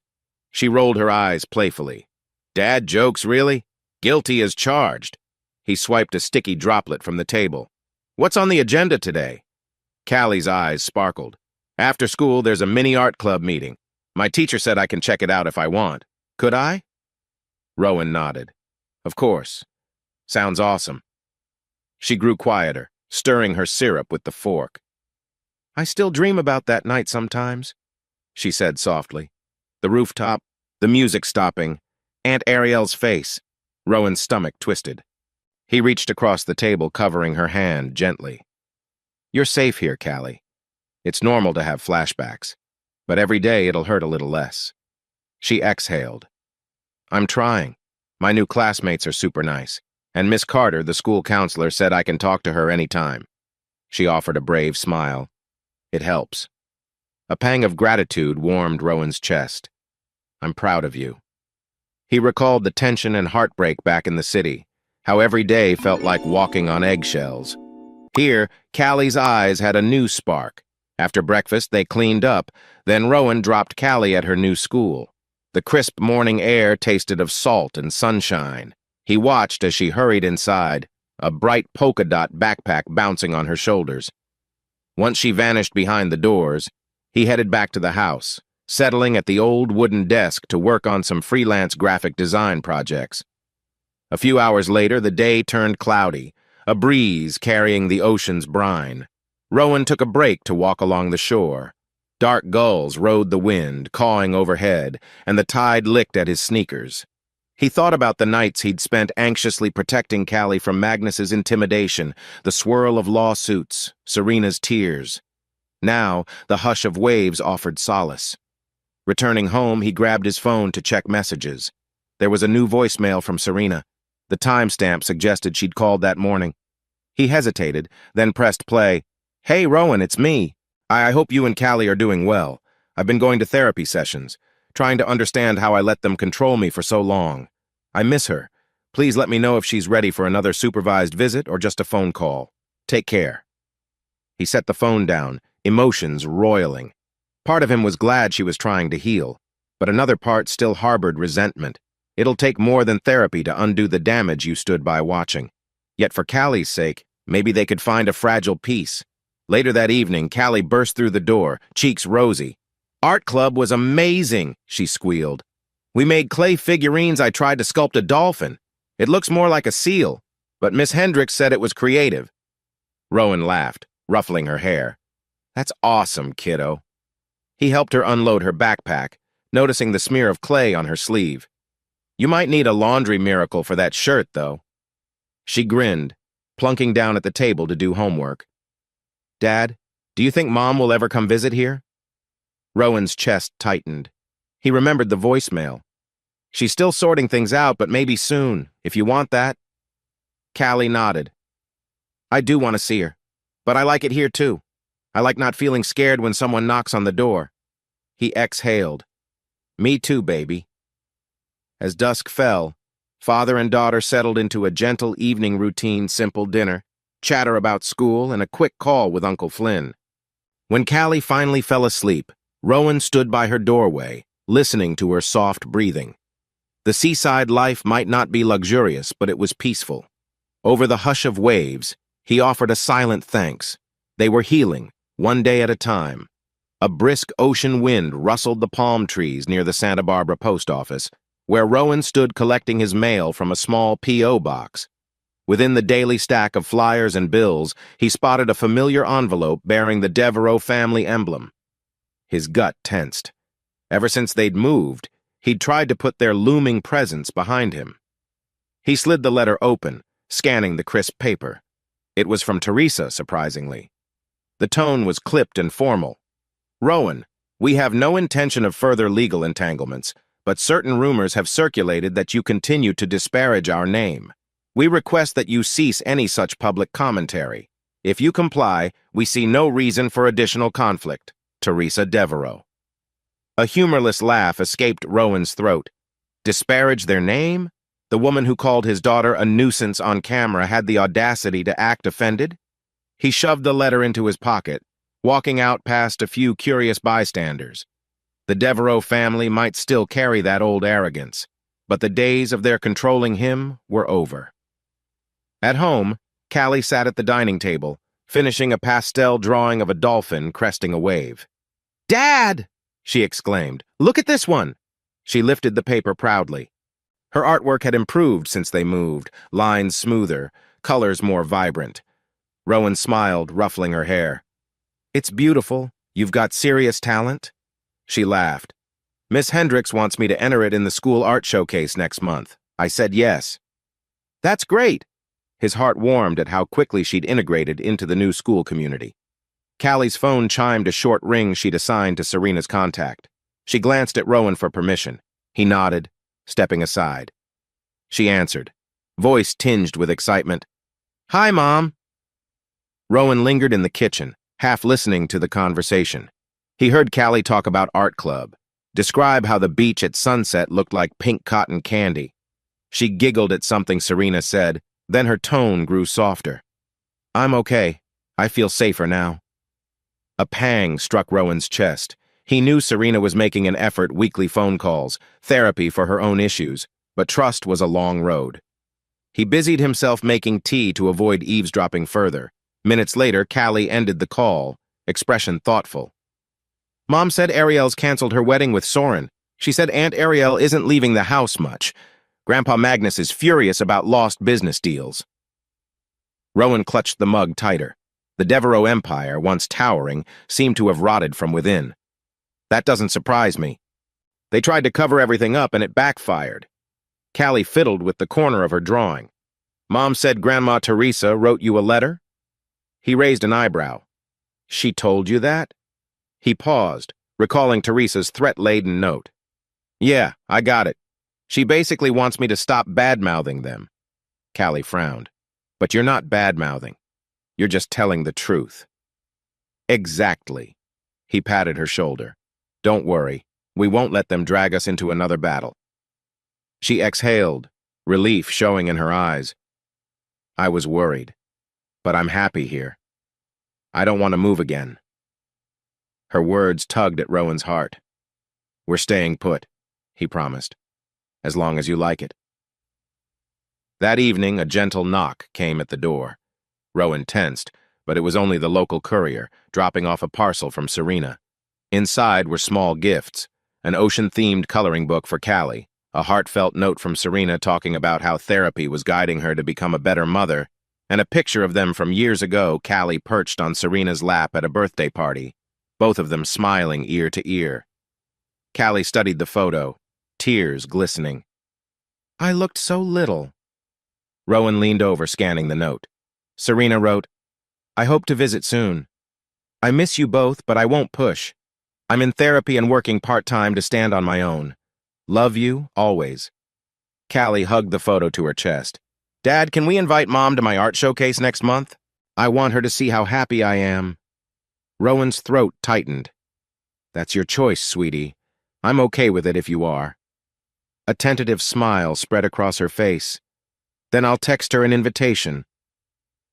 She rolled her eyes playfully. "Dad jokes, really? Guilty as charged." He swiped a sticky droplet from the table. "What's on the agenda today?" Callie's eyes sparkled. "After school, there's a mini art club meeting. My teacher said I can check it out if I want. Could I?" Rowan nodded. "Of course. Sounds awesome." She grew quieter, stirring her syrup with the fork. "I still dream about that night sometimes," she said softly. The rooftop, the music stopping, Aunt Ariel's face. Rowan's stomach twisted. He reached across the table, covering her hand gently. "You're safe here, Callie. It's normal to have flashbacks, but every day it'll hurt a little less." She exhaled. "I'm trying. My new classmates are super nice, and Miss Carter, the school counselor, said I can talk to her anytime." She offered a brave smile. "It helps." A pang of gratitude warmed Rowan's chest. "I'm proud of you." He recalled the tension and heartbreak back in the city, how every day felt like walking on eggshells. Here, Callie's eyes had a new spark. After breakfast, they cleaned up, then Rowan dropped Callie at her new school. The crisp morning air tasted of salt and sunshine. He watched as she hurried inside, a bright polka dot backpack bouncing on her shoulders. Once she vanished behind the doors, he headed back to the house, settling at the old wooden desk to work on some freelance graphic design projects. A few hours later, the day turned cloudy, a breeze carrying the ocean's brine. Rowan took a break to walk along the shore. Dark gulls rode the wind, cawing overhead, and the tide licked at his sneakers. He thought about the nights he'd spent anxiously protecting Callie from Magnus's intimidation, the swirl of lawsuits, Serena's tears. Now, the hush of waves offered solace. Returning home, he grabbed his phone to check messages. There was a new voicemail from Serena. The timestamp suggested she'd called that morning. He hesitated, then pressed play. "Hey, Rowan, it's me. I hope you and Callie are doing well. I've been going to therapy sessions, trying to understand how I let them control me for so long. I miss her. Please let me know if she's ready for another supervised visit or just a phone call. Take care." He set the phone down, emotions roiling. Part of him was glad she was trying to heal, but another part still harbored resentment. It'll take more than therapy to undo the damage you stood by watching. Yet for Callie's sake, maybe they could find a fragile piece. Later that evening, Callie burst through the door, cheeks rosy. "Art club was amazing," she squealed. "We made clay figurines. I tried to sculpt a dolphin. It looks more like a seal, but Miss Hendricks said it was creative." Rowan laughed, ruffling her hair. "That's awesome, kiddo." He helped her unload her backpack, noticing the smear of clay on her sleeve. "You might need a laundry miracle for that shirt, though." She grinned, plunking down at the table to do homework. "Dad, do you think Mom will ever come visit here?" Rowan's chest tightened. He remembered the voicemail. "She's still sorting things out, but maybe soon, if you want that." Callie nodded. "I do want to see her, but I like it here too. I like not feeling scared when someone knocks on the door." He exhaled. "Me too, baby." As dusk fell, father and daughter settled into a gentle evening routine, simple dinner, chatter about school, and a quick call with Uncle Flynn. When Callie finally fell asleep, Rowan stood by her doorway, listening to her soft breathing. The seaside life might not be luxurious, but it was peaceful. Over the hush of waves, he offered a silent thanks. They were healing, one day at a time. A brisk ocean wind rustled the palm trees near the Santa Barbara post office, where Rowan stood collecting his mail from a small P.O. box. Within the daily stack of flyers and bills, he spotted a familiar envelope bearing the Devereaux family emblem. His gut tensed. Ever since they'd moved, he'd tried to put their looming presence behind him. He slid the letter open, scanning the crisp paper. It was from Teresa, surprisingly. The tone was clipped and formal. "Rowan, we have no intention of further legal entanglements, but certain rumors have circulated that you continue to disparage our name. We request that you cease any such public commentary. If you comply, we see no reason for additional conflict. Teresa Devereaux." A humorless laugh escaped Rowan's throat. Disparage their name? The woman who called his daughter a nuisance on camera had the audacity to act offended? He shoved the letter into his pocket, walking out past a few curious bystanders. The Devereaux family might still carry that old arrogance, but the days of their controlling him were over. At home, Callie sat at the dining table, finishing a pastel drawing of a dolphin cresting a wave. "Dad!" she exclaimed. "Look at this one!" She lifted the paper proudly. Her artwork had improved since they moved, lines smoother, colors more vibrant. Rowan smiled, ruffling her hair. "It's beautiful. You've got serious talent." She laughed. "Miss Hendricks wants me to enter it in the school art showcase next month. I said yes." "That's great." His heart warmed at how quickly she'd integrated into the new school community. Callie's phone chimed a short ring she'd assigned to Serena's contact. She glanced at Rowan for permission. He nodded, stepping aside. She answered, voice tinged with excitement. "Hi, Mom." Rowan lingered in the kitchen, half listening to the conversation. He heard Callie talk about art club, describe how the beach at sunset looked like pink cotton candy. She giggled at something Serena said, then her tone grew softer. "I'm okay. I feel safer now." A pang struck Rowan's chest. He knew Serena was making an effort, weekly phone calls, therapy for her own issues, but trust was a long road. He busied himself making tea to avoid eavesdropping further. Minutes later, Callie ended the call, expression thoughtful. "Mom said Ariel's canceled her wedding with Soren. She said Aunt Ariel isn't leaving the house much. Grandpa Magnus is furious about lost business deals." Rowan clutched the mug tighter. The Devereaux empire, once towering, seemed to have rotted from within. "That doesn't surprise me. They tried to cover everything up and it backfired." Callie fiddled with the corner of her drawing. "Mom said Grandma Teresa wrote you a letter?" He raised an eyebrow. "She told you that?" He paused, recalling Teresa's threat-laden note. "Yeah, I got it. She basically wants me to stop bad-mouthing them. Callie frowned. But you're not bad-mouthing. You're just telling the truth. Exactly. He patted her shoulder. Don't worry. We won't let them drag us into another battle. She exhaled, relief showing in her eyes. I was worried, but I'm happy here. I don't want to move again. Her words tugged at Rowan's heart. We're staying put, he promised, as long as you like it. That evening, a gentle knock came at the door. Rowan tensed, but it was only the local courier, dropping off a parcel from Serena. Inside were small gifts, an ocean-themed coloring book for Callie, a heartfelt note from Serena talking about how therapy was guiding her to become a better mother, and a picture of them from years ago, Callie perched on Serena's lap at a birthday party, both of them smiling ear to ear. Callie studied the photo, tears glistening. I looked so little. Rowan leaned over, scanning the note. Serena wrote, I hope to visit soon. I miss you both, but I won't push. I'm in therapy and working part-time to stand on my own. Love you, always. Callie hugged the photo to her chest. Dad, can we invite Mom to my art showcase next month? I want her to see how happy I am. Rowan's throat tightened. That's your choice, sweetie. I'm okay with it if you are. A tentative smile spread across her face. Then I'll text her an invitation.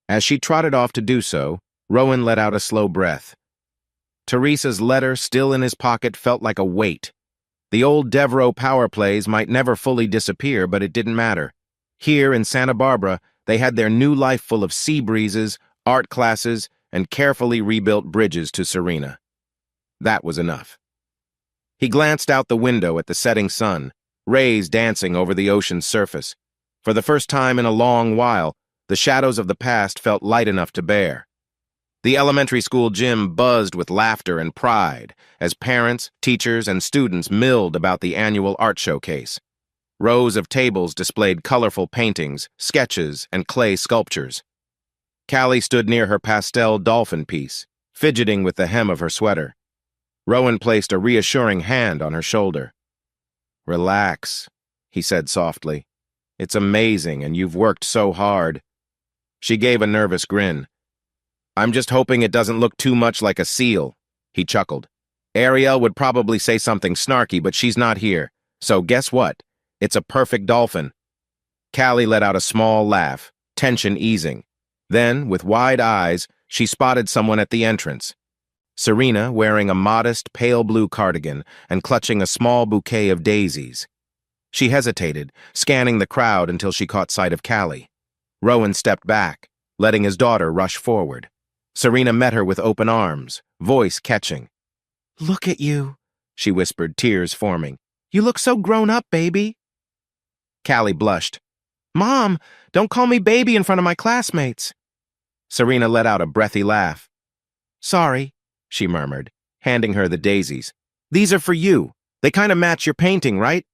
As she trotted off to do so, Rowan let out a slow breath. Teresa's letter still in his pocket felt like a weight. The old Devereaux power plays might never fully disappear, but it didn't matter. Here in Santa Barbara, they had their new life full of sea breezes, art classes, and carefully rebuilt bridges to Serena. That was enough. He glanced out the window at the setting sun, rays dancing over the ocean's surface. For the first time in a long while, the shadows of the past felt light enough to bear. The elementary school gym buzzed with laughter and pride as parents, teachers, and students milled about the annual art showcase. Rows of tables displayed colorful paintings, sketches, and clay sculptures. Callie stood near her pastel dolphin piece, fidgeting with the hem of her sweater. Rowan placed a reassuring hand on her shoulder. Relax, he said softly. It's amazing, and you've worked so hard. She gave a nervous grin. I'm just hoping it doesn't look too much like a seal, he chuckled. Ariel would probably say something snarky, but she's not here. So guess what? It's a perfect dolphin. Callie let out a small laugh, tension easing. Then, with wide eyes, she spotted someone at the entrance. Serena, wearing a modest, pale blue cardigan and clutching a small bouquet of daisies. She hesitated, scanning the crowd until she caught sight of Callie. Rowan stepped back, letting his daughter rush forward. Serena met her with open arms, voice catching. Look at you, she whispered, tears forming. You look so grown up, baby. Callie blushed. Mom, don't call me baby in front of my classmates. Serena let out a breathy laugh. Sorry, she murmured, handing her the daisies. These are for you. They kind of match your painting, right?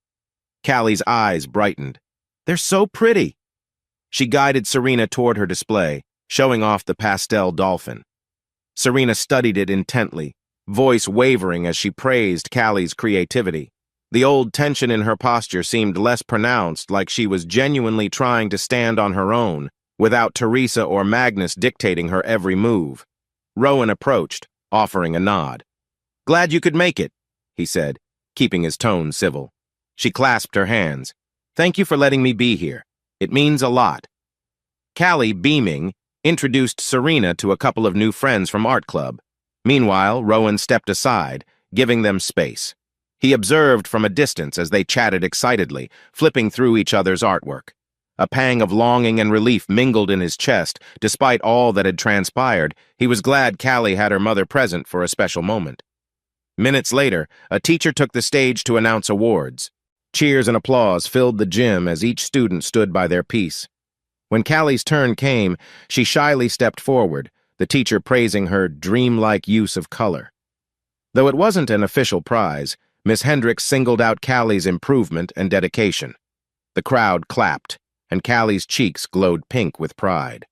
Callie's eyes brightened. They're so pretty. She guided Serena toward her display, showing off the pastel dolphin. Serena studied it intently, voice wavering as she praised Callie's creativity. The old tension in her posture seemed less pronounced, like she was genuinely trying to stand on her own, without Teresa or Magnus dictating her every move. Rowan approached, offering a nod. Glad you could make it, he said, keeping his tone civil. She clasped her hands. Thank you for letting me be here. It means a lot. Callie, beaming, introduced Serena to a couple of new friends from art club. Meanwhile, Rowan stepped aside, giving them space. He observed from a distance as they chatted excitedly, flipping through each other's artwork. A pang of longing and relief mingled in his chest. Despite all that had transpired, he was glad Callie had her mother present for a special moment. Minutes later, a teacher took the stage to announce awards. Cheers and applause filled the gym as each student stood by their piece. When Callie's turn came, she shyly stepped forward, the teacher praising her dreamlike use of color. Though it wasn't an official prize, Miss Hendricks singled out Callie's improvement and dedication. The crowd clapped, and Callie's cheeks glowed pink with pride.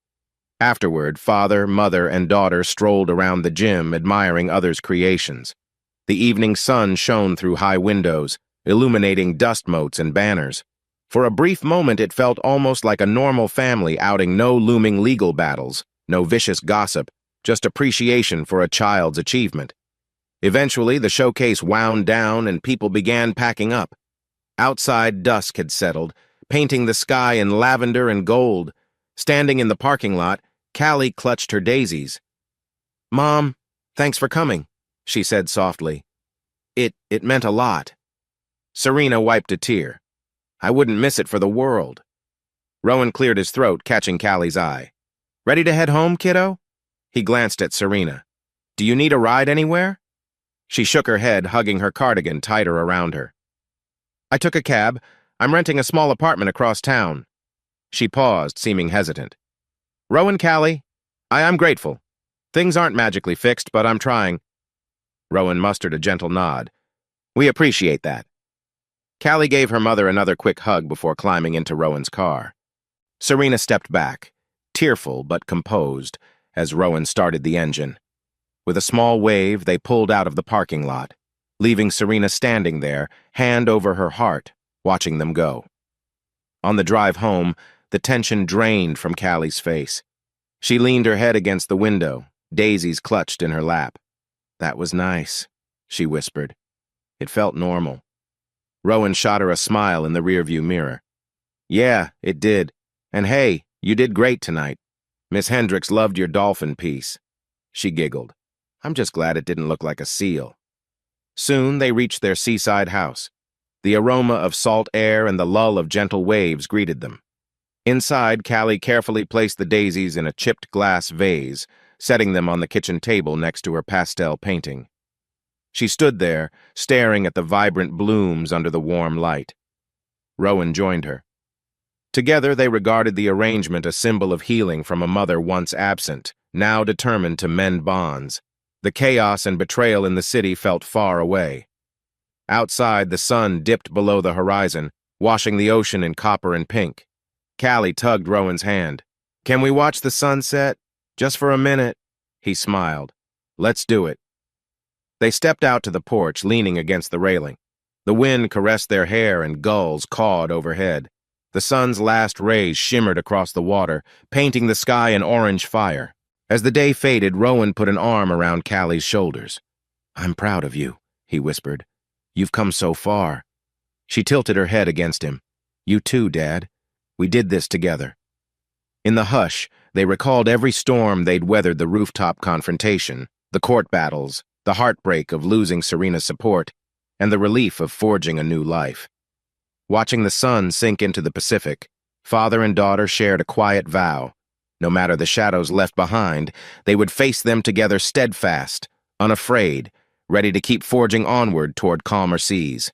Afterward, father, mother, and daughter strolled around the gym, admiring others' creations. The evening sun shone through high windows, illuminating dust motes and banners. For a brief moment, it felt almost like a normal family outing, no looming legal battles, no vicious gossip, just appreciation for a child's achievement. Eventually, the showcase wound down and people began packing up. Outside, dusk had settled, painting the sky in lavender and gold. Standing in the parking lot, Callie clutched her daisies. "Mom, thanks for coming," she said softly. It meant a lot." Serena wiped a tear. "I wouldn't miss it for the world." Rowan cleared his throat, catching Callie's eye. "Ready to head home, kiddo?" He glanced at Serena. "Do you need a ride anywhere?" She shook her head, hugging her cardigan tighter around her. "I took a cab. I'm renting a small apartment across town." She paused, seeming hesitant. "Rowan, Callie, I'm grateful. Things aren't magically fixed, but I'm trying." Rowan mustered a gentle nod. "We appreciate that." Callie gave her mother another quick hug before climbing into Rowan's car. Serena stepped back, tearful but composed, as Rowan started the engine. With a small wave, they pulled out of the parking lot, leaving Serena standing there, hand over her heart, watching them go. On the drive home, the tension drained from Callie's face. She leaned her head against the window, daisies clutched in her lap. "That was nice," she whispered. It felt normal. Rowan shot her a smile in the rearview mirror. "Yeah, it did. And hey, you did great tonight. Miss Hendricks loved your dolphin piece." She giggled. "I'm just glad it didn't look like a seal." Soon they reached their seaside house. The aroma of salt air and the lull of gentle waves greeted them. Inside, Callie carefully placed the daisies in a chipped glass vase, setting them on the kitchen table next to her pastel painting. She stood there, staring at the vibrant blooms under the warm light. Rowan joined her. Together, they regarded the arrangement a symbol of healing from a mother once absent, now determined to mend bonds. The chaos and betrayal in the city felt far away. Outside, the sun dipped below the horizon, washing the ocean in copper and pink. Callie tugged Rowan's hand. "Can we watch the sunset? Just for a minute?" He smiled. "Let's do it." They stepped out to the porch, leaning against the railing. The wind caressed their hair and gulls cawed overhead. The sun's last rays shimmered across the water, painting the sky an orange fire. As the day faded, Rowan put an arm around Callie's shoulders. "I'm proud of you," he whispered. "You've come so far." She tilted her head against him. "You too, Dad. We did this together." In the hush, they recalled every storm they'd weathered: the rooftop confrontation, the court battles, the heartbreak of losing Serena's support, and the relief of forging a new life. Watching the sun sink into the Pacific, father and daughter shared a quiet vow. No matter the shadows left behind, they would face them together, steadfast, unafraid, ready to keep forging onward toward calmer seas.